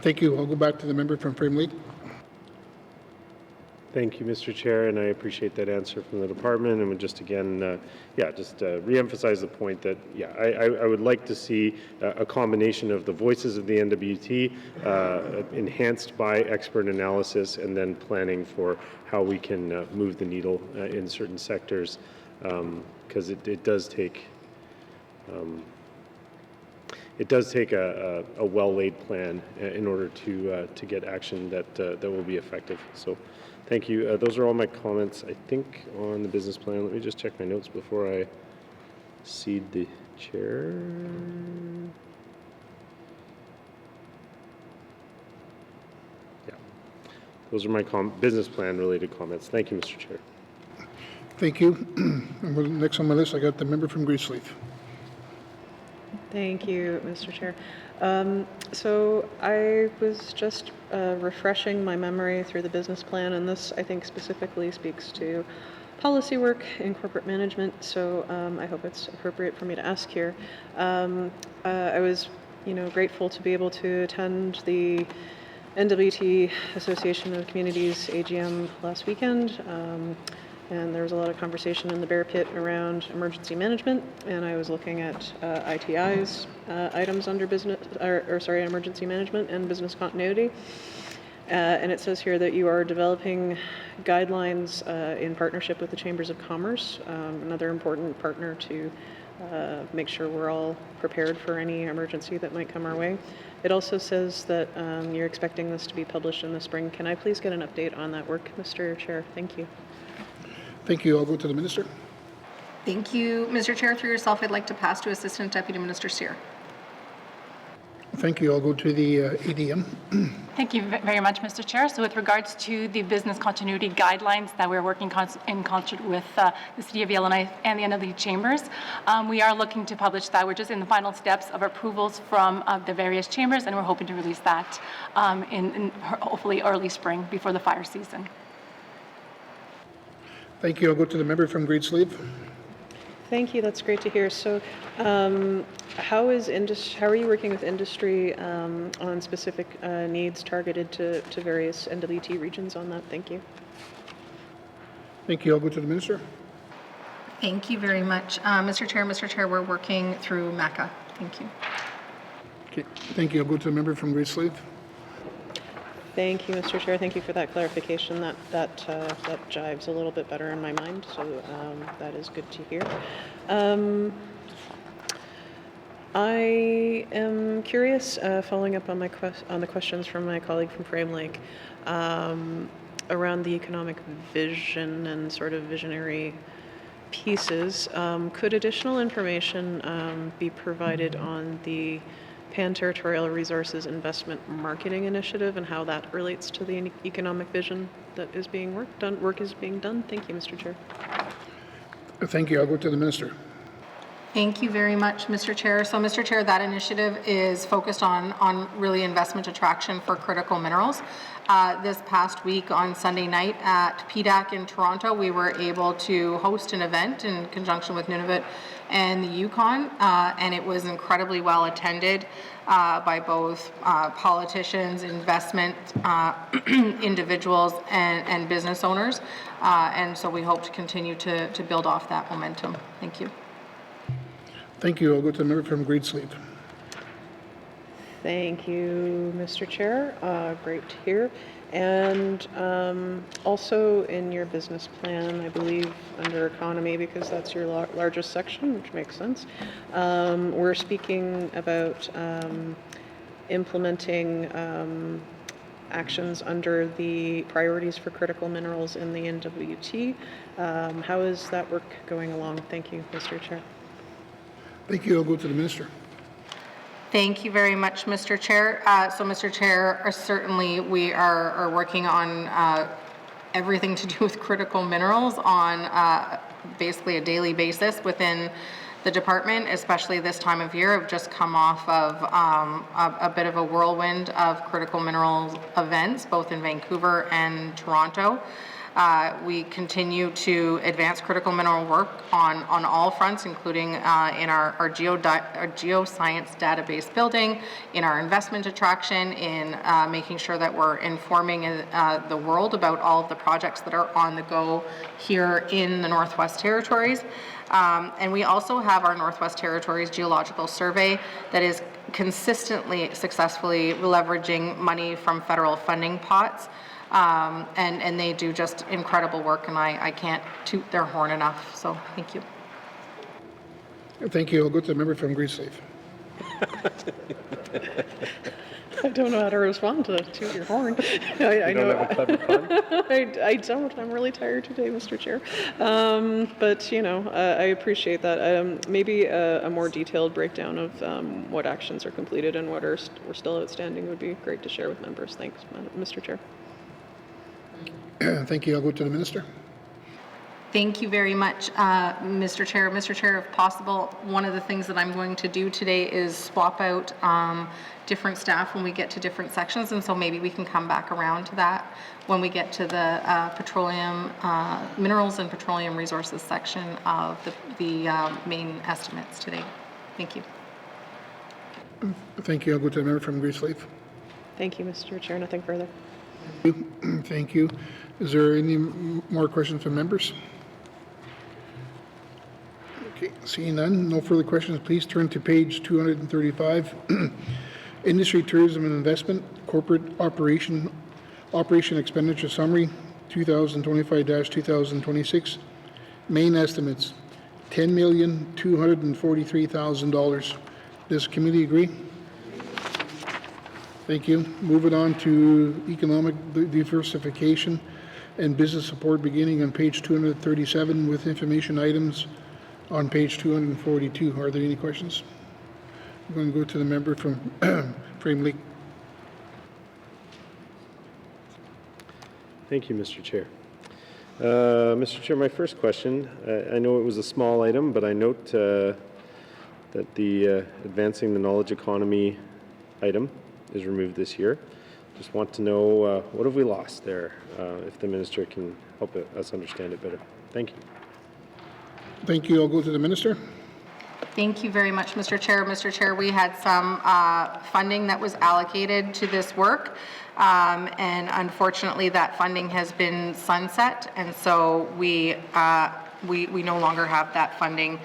Thank you. I'll go back to the member from Frame Lake. Thank you, Mr. Chair, and I appreciate that answer from the department. And would just again, re-emphasize the point that, I would like to see a combination of the voices of the NWT enhanced by expert analysis, and then planning for how we can move the needle in certain sectors, because it does take. It does take a well-laid plan in order to get action that will be effective. So, thank you. Those are all my comments, I think, on the business plan. Let me just check my notes before I cede the chair. Yeah, those are my business plan related comments. Thank you, Mr. Chair. Thank you. And next on my list, I got the member from Grizzly. Thank you, Mr. Chair. So I was just refreshing my memory through the business plan, and this, I think, specifically speaks to policy work in corporate management, so I hope it's appropriate for me to ask here. I was, grateful to be able to attend the NWT Association of Communities AGM last weekend. And there was a lot of conversation in the bear pit around emergency management, and I was looking at ITI's items under emergency management and business continuity. And it says here that you are developing guidelines in partnership with the Chambers of Commerce, another important partner to make sure we're all prepared for any emergency that might come our way. It also says that you're expecting this to be published in the spring. Can I please get an update on that work, Mr. Chair? Thank you. Thank you. I'll go to the Minister. Thank you, Mr. Chair. Through yourself, I'd like to pass to Assistant Deputy Minister Cyr. Thank you. I'll go to the ADM. Thank you very much, Mr. Chair. So with regards to the business continuity guidelines that we're working in concert with the City of Yellowknife and the NLE Chambers, we are looking to publish that. We're just in the final steps of approvals from the various chambers, and we're hoping to release that in hopefully early spring before the fire season. Thank you. I'll go to the member from Great Slave. Thank you. That's great to hear. So, how are you working with industry on specific needs targeted to various NWT regions on that? Thank you. Thank you. I'll go to the minister. Thank you very much. Mr. Chair, we're working through MACA. Thank you. Okay. Thank you. I'll go to the member from Great Slave. Thank you, Mr. Chair. Thank you for that clarification. That jives a little bit better in my mind, so that is good to hear. I am curious, following up on the questions from my colleague from Frame Lake, around the economic vision and sort of visionary pieces. Could additional information be provided on the Pan-Territorial Resources Investment Marketing Initiative and how that relates to the economic vision that is being work is being done? Thank you, Mr. Chair. Thank you. I'll go to the minister. Thank you very much, Mr. Chair. So, Mr. Chair, that initiative is focused on really investment attraction for critical minerals. This past week on Sunday night at PDAC in Toronto, we were able to host an event in conjunction with Nunavut and the Yukon, and it was incredibly well attended by both politicians, investment individuals, and business owners. And so we hope to continue to build off that momentum. Thank you. Thank you. I'll go to the member from Great Slave. Thank you, Mr. Chair. Great to hear. And also in your business plan, I believe under economy, because that's your largest section, which makes sense, we're speaking about implementing actions under the priorities for critical minerals in the NWT. How is that work going along? Thank you, Mr. Chair. Thank you. I'll go to the minister. Thank you very much, Mr. Chair. So, Mr. Chair, certainly we are working on everything to do with critical minerals on basically a daily basis within the department, especially this time of year. I've just come off of a bit of a whirlwind of critical minerals events, both in Vancouver and Toronto. We continue to advance critical mineral work on all fronts, including in our geoscience database building, in our investment attraction, in making sure that we're informing the world about all of the projects that are on the go here in the Northwest Territories. And we also have our Northwest Territories Geological Survey that is consistently, successfully leveraging money from federal funding pots. And they do just incredible work, and I can't toot their horn enough. So thank you. Thank you. I'll go to the member from Great Slave. I don't know how to respond to toot your horn. I know. Don't have a clever pun? I don't. I'm really tired today, Mr. Chair. But, you know, I appreciate that. Maybe a more detailed breakdown of what actions are completed and what are were still outstanding would be great to share with members. Thanks, Mr. Chair. Thank you. I'll go to the minister. Thank you very much, Mr. Chair. Mr. Chair, if possible, one of the things that I'm going to do today is swap out different staff when we get to different sections, and so maybe we can come back around to that when we get to the petroleum, minerals and petroleum resources section of the main estimates today. Thank you. Thank you. I'll go to the member from Great Slave. Thank you, Mr. Chair. Nothing further. Thank you. Is there any more questions from members? Okay, seeing none, no further questions. Please turn to page 235. Industry, tourism, and investment, corporate operation expenditure summary, 2025-2026. Main estimates, $10,243,000. Does the committee agree? Thank you. Moving on to economic diversification and business support, beginning on page 237 with information items on page 242. Are there any questions? I'm going to go to the member from Frame Lake. Thank you, Mr. Chair. Mr. Chair, my first question, I know it was a small item, but I note that the advancing the knowledge economy item is removed this year. Just want to know what have we lost there, if the minister can help us understand it better. Thank you. Thank you. I'll go to the minister. Thank you very much, Mr. Chair. Mr. Chair, we had some funding that was allocated to this work, and unfortunately that funding has been sunset, and so we no longer have that funding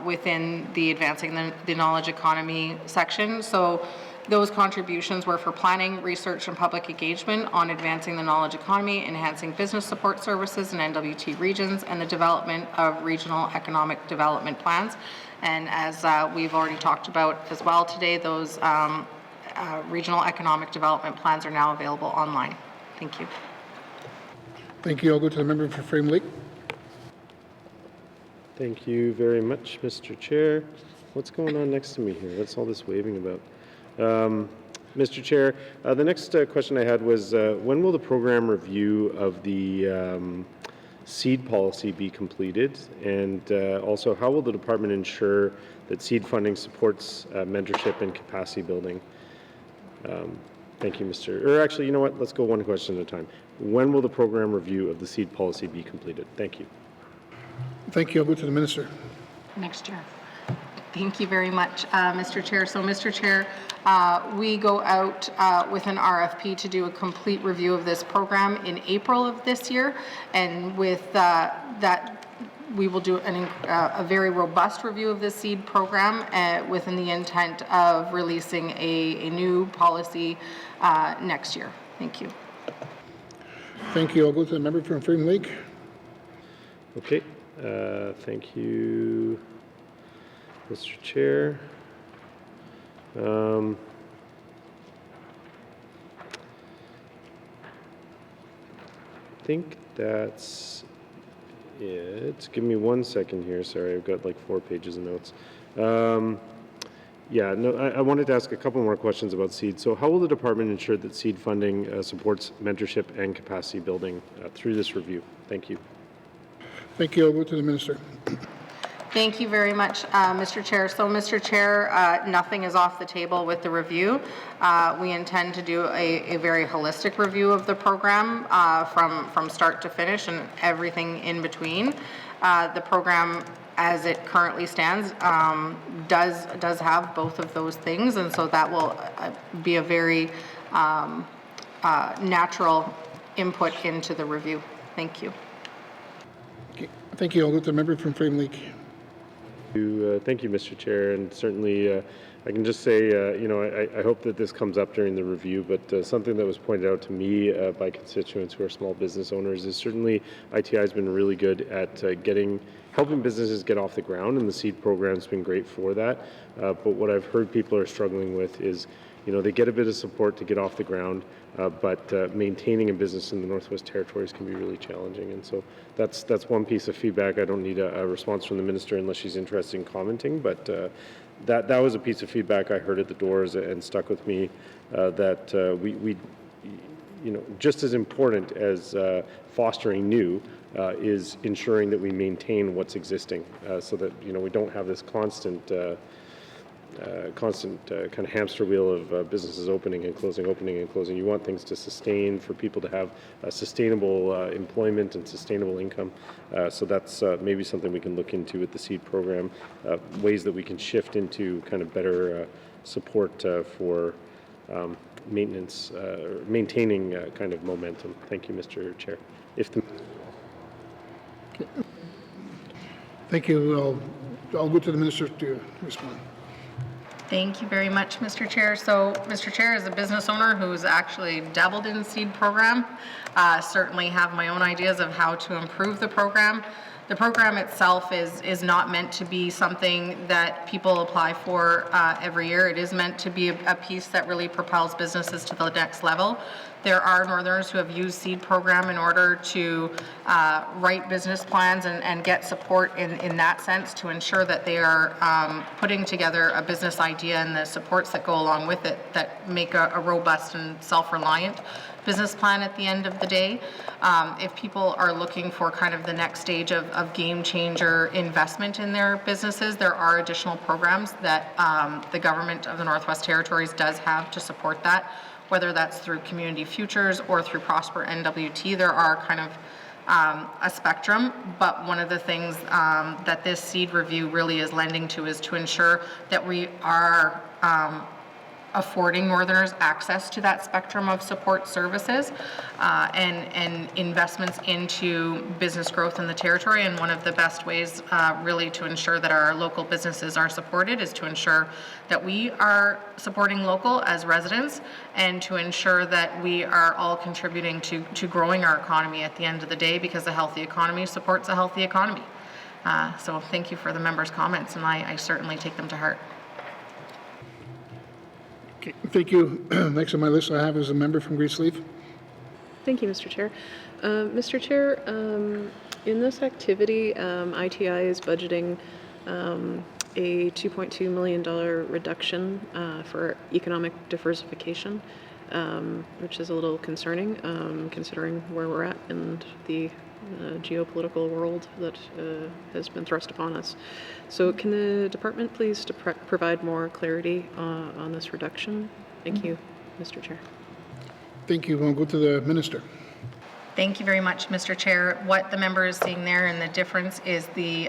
within the Advancing the Knowledge Economy section. So those contributions were for planning, research, and public engagement on advancing the knowledge economy, enhancing business support services in NWT regions, and the development of regional economic development plans. And as we've already talked about as well today, those regional economic development plans are now available online. Thank you. Thank you. I'll go to the member for Frame Lake. Thank you very much, Mr. Chair. What's going on next to me here? What's all this waving about? Mr. Chair, the next question I had was, when will the program review of the seed policy be completed? And also, how will the department ensure that seed funding supports mentorship and capacity building? Thank you, Mr. Or actually, you know what? Let's go one question at a time. When will the program review of the seed policy be completed? Thank you. Thank you. I'll go to the minister. Next year. Thank you very much, Mr. Chair. So, Mr. Chair, we go out with an RFP to do a complete review of this program in April of this year, and with that, we will do a very robust review of the SEED program within the intent of releasing a new policy next year. Thank you. Thank you. I'll go to the member from Frame Lake. Okay. Thank you, Mr. Chair. I think that's it. Give me 1 second here. Sorry, I've got like 4 pages of notes. Yeah, no, I wanted to ask a couple more questions about SEED. So how will the department ensure that SEED funding supports mentorship and capacity building through this review? Thank you. Thank you. I'll go to the minister. Thank you very much, Mr. Chair. So, Mr. Chair, nothing is off the table with the review. We intend to do a very holistic review of the program from start to finish and everything in between. The program, as it currently stands, does have both of those things, and so that will be a very natural input into the review. Thank you. Okay. Thank you. I'll go to the member from Frame Lake. Thank you, Mr. Chair, and certainly I can just say, I hope that this comes up during the review, but something that was pointed out to me by constituents who are small business owners is certainly ITI has been really good at helping businesses get off the ground, and the SEED program's been great for that. But what I've heard people are struggling with is, they get a bit of support to get off the ground, but maintaining a business in the Northwest Territories can be really challenging. And so that's one piece of feedback. I don't need a response from the minister unless she's interested in commenting, but that was a piece of feedback I heard at the doors and stuck with me, that we just as important as fostering new is ensuring that we maintain what's existing, so that we don't have this constant kind of hamster wheel of businesses opening and closing. You want things to sustain, for people to have sustainable employment and sustainable income. So that's maybe something we can look into with the SEED program, ways that we can shift into kind of better support for maintenance, maintaining kind of momentum. Thank you, Mr. Chair. Thank you. I'll go to the minister to respond. Thank you very much, Mr. Chair. So, Mr. Chair, as a business owner who's actually dabbled in the SEED program, certainly have my own ideas of how to improve the program. The program itself is not meant to be something that people apply for every year. It is meant to be a piece that really propels businesses to the next level. There are Northerners who have used SEED program in order to write business plans and get support in that sense to ensure that they are putting together a business idea and the supports that go along with it that make a robust and self-reliant business plan at the end of the day. If people are looking for kind of the next stage of game changer investment in their businesses, there are additional programs that the government of the Northwest Territories does have to support that, whether that's through Community Futures or through Prosper NWT. There are kind of a spectrum, but one of the things that this SEED review really is lending to is to ensure that we are affording Northerners access to that spectrum of support services and investments into business growth in the territory. And one of the best ways really to ensure that our local businesses are supported is to ensure that we are supporting local as residents and to ensure that we are all contributing to growing our economy at the end of the day, because a healthy economy supports a healthy economy. So thank you for the members' comments, and I certainly take them to heart. Okay, thank you. Next on my list I have is a member from Great Sleeve. Thank you, Mr. Chair. Mr. Chair, in this activity, ITI is budgeting a $2.2 million reduction for economic diversification, which is a little concerning considering where we're at in the geopolitical world that has been thrust upon us. So can the department please provide more clarity on this reduction? Thank you, Mr. Chair. Thank you. We'll go to the minister. Thank you very much, Mr. Chair. What the member is seeing there and the difference is the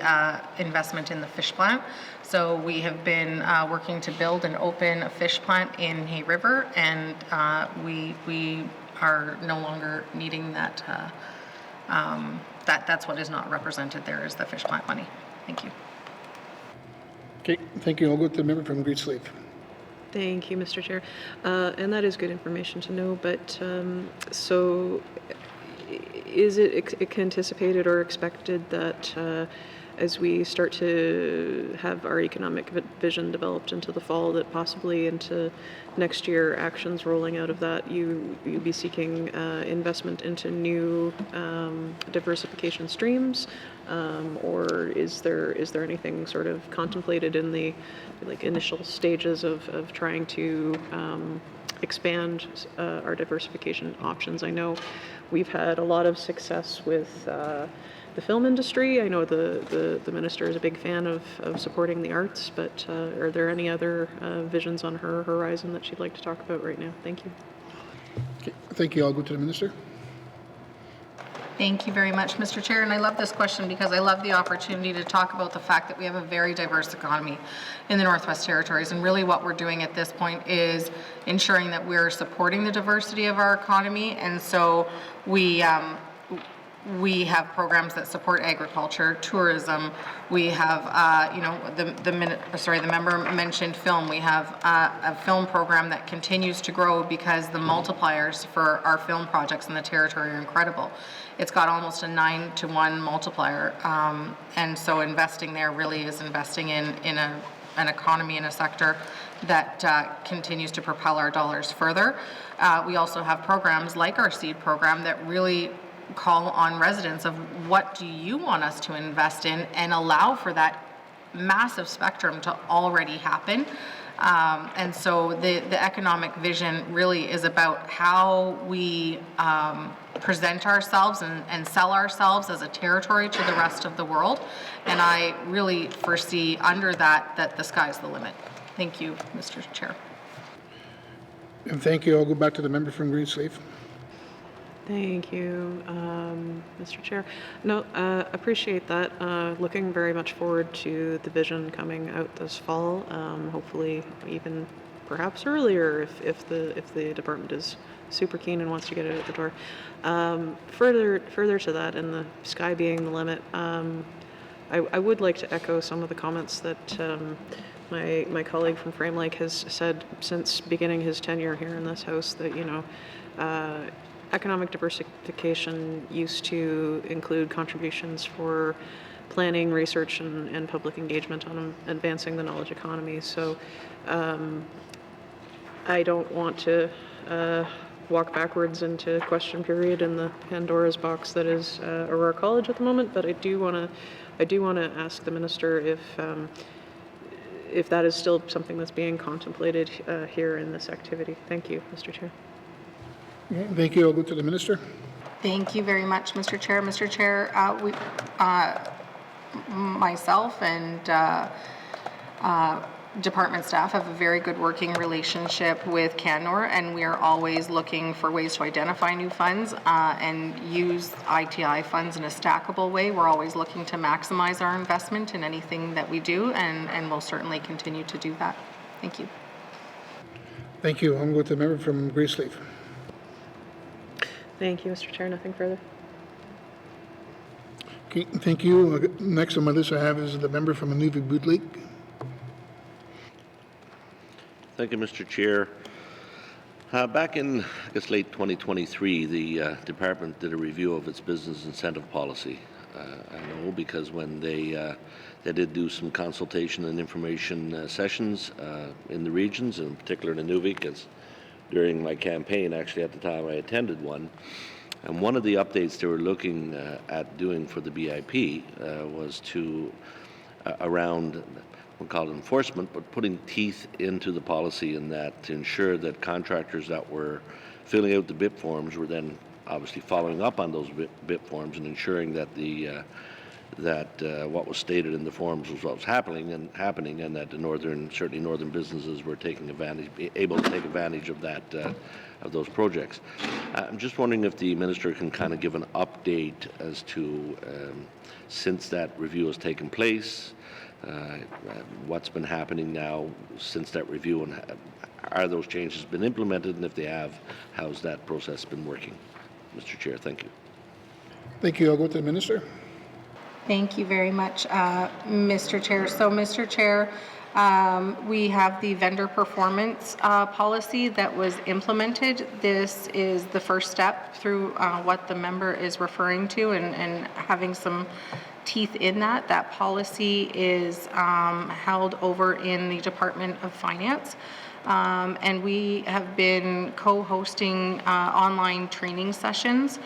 investment in the fish plant. So we have been working to build and open a fish plant in Hay River, and we are no longer needing that. That's what is not represented there is the fish plant money. Thank you. Okay, thank you. I'll go to the member from Great Sleeve. Thank you, Mr. Chair. And that is good information to know, but so is it anticipated or expected that as we start to have our economic vision developed into the fall, that possibly into next year actions rolling out of that, you'll be seeking investment into new diversification streams, or is there anything sort of contemplated in the initial stages of trying to expand our diversification options? I know we've had a lot of success with the film industry. I know the minister is a big fan of supporting the arts, but are there any other visions on her horizon that she'd like to talk about right now? Thank you. Okay, thank you. I'll go to the minister. Thank you very much, Mr. Chair. And I love this question because I love the opportunity to talk about the fact that we have a very diverse economy in the Northwest Territories. And really what we're doing at this point is ensuring that we're supporting the diversity of our economy. And so we have programs that support agriculture, tourism. We have, the member mentioned film. We have a film program that continues to grow because the multipliers for our film projects in the territory are incredible. It's got almost a 9-to-1 multiplier, and so investing there really is investing in an economy and a sector that continues to propel our dollars further. We also have programs like our SEED program that really call on residents of what do you want us to invest in and allow for that massive spectrum to already happen. And so the economic vision really is about how we present ourselves and sell ourselves as a territory to the rest of the world. And I really foresee under that the sky's the limit. Thank you, Mr. Chair. And thank you. I'll go back to the member from Great Sleeve. Thank you, Mr. Chair. No, appreciate that. Looking very much forward to the vision coming out this fall. Hopefully, even perhaps earlier if the department is super keen and wants to get it out the door. Further to that, and the sky being the limit, I would like to echo some of the comments that my colleague from Frame Lake has said since beginning his tenure here in this House. That economic diversification used to include contributions for planning, research, and public engagement on advancing the knowledge economy. So I don't want to walk backwards into question period in the Pandora's box that is Aurora College at the moment, but I do want to ask the minister if that is still something that's being contemplated here in this activity. Thank you, Mr. Chair. Thank you. I'll go to the minister. Thank you very much, Mr. Chair. Mr. Chair, myself and department staff have a very good working relationship with Canor, and we are always looking for ways to identify new funds and use ITI funds in a stackable way. We're always looking to maximize our investment in anything that we do, and we'll certainly continue to do that. Thank you. Thank you. I'll go to the member from Graceleaf. Thank you, Mr. Chair. Nothing further. Okay, thank you. Next on my list I have is the member from Nunavut Lake. Thank you, Mr. Chair. Back in, I guess, late 2023, the department did a review of its business incentive policy. I know because when they did do some consultation and information sessions in the regions, and in particular in Nunavut, because during my campaign, actually at the time I attended one, and one of the updates they were looking at doing for the BIP was to around, we'll call it enforcement, but putting teeth into the policy in that to ensure that contractors that were filling out the BIP forms were then obviously following up on those BIP forms and ensuring that what was stated in the forms was what was happening, and that certainly northern businesses were able to take advantage of that, of those projects. I'm just wondering if the minister can kind of give an update as to since that review has taken place, what's been happening now since that review, and are those changes been implemented, and if they have, how's that process been working? Mr. Chair, thank you. Thank you. I'll go to the minister. Thank you very much, Mr. Chair. So, Mr. Chair, we have the vendor performance policy that was implemented. This is the first step through what the member is referring to and having some teeth in that. That policy is held over in the Department of Finance. And we have been co-hosting online training sessions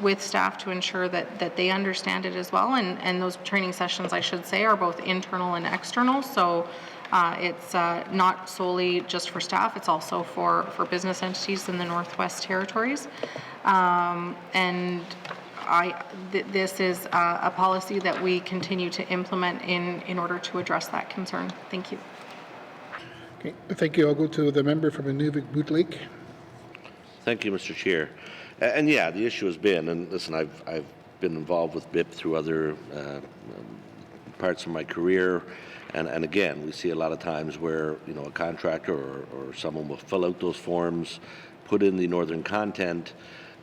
with staff to ensure that they understand it as well. And those training sessions, I should say, are both internal and external. So it's not solely just for staff, it's also for business entities in the Northwest Territories. This is a policy that we continue to implement in order to address that concern. Thank you. Okay, thank you. I'll go to the member from Nunavut Lake. Thank you, Mr. Chair. And yeah, the issue has been, and listen, I've been involved with BIP through other parts of my career, and again, we see a lot of times where a contractor or someone will fill out those forms, put in the northern content,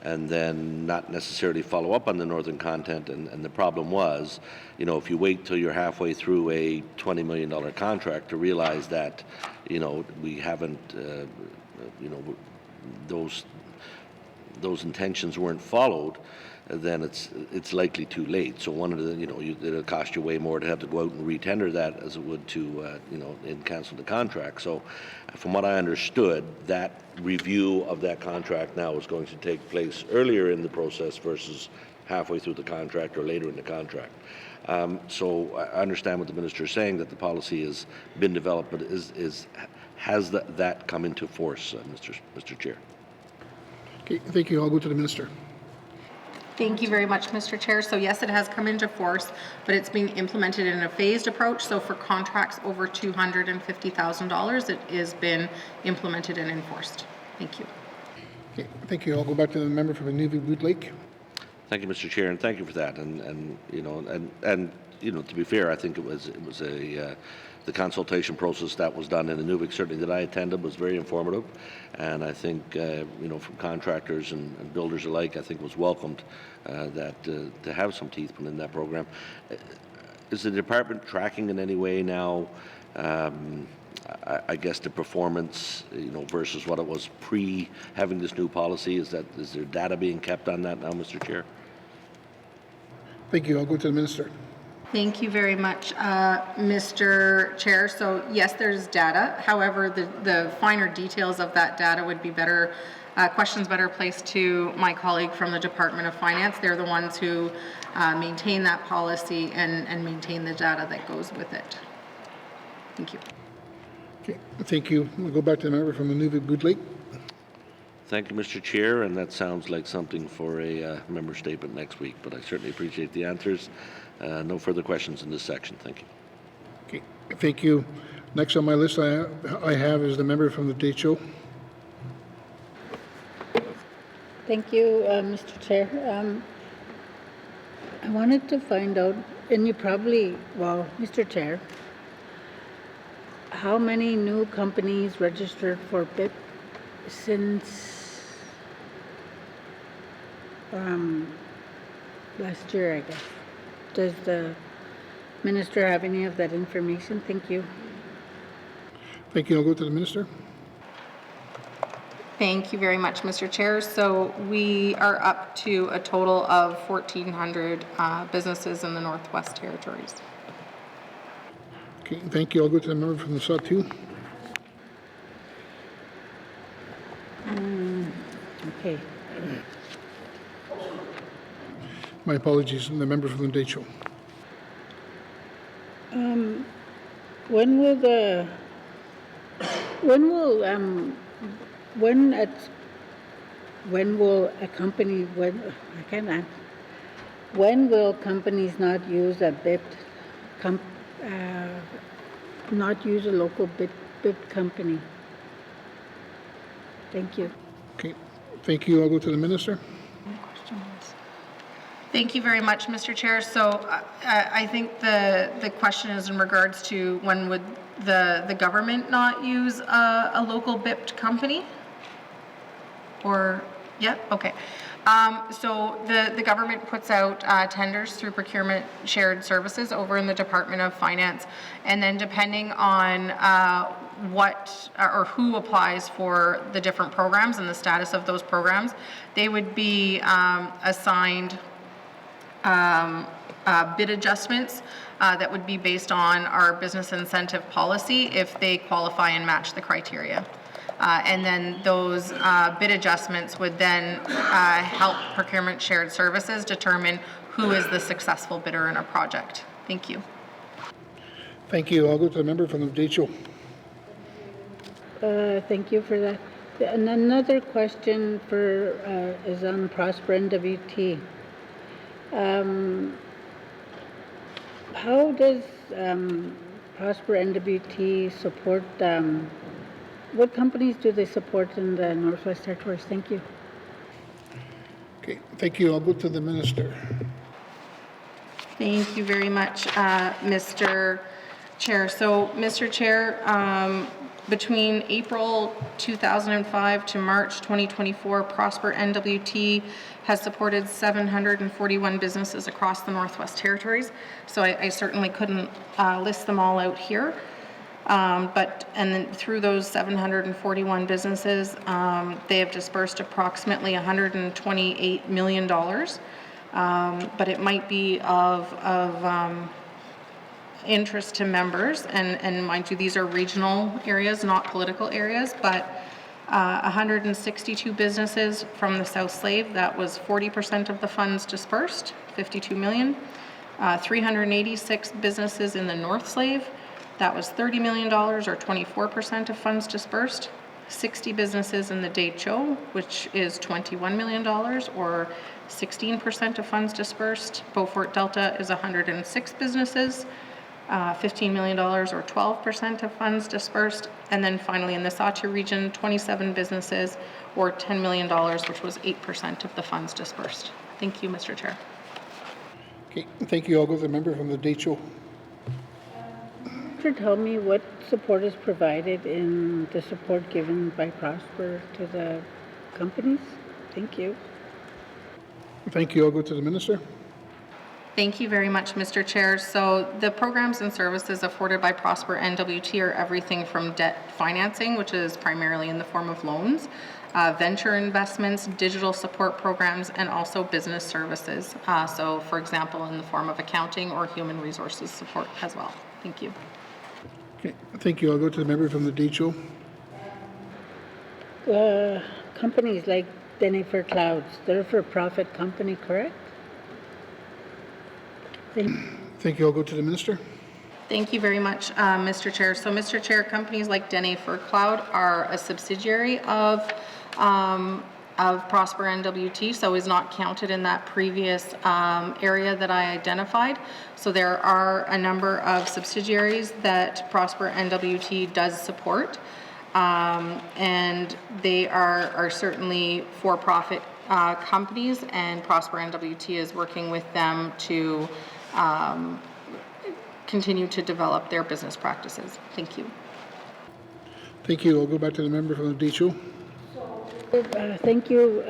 and then not necessarily follow up on the northern content. And the problem was, if you wait till you're halfway through a $20 million contract to realize that, we haven't, those intentions weren't followed, then it's likely too late. So one of the, it'll cost you way more to have to go out and retender that as it would to, and cancel the contract. So from what I understood, that review of that contract now is going to take place earlier in the process versus halfway through the contract or later in the contract. So I understand what the minister is saying, that the policy has been developed, but has that come into force, Mr. Chair? Okay, thank you. I'll go to the minister. Thank you very much, Mr. Chair. So yes, it has come into force, but it's being implemented in a phased approach. So for contracts over $250,000, it has been implemented and enforced. Thank you. Okay, thank you. I'll go back to the member from Nunavut Lake. Thank you, Mr. Chair, and thank you for that. And to be fair, I think it was the consultation process that was done in Nunavut, certainly that I attended, was very informative, and I think from contractors and builders alike, I think was welcomed to have some teeth put in that program. Is the department tracking in any way now I guess the performance, versus what it was pre having this new policy? Is there data being kept on that now, Mr. Chair? Thank you. I'll go to the minister. Thank you very much, Mr. Chair. So yes, there's data. However, the finer details of that data would be better, questions better placed to my colleague from the Department of Finance. They're the ones who maintain that policy and maintain the data that goes with it. Thank you. Okay, thank you. We'll go back to the member from the Nunavut Lake. Thank you, Mr. Chair, and that sounds like something for a member statement next week, but I certainly appreciate the answers. No further questions in this section. Thank you. Okay, thank you. Next on my list I have is the member from the Decho. Thank you, Mr. Chair. I wanted to find out, and you probably, well, Mr. Chair, how many new companies registered for BIP since last year, I guess? Does the minister have any of that information? Thank you. Thank you. I'll go to the minister. Thank you very much, Mr. Chair. So we are up to a total of 1,400 businesses in the Northwest Territories. Okay, thank you. I'll go to the member from the Sawtooth. Okay. My apologies, the member from the Decho. When will companies not use a BIP, not use a local BIP company? Thank you. Okay, thank you. I'll go to the minister. Thank you very much, Mr. Chair. So I think the question is in regards to when would the government not use a local BIP company? Or, yeah, okay. So the government puts out tenders through procurement shared services over in the Department of Finance, and then depending on what or who applies for the different programs and the status of those programs, they would be assigned bid adjustments that would be based on our business incentive policy if they qualify and match the criteria. And then those bid adjustments would then help procurement shared services determine who is the successful bidder in a project. Thank you. Thank you. I'll go to the member from the Decho. Thank you for that. And another question is on Prosper NWT. How does Prosper NWT support, what companies do they support in the Northwest Territories? Thank you. Okay, thank you. I'll go to the minister. Thank you very much, Mr. Chair. So, Mr. Chair, between April 2005 to March 2024, Prosper NWT has supported 741 businesses across the Northwest Territories. So I certainly couldn't list them all out here. And then through those 741 businesses, they have dispersed approximately $128 million. But it might be of interest to members, and mind you, these are regional areas, not political areas, but 162 businesses from the South Slave, that was 40% of the funds dispersed, 52 million. 386 businesses in the North Slave, that was $30 million or 24% of funds dispersed. 60 businesses in the Decho, which is $21 million or 16% of funds dispersed. Beaufort Delta is 106 businesses, $15 million or 12% of funds dispersed. And then finally in the Sahtu region, 27 businesses or $10 million, which was 8% of the funds dispersed. Thank you, Mr. Chair. Okay, thank you. I'll go to the member from the Decho. Could you tell me what support is provided in the support given by Prosper to the companies? Thank you. Thank you. I'll go to the minister. Thank you very much, Mr. Chair. So the programs and services afforded by Prosper NWT are everything from debt financing, which is primarily in the form of loans, venture investments, digital support programs, and also business services. So for example, in the form of accounting or human resources support as well. Thank you. Okay, thank you. I'll go to the member from the DHO. Companies like Denifer Clouds, they're a for-profit company, correct? Thank you. I'll go to the minister. Thank you very much, Mr. Chair. So, Mr. Chair, companies like Dene for Cloud are a subsidiary of Prosper NWT, so is not counted in that previous area that I identified. So there are a number of subsidiaries that Prosper NWT does support, and they are certainly for-profit companies, and Prosper NWT is working with them to continue to develop their business practices. Thank you. Thank you. I'll go back to the member from the DHO. Thank you,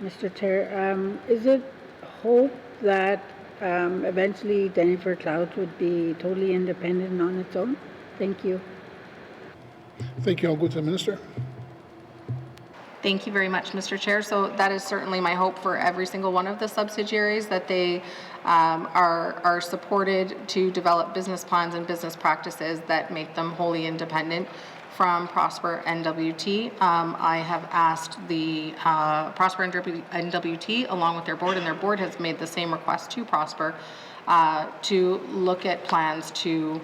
Mr. Chair. Is it hope that eventually Denifer Clouds would be totally independent on its own? Thank you. Thank you. I'll go to the minister. Thank you very much, Mr. Chair. So that is certainly my hope for every single one of the subsidiaries, that they are supported to develop business plans and business practices that make them wholly independent from Prosper NWT. I have asked the Prosper NWT along with their board, and their board has made the same request to Prosper to look at plans to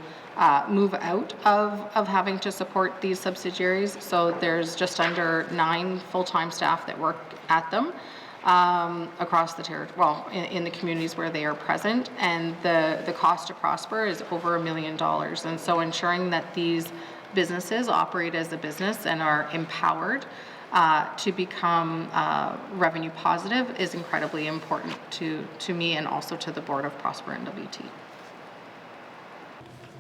move out of having to support these subsidiaries. So there's just under 9 full-time staff that work at them across the territory, well, in the communities where they are present, and the cost to Prosper is over $1 million. And so ensuring that these businesses operate as a business and are empowered to become revenue positive is incredibly important to me and also to the board of Prosper NWT.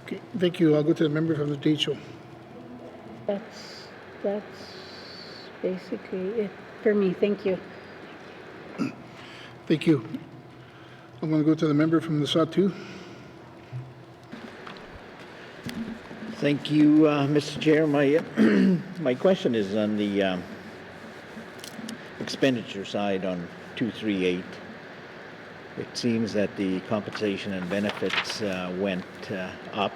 Okay, thank you. I'll go to the member from the DHO. That's basically it for me. Thank you. Thank you. I'm going to go to the member from the Sahtu. Thank you, Mr. Chair. My question is on the expenditure side on 238. It seems that the compensation and benefits went up,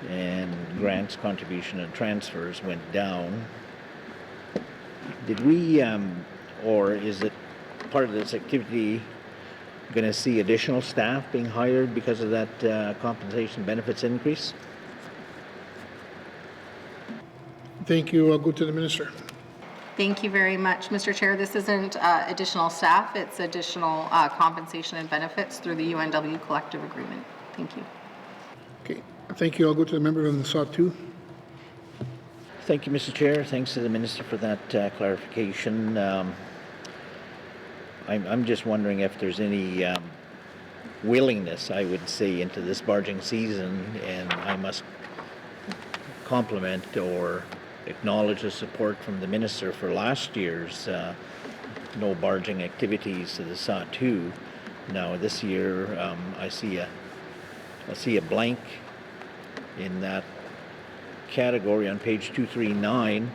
and grants, contribution, and transfers went down. Did we, or is it part of this activity going to see additional staff being hired because of that compensation benefits increase? Thank you. I'll go to the minister. Thank you very much, Mr. Chair. This isn't additional staff, it's additional compensation and benefits through the UNW collective agreement. Thank you. Okay, thank you. I'll go to the member from the Sahtu. Thank you, Mr. Chair. Thanks to the minister for that clarification. I'm just wondering if there's any willingness, I would say, into this barging season, and I must compliment or acknowledge the support from the minister for last year's no barging activities to the Sahtu. Now this year I see a blank in that category on page 239.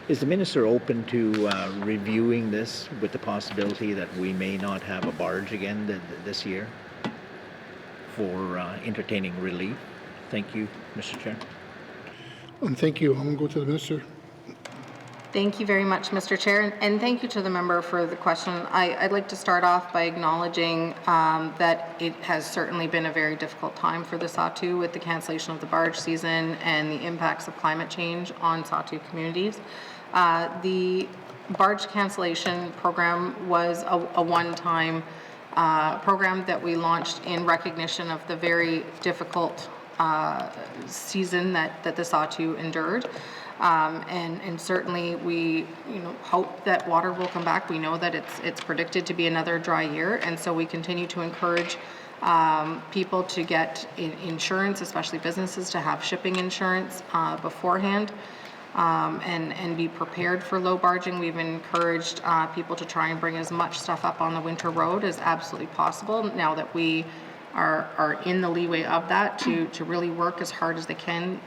Is the minister open to reviewing this with the possibility that we may not have a barge again this year for entertaining relief? Thank you, Mr. Chair. Thank you. I'm going to go to the minister. Thank you very much, Mr. Chair, and thank you to the member for the question. I'd like to start off by acknowledging that it has certainly been a very difficult time for the Sahtu with the cancellation of the barge season and the impacts of climate change on Sahtu communities. The barge cancellation program was a one-time program that we launched in recognition of the very difficult season that the Sahtu endured. And certainly we hope that water will come back. We know that it's predicted to be another dry year, and so we continue to encourage people to get insurance, especially businesses, to have shipping insurance beforehand. and be prepared for low barging. We've encouraged people to try and bring as much stuff up on the winter road as absolutely possible now that we are in the leeway of that to really work as hard as they can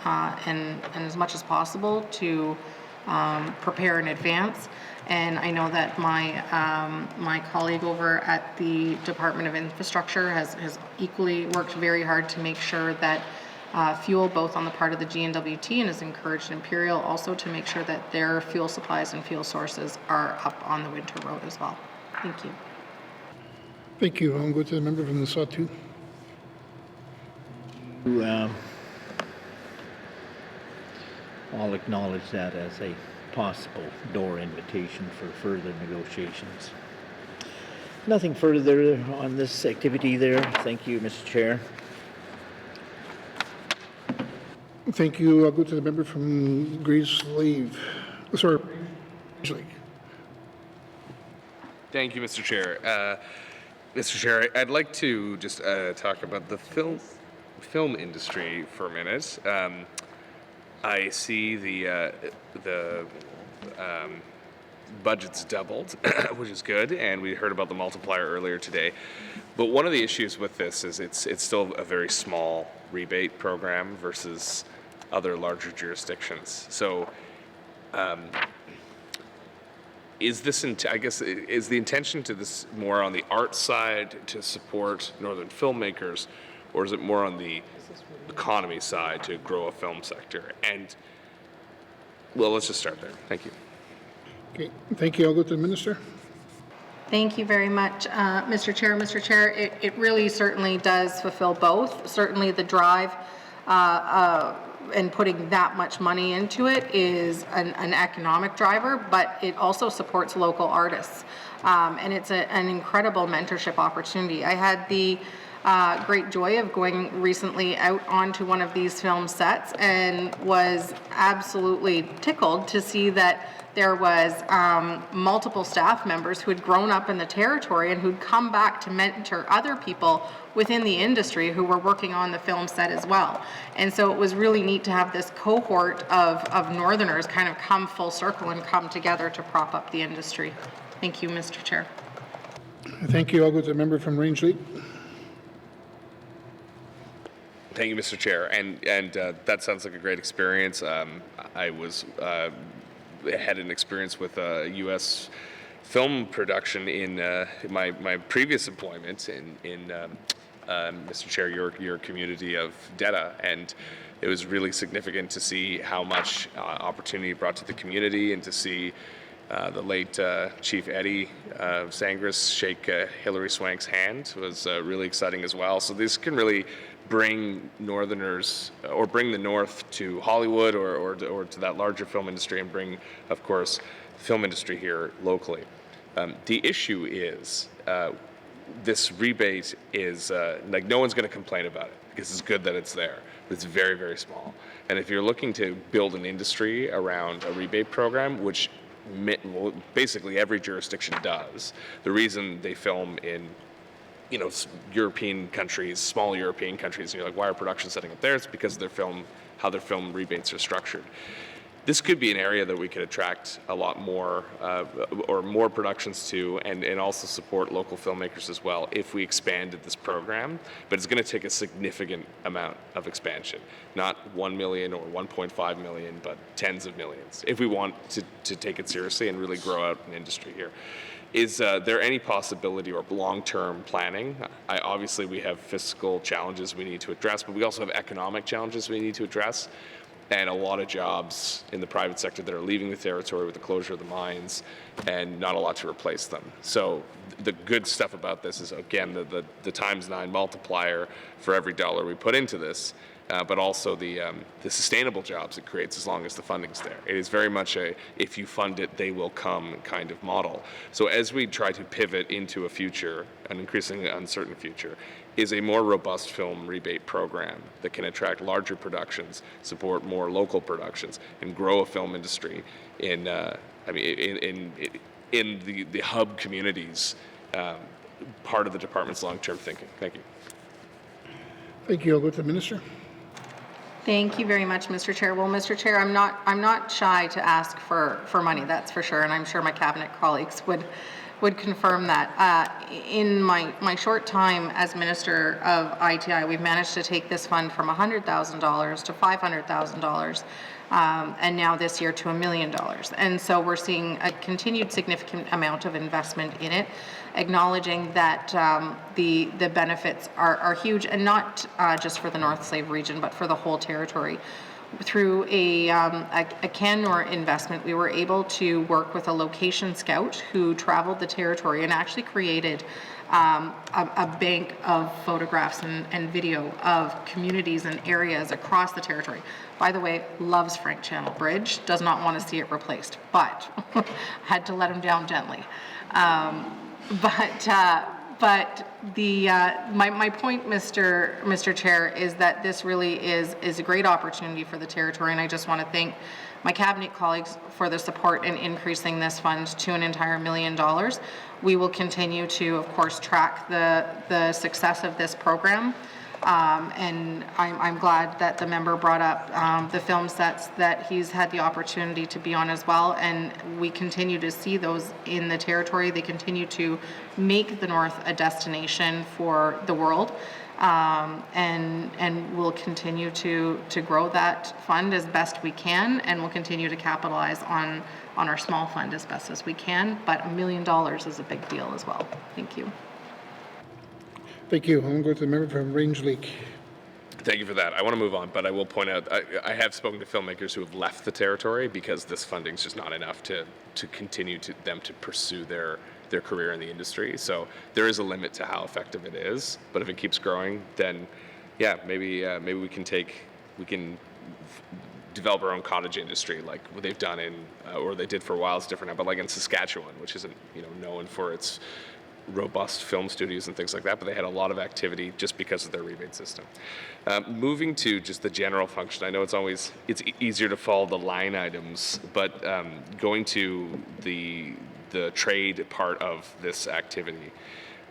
and as much as possible to prepare in advance. And I know that my colleague over at the Department of Infrastructure has equally worked very hard to make sure that fuel, both on the part of the GNWT, and has encouraged Imperial also to make sure that their fuel supplies and fuel sources are up on the winter road as well. Thank you. Thank you. I'll go to the member from the Sawtooth. I'll acknowledge that as a possible door invitation for further negotiations. Nothing further on this activity there. Thank you, Mr. Chair. Thank you. I'll go to the member from Grays Lake. Sorry, Grays Lake. Thank you, Mr. Chair. Mr. Chair, I'd like to just talk about the film industry for a minute. I see the budget's doubled, which is good, and we heard about the multiplier earlier today. But one of the issues with this is it's still a very small rebate program versus other larger jurisdictions. So is the intention to this more on the art side to support northern filmmakers, or is it more on the economy side to grow a film sector? And well, let's just start there. Thank you. Okay, thank you. I'll go to the minister. Thank you very much, Mr. Chair. Mr. Chair, it really certainly does fulfill both. Certainly the drive and putting that much money into it is an economic driver, but it also supports local artists. And it's an incredible mentorship opportunity. I had the great joy of going recently out onto one of these film sets and was absolutely tickled to see that there was multiple staff members who had grown up in the territory and who'd come back to mentor other people within the industry who were working on the film set as well. And so it was really neat to have this cohort of Northerners kind of come full circle and come together to prop up the industry. Thank you, Mr. Chair. Thank you. I'll go to the member from Rangeley. Thank you, Mr. Chair. And that sounds like a great experience. I had an experience with U.S. film production in my previous employment in Mr. Chair, your community of Detta, and it was really significant to see how much opportunity it brought to the community, and to see the late Chief Eddie Sangris shake Hilary Swank's hand was really exciting as well. So this can really bring Northerners, or bring the North to Hollywood or to that larger film industry, and bring, of course, the film industry here locally. The issue is this rebate is, like, no one's going to complain about it because it's good that it's there, but it's very, very small. And if you're looking to build an industry around a rebate program, which basically every jurisdiction does, the reason they film in European countries, small European countries, and you're like, why are productions setting up there? It's because how their film rebates are structured. This could be an area that we could attract a lot more, or more productions to, and also support local filmmakers as well if we expanded this program. But it's going to take a significant amount of expansion, not 1 million or 1.5 million, but tens of millions, if we want to take it seriously and really grow out an industry here. Is there any possibility or long-term planning? Obviously, we have fiscal challenges we need to address, but we also have economic challenges we need to address, and a lot of jobs in the private sector that are leaving the territory with the closure of the mines, and not a lot to replace them. So the good stuff about this is, again, the ×9 multiplier for every dollar we put into this, but also the sustainable jobs it creates as long as the funding's there. It is very much a, if you fund it, they will come kind of model. So as we try to pivot into a future, an increasingly uncertain future, is a more robust film rebate program that can attract larger productions, support more local productions, and grow a film industry in the hub communities, part of the department's long-term thinking. Thank you. Thank you. I'll go to the minister. Thank you very much, Mr. Chair. Well, Mr. Chair, I'm not shy to ask for money, that's for sure, and I'm sure my cabinet colleagues would confirm that. In my short time as Minister of ITI, we've managed to take this fund from $100,000 to $500,000, and now this year to $1 million. And so we're seeing a continued significant amount of investment in it, acknowledging that the benefits are huge, and not just for the North Slave region, but for the whole territory. Through a Canmore investment, we were able to work with a location scout who traveled the territory and actually created a bank of photographs and video of communities and areas across the territory. By the way, loves Frank Channel Bridge, does not want to see it replaced, but had to let him down gently. But my point, Mr. Chair, is that this really is a great opportunity for the territory, and I just want to thank my cabinet colleagues for the support in increasing this fund to an entire $1 million. We will continue to, of course, track the success of this program. And I'm glad that the member brought up the film sets that he's had the opportunity to be on as well, and we continue to see those in the territory. They continue to make the North a destination for the world, and we'll continue to grow that fund as best we can, and we'll continue to capitalize on our small fund as best as we can, but $1 million is a big deal as well. Thank you. Thank you. I'm going to go to the member from Range Lake. Thank you for that. I want to move on, but I will point out I have spoken to filmmakers who have left the territory because this funding is just not enough to continue them to pursue their career in the industry. So there is a limit to how effective it is, but if it keeps growing, then yeah, maybe we can develop our own cottage industry like what they've done or they did for a while. It's different now, but like in Saskatchewan, which isn't known for its robust film studios and things like that, but they had a lot of activity just because of their rebate system. Moving to just the general function, I know it's easier to follow the line items, but going to the trade part of this activity.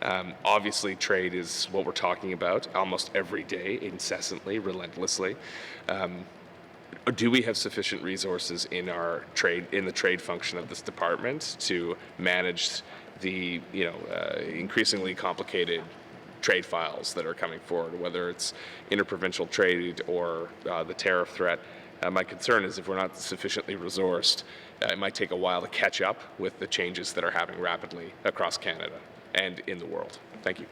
Obviously, trade is what we're talking about almost every day, incessantly, relentlessly. Do we have sufficient resources in the trade function of this department to manage the increasingly complicated trade files that are coming forward, whether it's interprovincial trade or the tariff threat? My concern is if we're not sufficiently resourced, it might take a while to catch up with the changes that are happening rapidly across Canada and in the world. Thank you.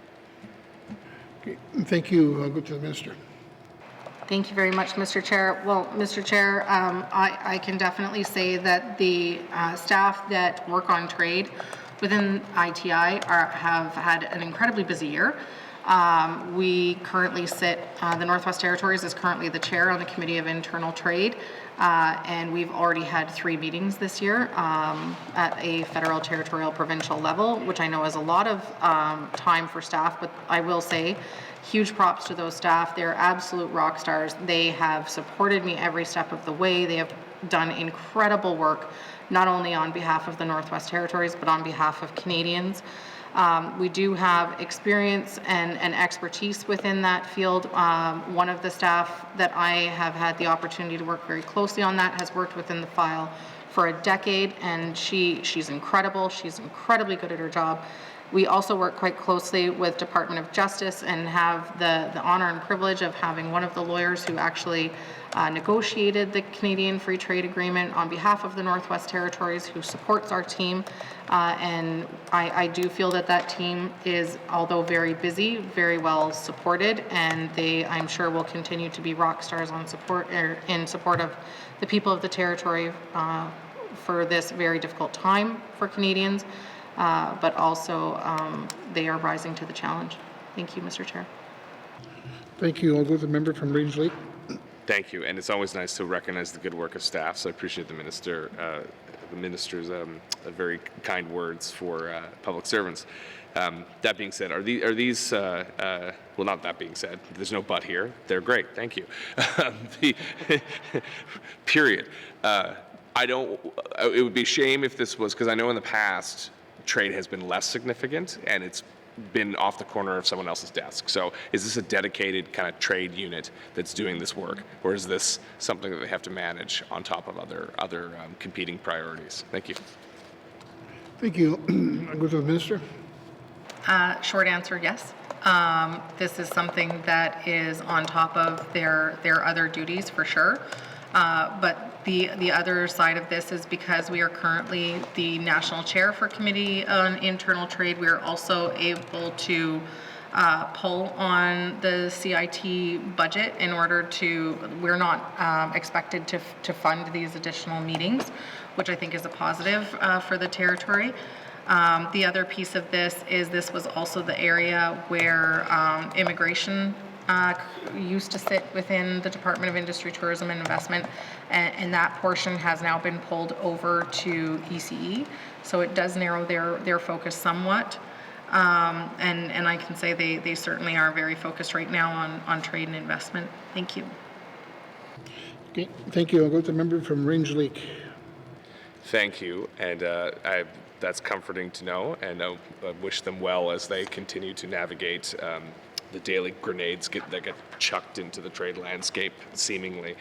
Okay. Thank you. I'll go to the minister. Thank you very much, Mr. Chair. Well, Mr. Chair, I can definitely say that the staff that work on trade within ITI have had an incredibly busy year. We currently sit, the Northwest Territories is currently the chair on the Committee of Internal Trade, and we've already had 3 meetings this year at a federal, territorial, provincial level, which I know is a lot of time for staff, but I will say huge props to those staff. They're absolute rock stars. They have supported me every step of the way. They have done incredible work, not only on behalf of the Northwest Territories, but on behalf of Canadians. We do have experience and expertise within that field. One of the staff that I have had the opportunity to work very closely on that has worked within the file for a decade, and she's incredible. She's incredibly good at her job. We also work quite closely with Department of Justice and have the honor and privilege of having one of the lawyers who actually negotiated the Canadian Free Trade Agreement on behalf of the Northwest Territories, who supports our team. And I do feel that team is, although very busy, very well supported, and they, I'm sure, will continue to be rock stars in support of the people of the territory for this very difficult time for Canadians. But also they are rising to the challenge. Thank you, Mr. Chair. Thank you. I'll go to the member from Range Lake. Thank you, and it's always nice to recognize the good work of staff. So I appreciate the minister's very kind words for public servants. That being said, are these well, not that being said, there's no but here. They're great. Thank you. Period. It would be a shame if this was, because I know in the past trade has been less significant, and it's been off the corner of someone else's desk. So is this a dedicated kind of trade unit that's doing this work, or is this something that they have to manage on top of other competing priorities? Thank you. Thank you. I'll go to the minister. Short answer, yes. This is something that is on top of their other duties for sure. But the other side of this is because we are currently the national chair for Committee on Internal Trade, we are also able to pull on the CIT budget in order to, we're not expected to fund these additional meetings, which I think is a positive for the territory. The other piece of this was also the area where immigration used to sit within the Department of Industry, Tourism and Investment, and that portion has now been pulled over to ECE. So it does narrow their focus somewhat. And I can say they certainly are very focused right now on trade and investment. Thank you. Okay, thank you. I'll go to the member from Range Lake. Thank you, and that's comforting to know, and I wish them well as they continue to navigate the daily grenades that get chucked into the trade landscape. Seemingly,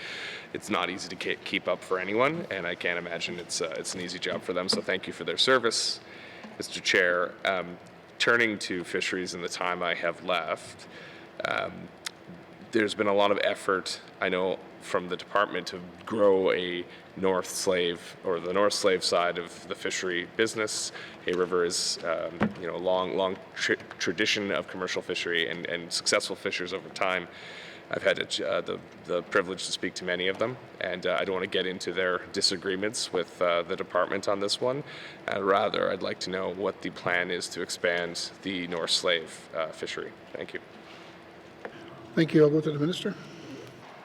it's not easy to keep up for anyone, and I can't imagine it's an easy job for them. So thank you for their service, Mr. Chair. Turning to fisheries in the time I have left, there's been a lot of effort, I know, from the department to grow a North Slave, or the North Slave side of the fishery business. Hay River is, a long tradition of commercial fishery and successful fishers over time. I've had the privilege to speak to many of them, and I don't want to get into their disagreements with the department on this one. Rather, I'd like to know what the plan is to expand the North Slave fishery. Thank you. Thank you. I'll go to the minister.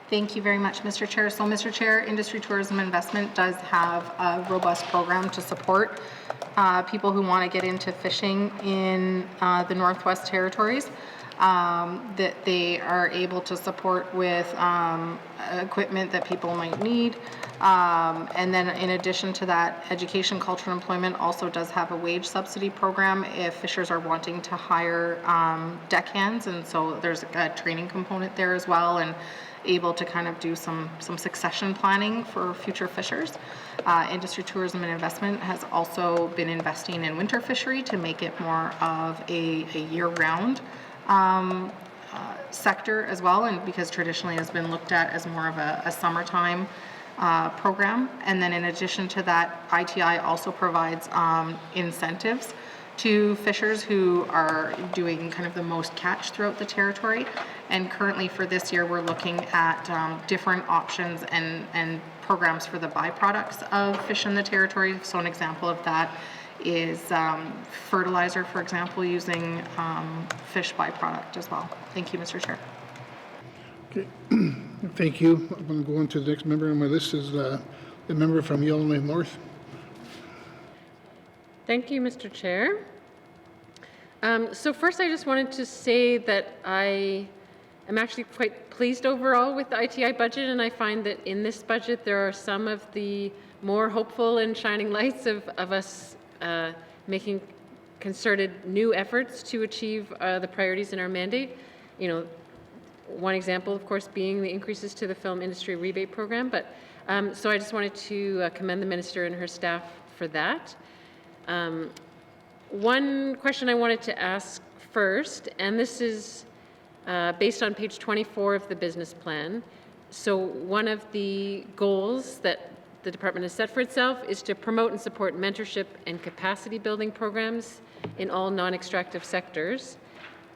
Thank you very much, Mr. Chair. So, Mr. Chair, Industry, Tourism, Investment does have a robust program to support people who want to get into fishing in the Northwest Territories. That they are able to support with equipment that people might need. And then in addition to that, Education, Culture and Employment also does have a wage subsidy program if fishers are wanting to hire deckhands. And so there's a training component there as well, and able to kind of do some succession planning for future fishers. Industry, Tourism and Investment has also been investing in winter fishery to make it more of a year-round sector as well, and because traditionally has been looked at as more of a summertime program. And then in addition to that, ITI also provides incentives to fishers who are doing kind of the most catch throughout the territory. And currently for this year, we're looking at different options and programs for the byproducts of fish in the territory. So an example of that is fertilizer, for example, using fish byproduct as well. Thank you, Mr. Chair. Okay, thank you. I'm going to go on to the next member on my list is the member from Yellowknife North. Thank you, Mr. Chair. So first, I just wanted to say that I am actually quite pleased overall with the ITI budget, and I find that in this budget there are some of the more hopeful and shining lights of us making concerted new efforts to achieve the priorities in our mandate. You know, one example, of course, being the increases to the film industry rebate program. But so I just wanted to commend the minister and her staff for that. One question I wanted to ask first, and this is based on page 24 of the business plan. So one of the goals that the department has set for itself is to promote and support mentorship and capacity building programs in all non-extractive sectors.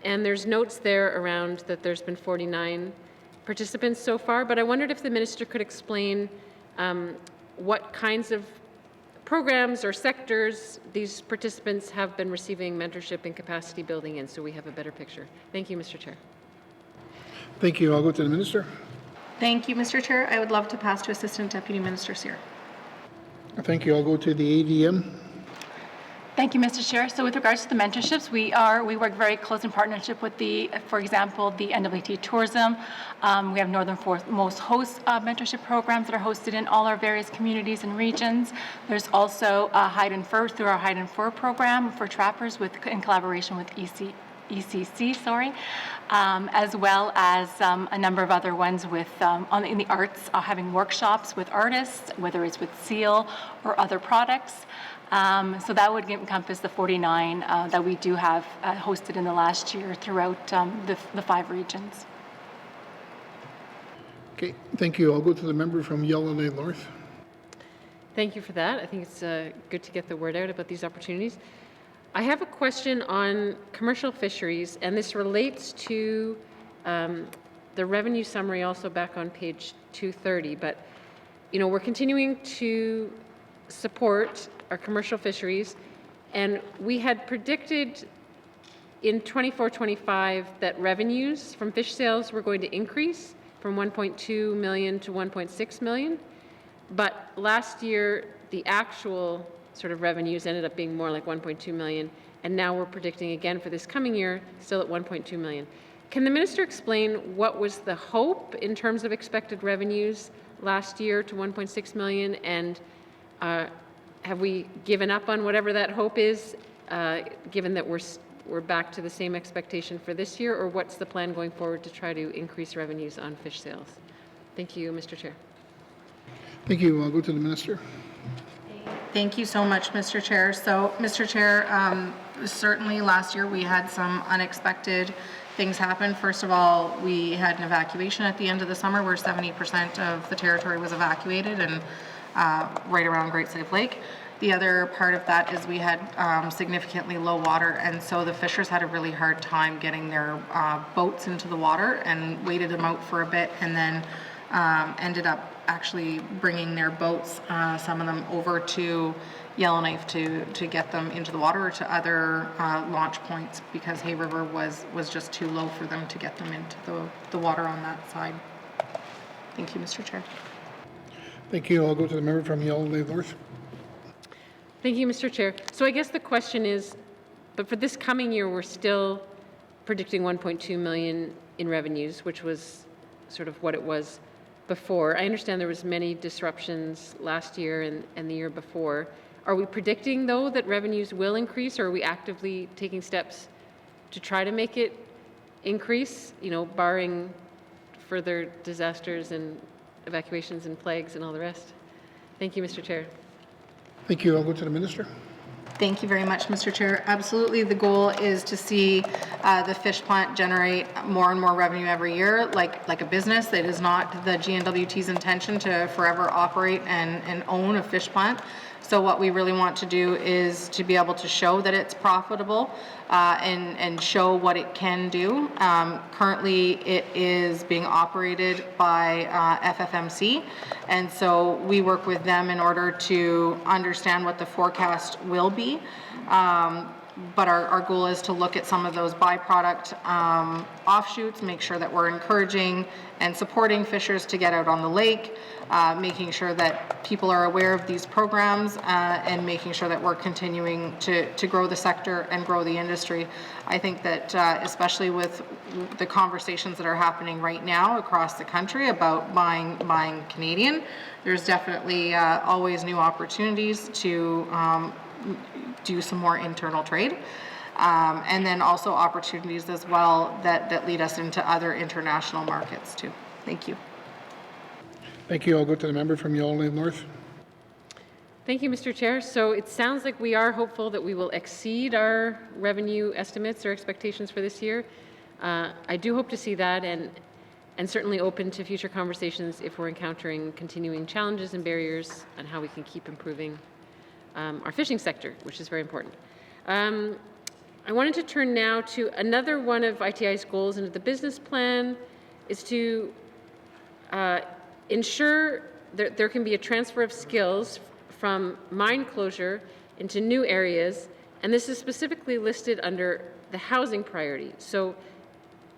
And there's notes there around that there's been 49 participants so far, but I wondered if the minister could explain what kinds of programs or sectors these participants have been receiving mentorship and capacity building in, so we have a better picture. Thank you, Mr. Chair. Thank you. I'll go to the minister. Thank you, Mr. Chair. I would love to pass to Assistant Deputy Minister Cyr. Thank you. I'll go to the ADM. Thank you, Mr. Chair. So with regards to the mentorships, we work very close in partnership with for example, the NWT Tourism. We have northernmost host mentorship programs that are hosted in all our various communities and regions. There's also Hide and Fur through our Hide and Fur program for trappers in collaboration with ECC, as well as a number of other ones in the arts, having workshops with artists, whether it's with seal or other products. So that would encompass the 49 that we do have hosted in the last year throughout the 5 regions. Okay, thank you. I'll go to the member from Yellowknife North. Thank you for that. I think it's good to get the word out about these opportunities. I have a question on commercial fisheries, and this relates to the revenue summary also back on page 230. But, we're continuing to support our commercial fisheries, and we had predicted in 24-25 that revenues from fish sales were going to increase from 1.2 million to 1.6 million. But last year, the actual sort of revenues ended up being more like 1.2 million, and now we're predicting again for this coming year, still at 1.2 million. Can the minister explain what was the hope in terms of expected revenues last year to 1.6 million, and have we given up on whatever that hope is, given that we're back to the same expectation for this year, or what's the plan going forward to try to increase revenues on fish sales? Thank you, Mr. Chair. Thank you. I'll go to the minister. Thank you so much, Mr. Chair. So, Mr. Chair, certainly last year we had some unexpected things happen. First of all, we had an evacuation at the end of the summer where 70% of the territory was evacuated, and right around Great Slave Lake. The other part of that is we had significantly low water, and so the fishers had a really hard time getting their boats into the water, and waited them out for a bit, and then ended up actually bringing their boats, some of them over to Yellowknife to get them into the water, or to other launch points, because Hay River was just too low for them to get them into the water on that side. Thank you, Mr. Chair. Thank you. I'll go to the member from Yellowknife North. Thank you, Mr. Chair. So I guess the question is, but for this coming year, we're still predicting 1.2 million in revenues, which was sort of what it was before. I understand there was many disruptions last year and the year before. Are we predicting, though, that revenues will increase, or are we actively taking steps to try to make it increase, barring further disasters and evacuations and plagues and all the rest? Thank you, Mr. Chair. Thank you. I'll go to the minister. Thank you very much, Mr. Chair. Absolutely, the goal is to see the fish plant generate more and more revenue every year, like a business. It is not the GNWT's intention to forever operate and own a fish plant. So what we really want to do is to be able to show that it's profitable and show what it can do. Currently, it is being operated by FFMC, and so we work with them in order to understand what the forecast will be. But our goal is to look at some of those byproduct offshoots, make sure that we're encouraging and supporting fishers to get out on the lake, making sure that people are aware of these programs, and making sure that we're continuing to grow the sector and grow the industry. I think that especially with the conversations that are happening right now across the country about buying Canadian, there's definitely always new opportunities to do some more internal trade. And then also opportunities as well that lead us into other international markets too. Thank you. Thank you. I'll go to the member from Yellowknife North. Thank you, Mr. Chair. So it sounds like we are hopeful that we will exceed our revenue estimates or expectations for this year. I do hope to see that, and certainly open to future conversations if we're encountering continuing challenges and barriers on how we can keep improving our fishing sector, which is very important. I wanted to turn now to another one of ITI's goals into the business plan, is to ensure that there can be a transfer of skills from mine closure into new areas, and this is specifically listed under the housing priority. So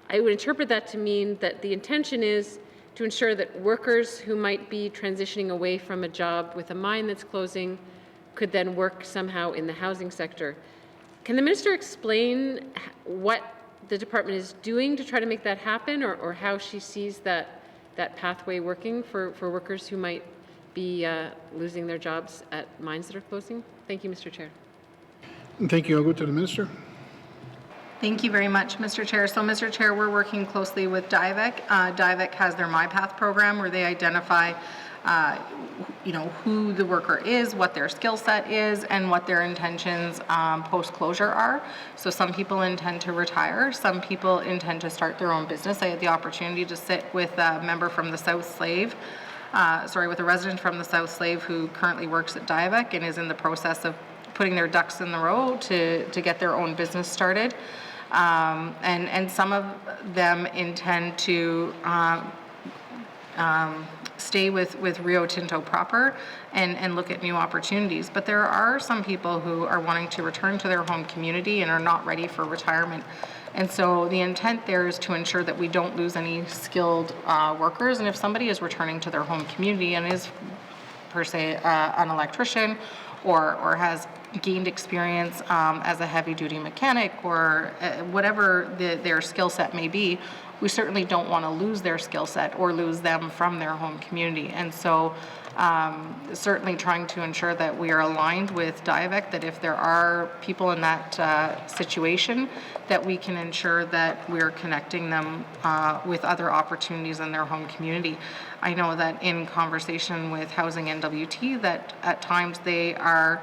I would interpret that to mean that the intention is to ensure that workers who might be transitioning away from a job with a mine that's closing could then work somehow in the housing sector. Can the minister explain what the department is doing to try to make that happen, or how she sees that pathway working for workers who might be losing their jobs at mines that are closing? Thank you, Mr. Chair. Thank you. I'll go to the minister. Thank you very much, Mr. Chair. So, Mr. Chair, we're working closely with DIVEC. DIVEC has their MyPath program where they identify who the worker is, what their skill set is, and what their intentions post-closure are. So some people intend to retire. Some people intend to start their own business. I had the opportunity to sit with a member from the South Slave, with a resident from the South Slave who currently works at DIVEC and is in the process of putting their ducks in the row to get their own business started. And some of them intend to stay with Rio Tinto proper and look at new opportunities. But there are some people who are wanting to return to their home community and are not ready for retirement. And so the intent there is to ensure that we don't lose any skilled workers. And if somebody is returning to their home community and is, per se, an electrician or has gained experience as a heavy-duty mechanic or whatever their skill set may be, we certainly don't want to lose their skill set or lose them from their home community. And so certainly trying to ensure that we are aligned with DIVEC, that if there are people in that situation, that we can ensure that we're connecting them with other opportunities in their home community. I know that in conversation with Housing NWT that at times they are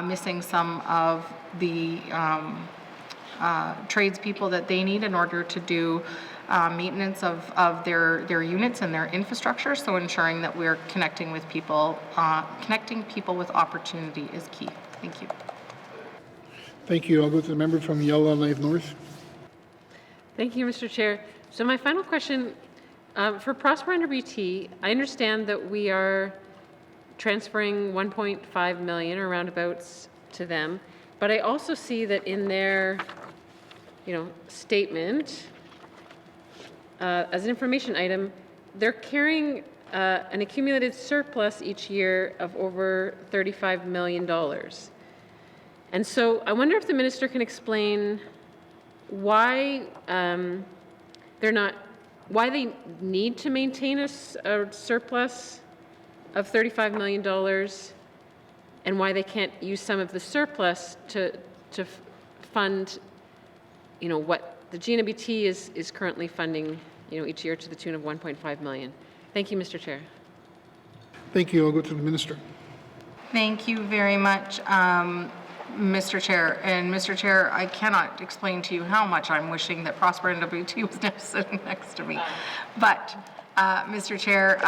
missing some of the tradespeople that they need in order to do maintenance of their units and their infrastructure. So ensuring that we're connecting with people, connecting people with opportunity is key. Thank you. Thank you. I'll go to the member from Yellowknife North. Thank you, Mr. Chair. So my final question, for Prosper NWT, I understand that we are transferring 1.5 million or roundabouts to them, but I also see that in their, statement, as an information item, they're carrying an accumulated surplus each year of over $35 million. And so I wonder if the minister can explain why why they need to maintain a surplus of $35 million and why they can't use some of the surplus to fund, what the GNWT is currently funding, each year to the tune of 1.5 million. Thank you, Mr. Chair. Thank you. I'll go to the minister. Thank you very much, Mr. Chair. And Mr. Chair, I cannot explain to you how much I'm wishing that Prosper NWT was now sitting next to me. But, Mr. Chair,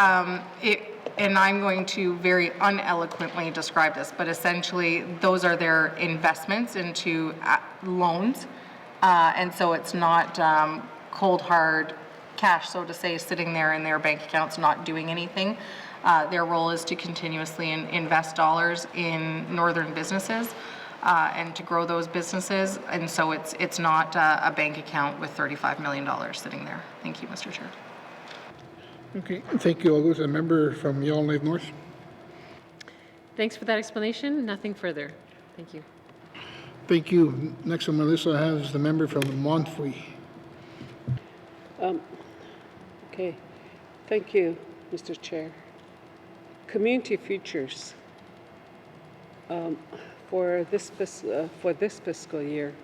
and I'm going to very uneloquently describe this, but essentially those are their investments into loans. And so it's not cold, hard cash, so to say, sitting there in their bank accounts not doing anything. Their role is to continuously invest dollars in northern businesses and to grow those businesses. And so it's not a bank account with $35 million sitting there. Thank you, Mr. Chair. Okay, thank you. I'll go to the member from Yellowknife North. Thanks for that explanation. Nothing further. Thank you. Thank you. Next on my list I have is the member from Montfrey. Okay, thank you, Mr. Chair. Community futures for this fiscal year.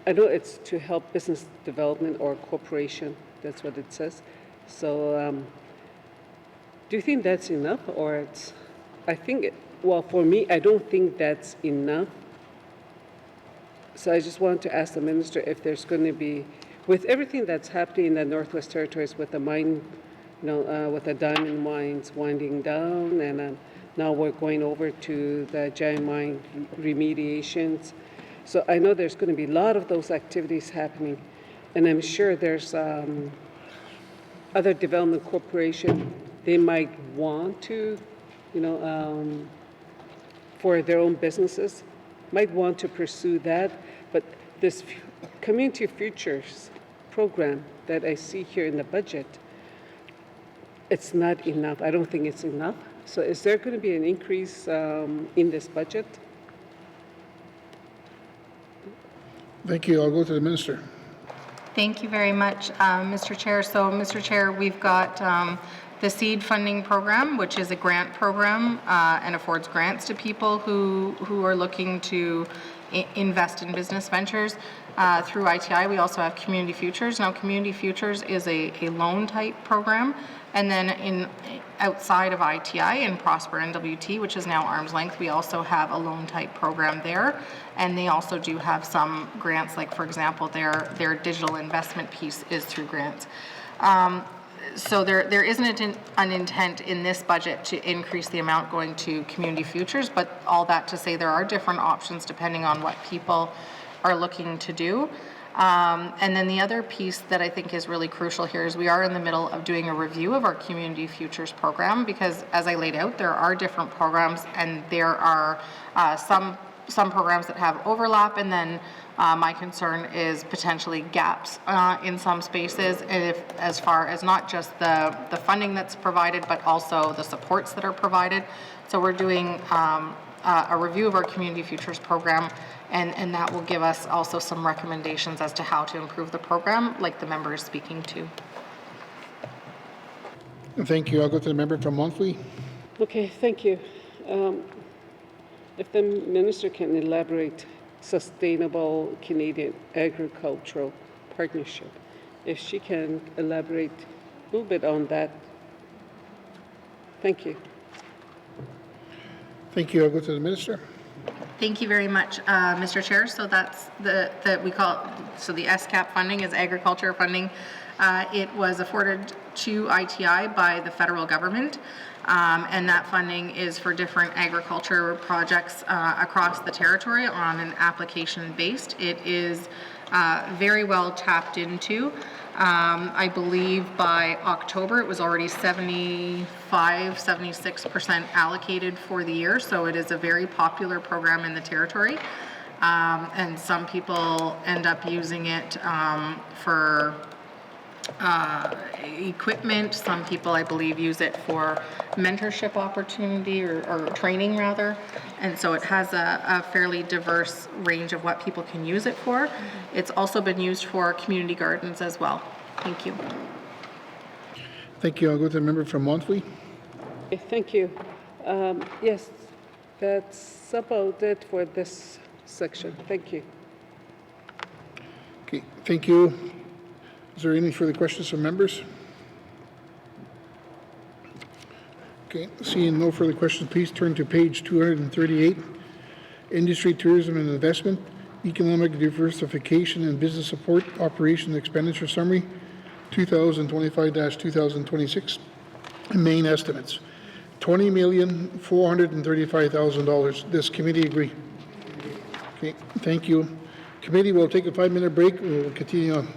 I know it's to help business development or corporation. That's what it says. So, do you think that's enough, or it's? I think. Well, for me, I don't think that's enough. So I just wanted to ask the minister if there's going to be, with everything that's happening in the Northwest Territories with the mine, with the diamond mines winding down, and now we're going over to the giant mine remediations. So I know there's going to be a lot of those activities happening, and I'm sure there's other development corporation, they might want to, for their own businesses, might want to pursue that, but this Community Futures program that I see here in the budget, it's not enough. I don't think it's enough. So is there going to be an increase in this budget? Thank you. I'll go to the minister. Thank you very much, Mr. Chair. So, Mr. Chair, we've got the SEED funding program, which is a grant program and affords grants to people who are looking to invest in business ventures through ITI. We also have Community Futures. Now, Community Futures is a loan type program. And then outside of ITI in Prosper NWT, which is now arm's length, we also have a loan type program there. And they also do have some grants, like for example, their digital investment piece is through grants. So there isn't an intent in this budget to increase the amount going to Community Futures, but all that to say there are different options depending on what people are looking to do. And then the other piece that I think is really crucial here is we are in the middle of doing a review of our Community Futures program, because as I laid out, there are different programs and there are some programs that have overlap, and then my concern is potentially gaps in some spaces, and as far as not just the funding that's provided, but also the supports that are provided. So we're doing a review of our Community Futures program, and that will give us also some recommendations as to how to improve the program, like the member is speaking to. Thank you. I'll go to the member from Monthly. Okay, thank you. If the minister can elaborate Sustainable Canadian Agricultural Partnership, if she can elaborate a little bit on that. Thank you. Thank you. I'll go to the minister. Thank you very much, Mr. Chair. So that's the SCAP funding is agriculture funding. It was afforded to ITI by the federal government, and that funding is for different agriculture projects across the territory on an application based. It is very well tapped into. I believe by October it was already 76% allocated for the year, so it is a very popular program in the territory. And some people end up using it for equipment. Some people, I believe, use it for mentorship opportunity or training rather. And so it has a fairly diverse range of what people can use it for. It's also been used for community gardens as well. Thank you. Thank you. I'll go to the member from Monthly. Okay, thank you. Yes, that's about it for this section. Thank you. Okay, thank you. Is there any further questions from members? Okay, seeing no further questions, please turn to page 238. Industry, Tourism and Investment, Economic Diversification and Business Support Operation Expenditure Summary, 2025-2026. Main estimates, $20,435,000. Does committee agree? Okay, thank you. Committee will take a 5-minute break. We will continue on.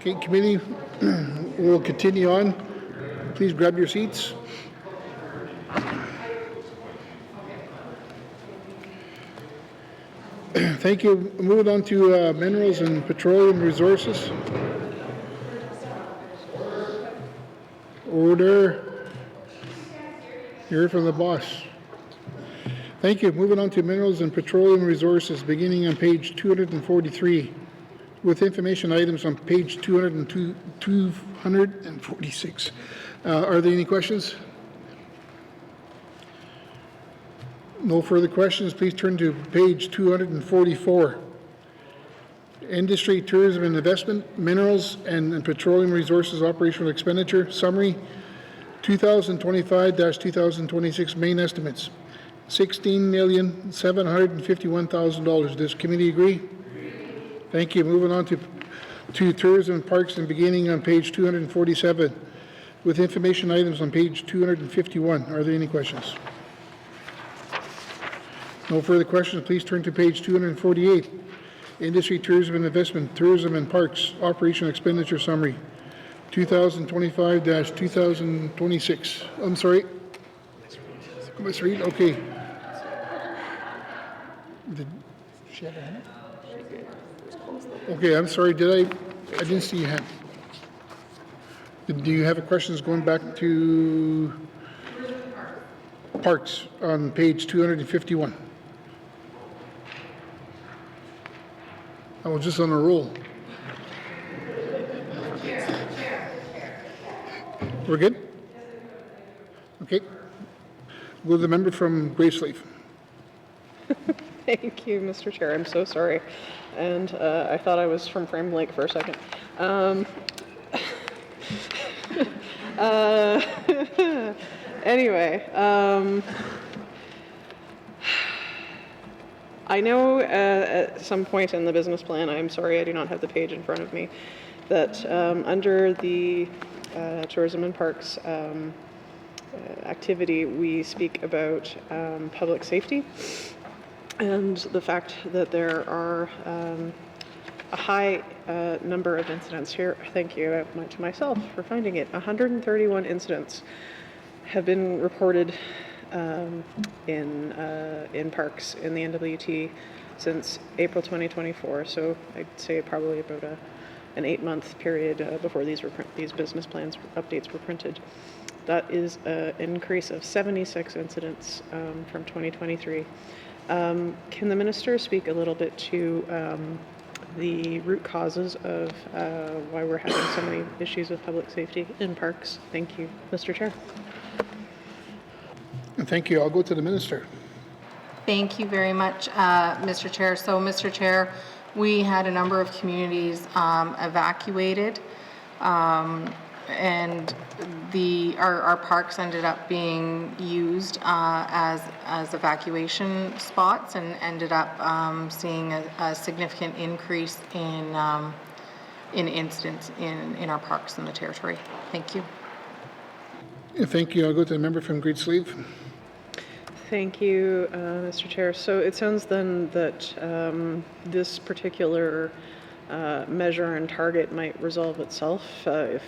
Okay, committee, we'll continue on. Please grab your seats. Thank you. Moving on to minerals and petroleum resources. Order. Hear from the boss. Thank you. Moving on to minerals and petroleum resources, beginning on page 243, with information items on page 246. Are there any questions? No further questions. Please turn to page 244. Industry, tourism and investment, minerals and petroleum resources operational expenditure summary, 2025-2026 main estimates, $16,751,000. Does committee agree? Thank you. Moving on to tourism and parks and beginning on page 247 with information items on page 251. Are there any questions? No further questions. Please turn to page 248. Industry, tourism and investment, tourism and parks, operation expenditure summary, 2025-2026. I'm sorry. Ms. Reed, okay. Did she have a hand? Okay, I'm sorry. I didn't see your hand. Do you have questions going back to parks on page 251? I was just on a roll. We're good? Okay. Go to the member from Graceleaf. Thank you, Mr. Chair. I'm so sorry. And I thought I was from Frame Lake for a second. Anyway, I know at some point in the business plan, I'm sorry I do not have the page in front of me, that under the tourism and parks activity, we speak about public safety and the fact that there are a high number of incidents here. Thank you to myself for finding it. 131 incidents have been reported in parks in the NWT since April 2024. So I'd say probably about an 8-month period before these business plans updates were printed. That is an increase of 76 incidents from 2023. Can the minister speak a little bit to the root causes of why we're having so many issues with public safety in parks? Thank you, Mr. Chair. Thank you. I'll go to the minister. Thank you very much, Mr. Chair. So, Mr. Chair, we had a number of communities evacuated, and our parks ended up being used as evacuation spots, and ended up seeing a significant increase in incidents in our parks in the territory. Thank you. Thank you. I'll go to the member from Graceleaf. Thank you, Mr. Chair. So it sounds then that this particular measure and target might resolve itself if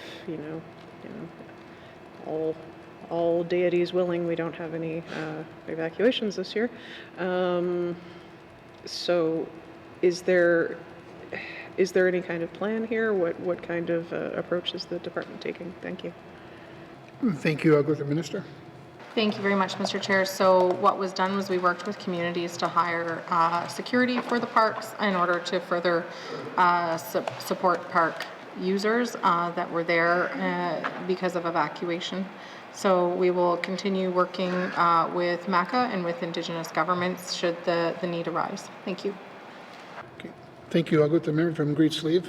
all deities willing, we don't have any evacuations this year. So is there any kind of plan here? What kind of approach is the department taking? Thank you. Thank you. I'll go to the minister. Thank you very much, Mr. Chair. So what was done was we worked with communities to hire security for the parks in order to further support park users that were there because of evacuation. So we will continue working with MACA and with Indigenous governments should the need arise. Thank you. Okay. Thank you. I'll go to the member from Graceleaf.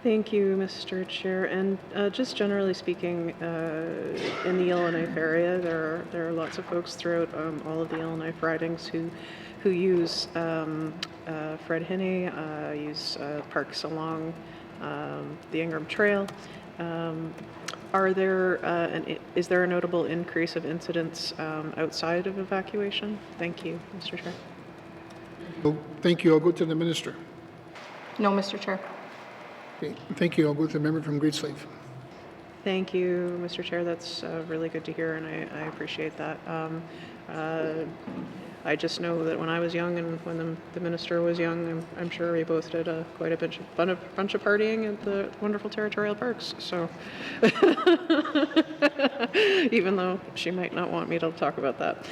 Thank you, Mr. Chair. And just generally speaking, in the Yellowknife area, there are lots of folks throughout all of the Yellowknife ridings who use Fred Henne, use parks along the Ingram Trail. Is there a notable increase of incidents outside of evacuation? Thank you, Mr. Chair. Well, thank you. I'll go to the minister. No, Mr. Chair. Okay, thank you. I'll go to the member from Great Slave. Thank you, Mr. Chair. That's really good to hear, and I appreciate that. I just know that when I was young and when the minister was young, I'm sure we both did quite a bunch of partying at the wonderful territorial parks. So, even though she might not want me to talk about that,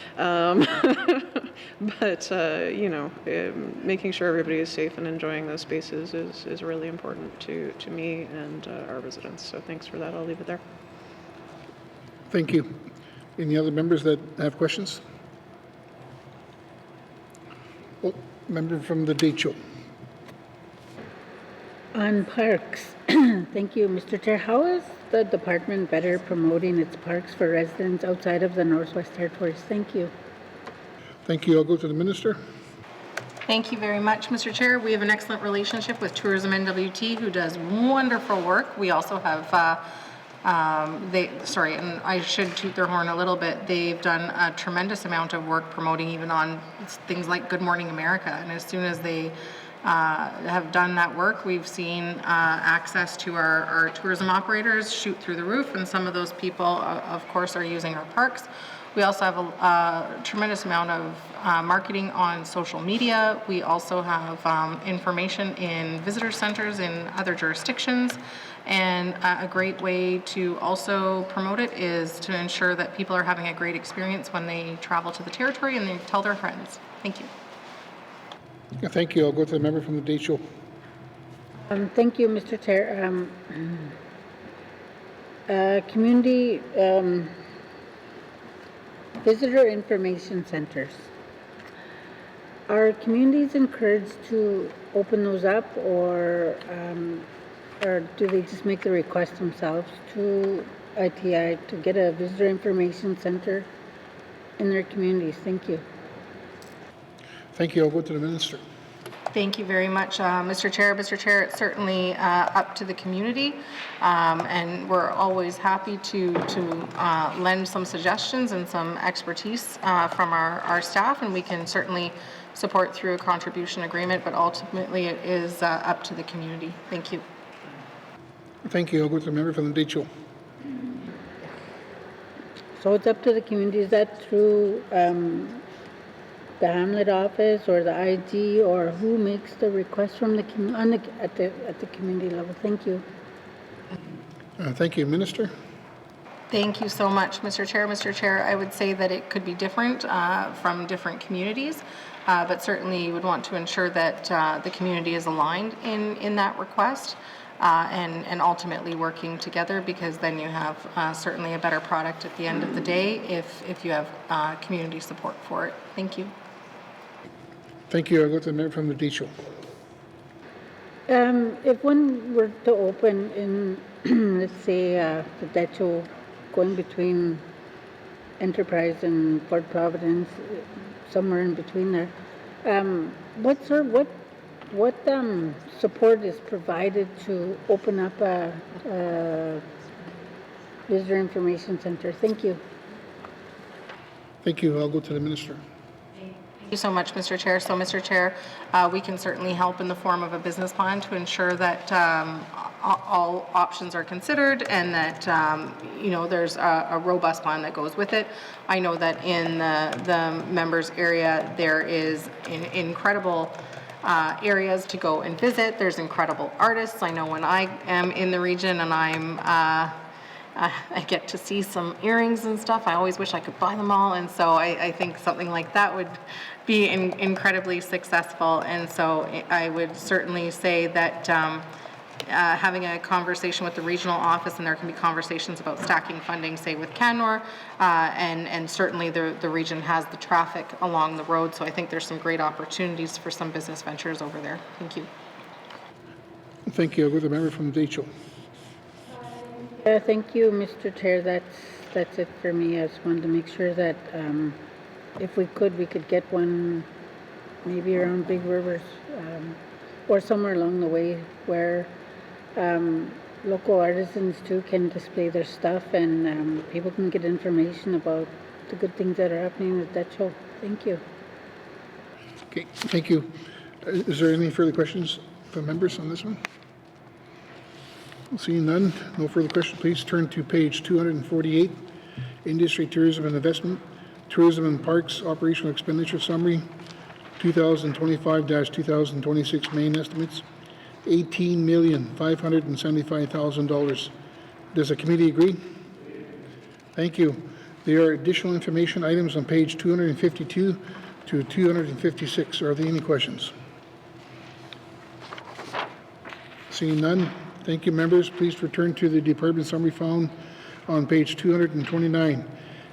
but you know, making sure everybody is safe and enjoying those spaces is really important to me and our residents. So, thanks for that. I'll leave it there. Thank you. Any other members that have questions? Oh, member from the Decho. On parks, thank you, Mr. Chair. How is the department better promoting its parks for residents outside of the Northwest Territories? Thank you. Thank you. I'll go to the minister. Thank you very much, Mr. Chair. We have an excellent relationship with Tourism NWT, who does wonderful work. We also have, and I should toot their horn a little bit. They've done a tremendous amount of work promoting even on things like Good Morning America. And as soon as they have done that work, we've seen access to our tourism operators shoot through the roof, and some of those people, of course, are using our parks. We also have a tremendous amount of marketing on social media. We also have information in visitor centers in other jurisdictions. And a great way to also promote it is to ensure that people are having a great experience when they travel to the territory and they tell their friends. Thank you. Thank you. I'll go to the member from the Decho. Thank you, Mr. Chair. Community visitor information centers. Are communities encouraged to open those up, or do they just make the request themselves to ITI to get a visitor information center in their communities? Thank you. Thank you. I'll go to the minister. Thank you very much, Mr. Chair. Mr. Chair, it's certainly up to the community, and we're always happy to lend some suggestions and some expertise from our staff, and we can certainly support through a contribution agreement, but ultimately it is up to the community. Thank you. Thank you. I'll go to the member from the Decho. So it's up to the community. Is that through the Hamlet office or the IG, or who makes the request from the at the community level? Thank you. Thank you, Minister. Thank you so much, Mr. Chair. Mr. Chair, I would say that it could be different from different communities, but certainly you would want to ensure that the community is aligned in that request and ultimately working together, because then you have certainly a better product at the end of the day if you have community support for it. Thank you. Thank you. I'll go to the member from the Decho. If one were to open in, let's say, the Decho, going between Enterprise and Fort Providence, somewhere in between there, what support is provided to open up a visitor information center? Thank you. Thank you. I'll go to the minister. Thank you so much, Mr. Chair. So, Mr. Chair, we can certainly help in the form of a business plan to ensure that all options are considered and that there's a robust plan that goes with it. I know that in the members area there is incredible areas to go and visit. There's incredible artists. I know when I am in the region and I get to see some earrings and stuff, I always wish I could buy them all, and so I think something like that would be incredibly successful. And so I would certainly say that having a conversation with the regional office, and there can be conversations about stacking funding, say with Canmore, and certainly the region has the traffic along the road, so I think there's some great opportunities for some business ventures over there. Thank you. Thank you. I'll go to the member from Decho. Thank you, Mr. Chair. That's it for me. I just wanted to make sure that if we could get one maybe around Big Rivers or somewhere along the way where local artisans too can display their stuff and people can get information about the good things that are happening at that show. Thank you. Okay, thank you. Is there any further questions from members on this one? Seeing none, no further questions, please turn to page 248, Industry, Tourism and Investment, Tourism and Parks Operational Expenditure Summary, 2025-2026 main estimates, $18,575,000. Does the committee agree? Thank you. There are additional information items on page 252 to 256. Are there any questions? Seeing none, thank you, members. Please return to the department summary found on page 229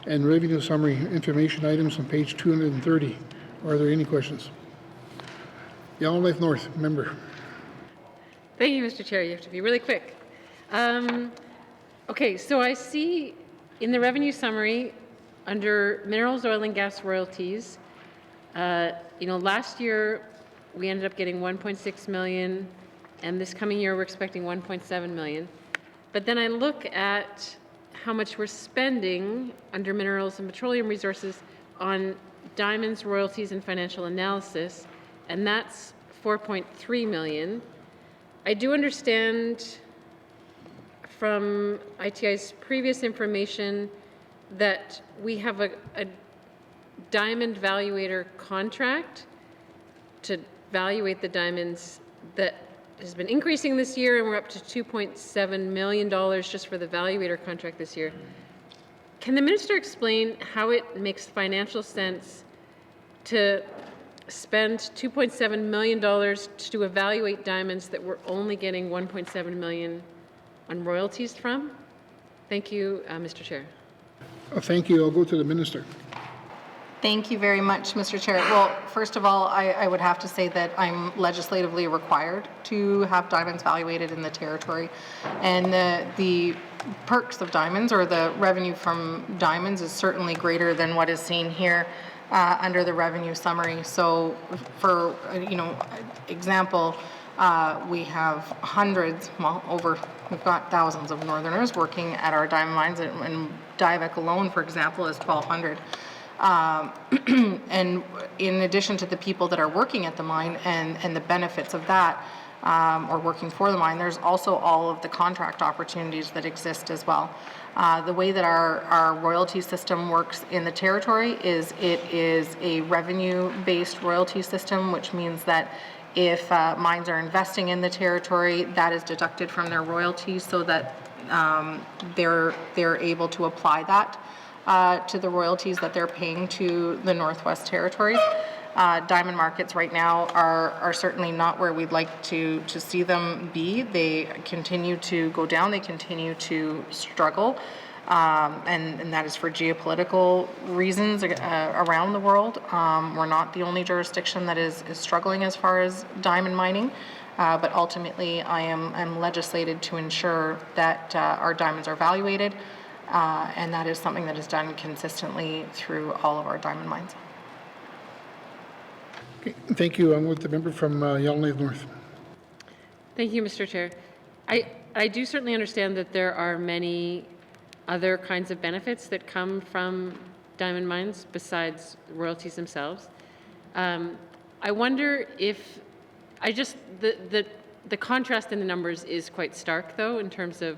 and revenue summary information items on page 230. Are there any questions? Yellowknife North, member. Thank you, Mr. Chair. You have to be really quick. Okay, so I see in the revenue summary under minerals, oil, and gas royalties, last year we ended up getting 1.6 million, and this coming year we're expecting 1.7 million. But then I look at how much we're spending under minerals and petroleum resources on diamonds, royalties, and financial analysis, and that's 4.3 million. I do understand from ITI's previous information that we have a diamond valuator contract to valuate the diamonds that has been increasing this year, and we're up to $2.7 million just for the valuator contract this year. Can the minister explain how it makes financial sense to spend $2.7 million to evaluate diamonds that we're only getting $1.7 million on royalties from? Thank you, Mr. Chair. Thank you. I'll go to the minister. Thank you very much, Mr. Chair. Well, first of all, I would have to say that I'm legislatively required to have diamonds valuated in the territory. And the perks of diamonds, or the revenue from diamonds, is certainly greater than what is seen here under the revenue summary. So for, example, we have hundreds, we've got thousands of Northerners working at our diamond mines, and Diavik alone, for example, is 1,200. And in addition to the people that are working at the mine and the benefits of that, or working for the mine, there's also all of the contract opportunities that exist as well. The way that our royalty system works in the territory is it is a revenue-based royalty system, which means that if mines are investing in the territory, that is deducted from their royalties so that they're able to apply that to the royalties that they're paying to the Northwest Territories. Diamond markets right now are certainly not where we'd like to see them be. They continue to go down. They continue to struggle. And that is for geopolitical reasons around the world. We're not the only jurisdiction that is struggling as far as diamond mining. But ultimately, I am legislated to ensure that our diamonds are valuated. And that is something that is done consistently through all of our diamond mines. Okay, thank you. I'm with the member from Yellowknife North. Thank you, Mr. Chair. I do certainly understand that there are many other kinds of benefits that come from diamond mines besides royalties themselves. I wonder if the contrast in the numbers is quite stark, though, in terms of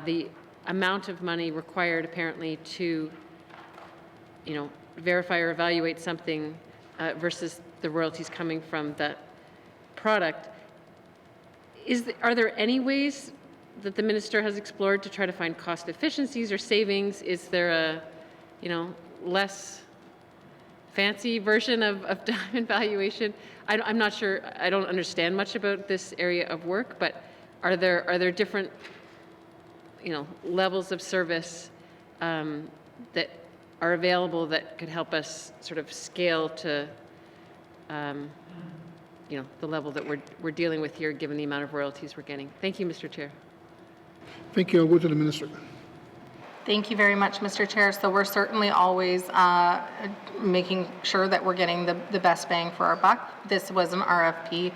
the amount of money required apparently to, verify or evaluate something versus the royalties coming from that product. Are there any ways that the minister has explored to try to find cost efficiencies or savings? Is there a, less fancy version of diamond valuation? I'm not sure. I don't understand much about this area of work, but are there different levels of service that are available that could help us sort of scale to, the level that we're dealing with here, given the amount of royalties we're getting? Thank you, Mr. Chair. Thank you. I'll go to the minister. Thank you very much, Mr. Chair. So we're certainly always making sure that we're getting the best bang for our buck. This was an RFP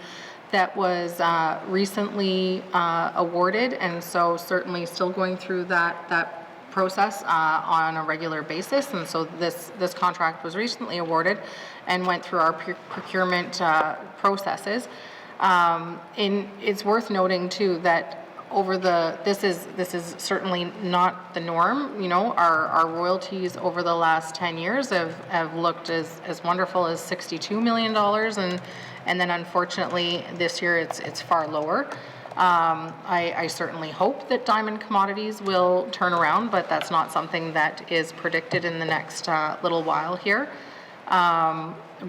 that was recently awarded, and so certainly still going through that process on a regular basis. And so this contract was recently awarded and went through our procurement processes. And it's worth noting too that this is certainly not the norm. You know, our royalties over the last 10 years have looked as wonderful as $62 million, and then unfortunately this year it's far lower. I certainly hope that diamond commodities will turn around, but that's not something that is predicted in the next little while here.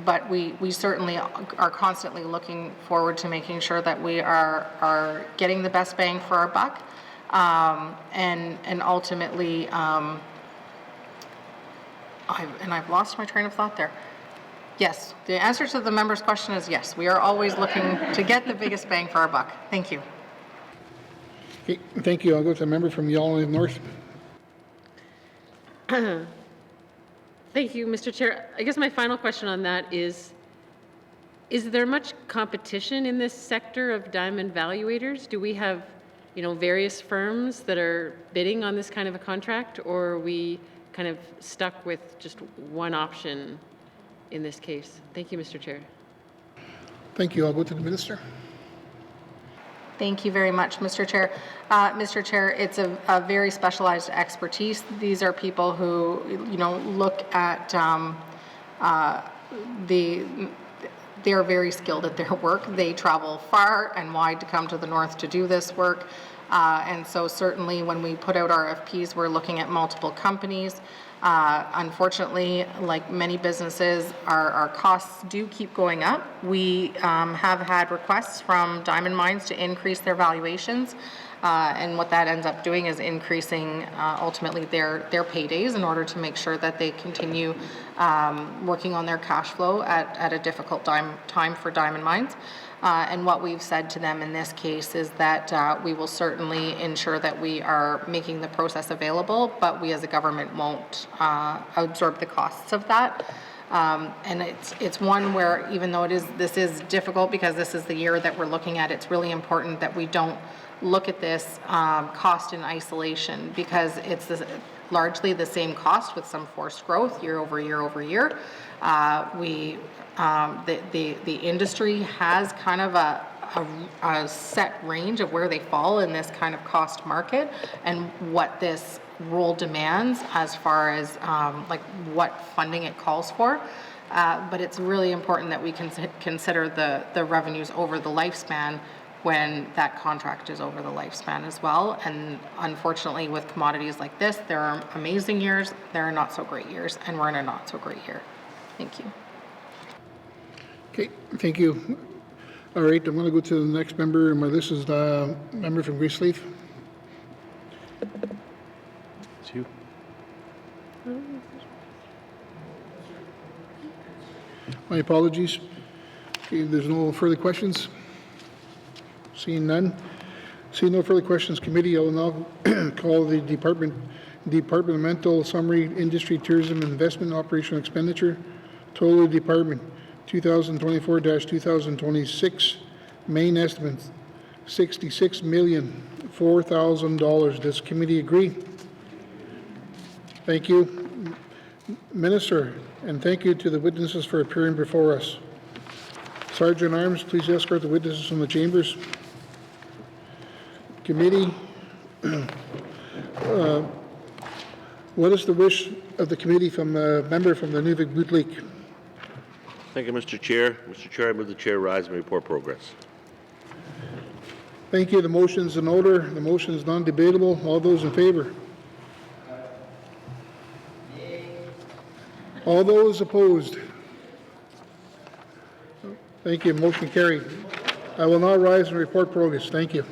But we certainly are constantly looking forward to making sure that we are getting the best bang for our buck, and ultimately, I've lost my train of thought there. Yes, the answer to the member's question is yes. We are always looking to get the biggest bang for our buck. Thank you. Okay, thank you. I'll go to the member from Yellowknife North. Thank you, Mr. Chair. I guess my final question on that is there much competition in this sector of diamond valuators? Do we have, you know, various firms that are bidding on this kind of a contract, or are we kind of stuck with just one option in this case? Thank you, Mr. Chair. Thank you. I'll go to the minister. Thank you very much, Mr. Chair. Mr. Chair, it's a very specialized expertise. These are people who, you know, look at they're very skilled at their work. They travel far and wide to come to the north to do this work. And so certainly when we put out RFPs, we're looking at multiple companies. Unfortunately, like many businesses, our costs do keep going up. We have had requests from diamond mines to increase their valuations, and what that ends up doing is increasing ultimately their paydays in order to make sure that they continue working on their cash flow at a difficult time for diamond mines. And what we've said to them in this case is that we will certainly ensure that we are making the process available, but we as a government won't absorb the costs of that. And it's one where, even though this is difficult because this is the year that we're looking at, it's really important that we don't look at this cost in isolation, because it's largely the same cost with some forced growth year over year over year. The industry has kind of a set range of where they fall in this kind of cost market and what this role demands as far as like what funding it calls for. But it's really important that we consider the revenues over the lifespan when that contract is over the lifespan as well. And unfortunately, with commodities like this, there are amazing years, there are not so great years, and we're in a not so great year. Thank you. Okay, thank you. All right, I'm going to go to the next member. My list is the member from Graceleaf. It's you. My apologies. Okay, there's no further questions. Seeing none. Seeing no further questions, committee, I will now call the departmental summary, industry, tourism, investment, operational expenditure, total department 2024-2026, main estimate $66,004,000. Does committee agree? Thank you, Minister, and thank you to the witnesses for appearing before us. Sergeant Arms, please escort the witnesses from the chambers. Committee, what is the wish of the committee from a member from the Nunavut-Bootleek? Thank you, Mr. Chair. Mr. Chair, I move the chair rise and report progress. Thank you. The motion is in order. The motion is non-debatable. All those in favor? All those opposed? Thank you. Motion carried. I will now rise and report progress. Thank you.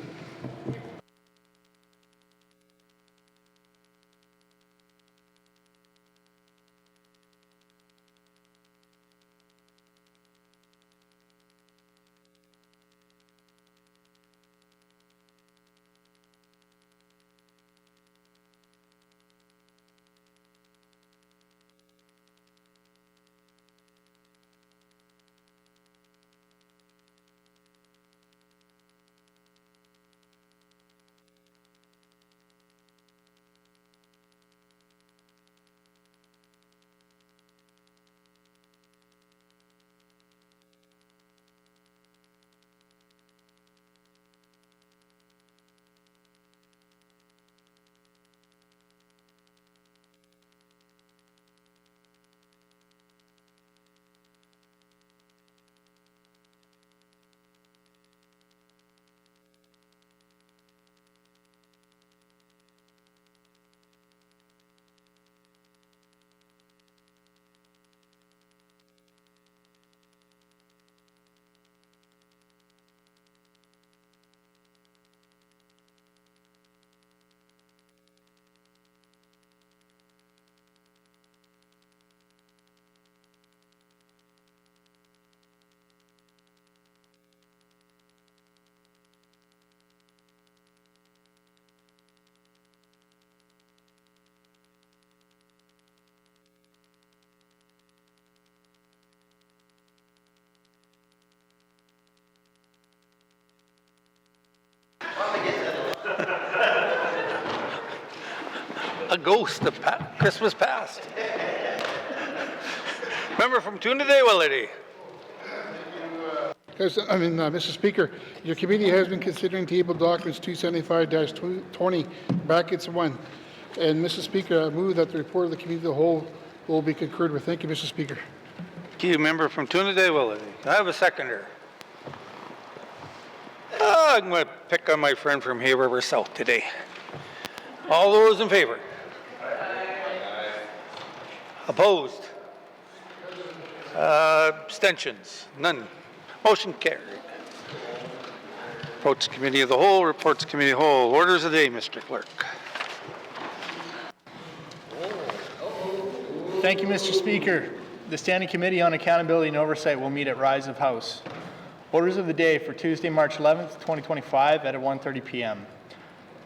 a ghost of Christmas past. Member from Tune-a-Day-Willity. Mr. Speaker, your committee has been considering table documents 275-20, brackets 1. And Mr. Speaker, I move that the report of the committee of the whole will be concurred with. Thank you, Mr. Speaker. Thank you, member from Tune-a-Day-Willity. I have a seconder. I'm going to pick on my friend from Hay River South today. All those in favor? Opposed? Abstentions? None. Motion carried. Reports Committee of the Whole, reports Committee of the Whole. Orders of the day, Mr. Clerk. Thank you, Mr. Speaker. The Standing Committee on Accountability and Oversight will meet at Rise of House. Orders of the day for Tuesday, March 11th, 2025 at 1:30 p.m.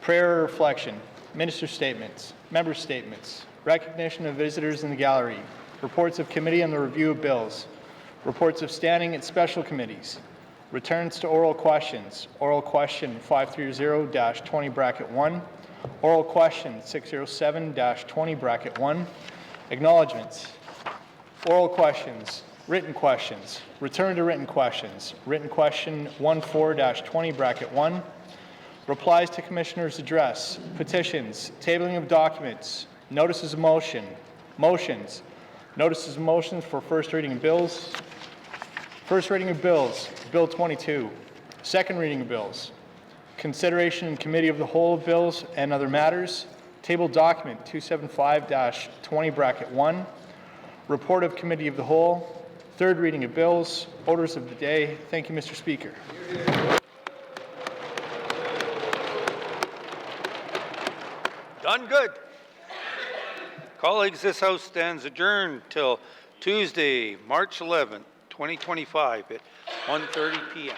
Prayer or reflection, minister statements, member statements, recognition of visitors in the gallery, reports of committee on the review of bills, reports of standing and special committees, returns to oral questions, oral question 530-20 bracket 1, oral question 607-20 bracket 1, acknowledgements, oral questions, written questions, return to written questions, written question 14-20 bracket 1, replies to commissioner's address, petitions, tabling of documents, notices of motion, motions, notices of motions for first reading of bills, first reading of bills, Bill 22, second reading of bills, consideration in committee of the whole of bills and other matters, table document 275-20 bracket 1, report of committee of the whole, third reading of bills, orders of the day. Thank you, Mr. Speaker. Done good. Colleagues, this House stands adjourned till Tuesday, March 11th, 2025 at 1:30 p.m.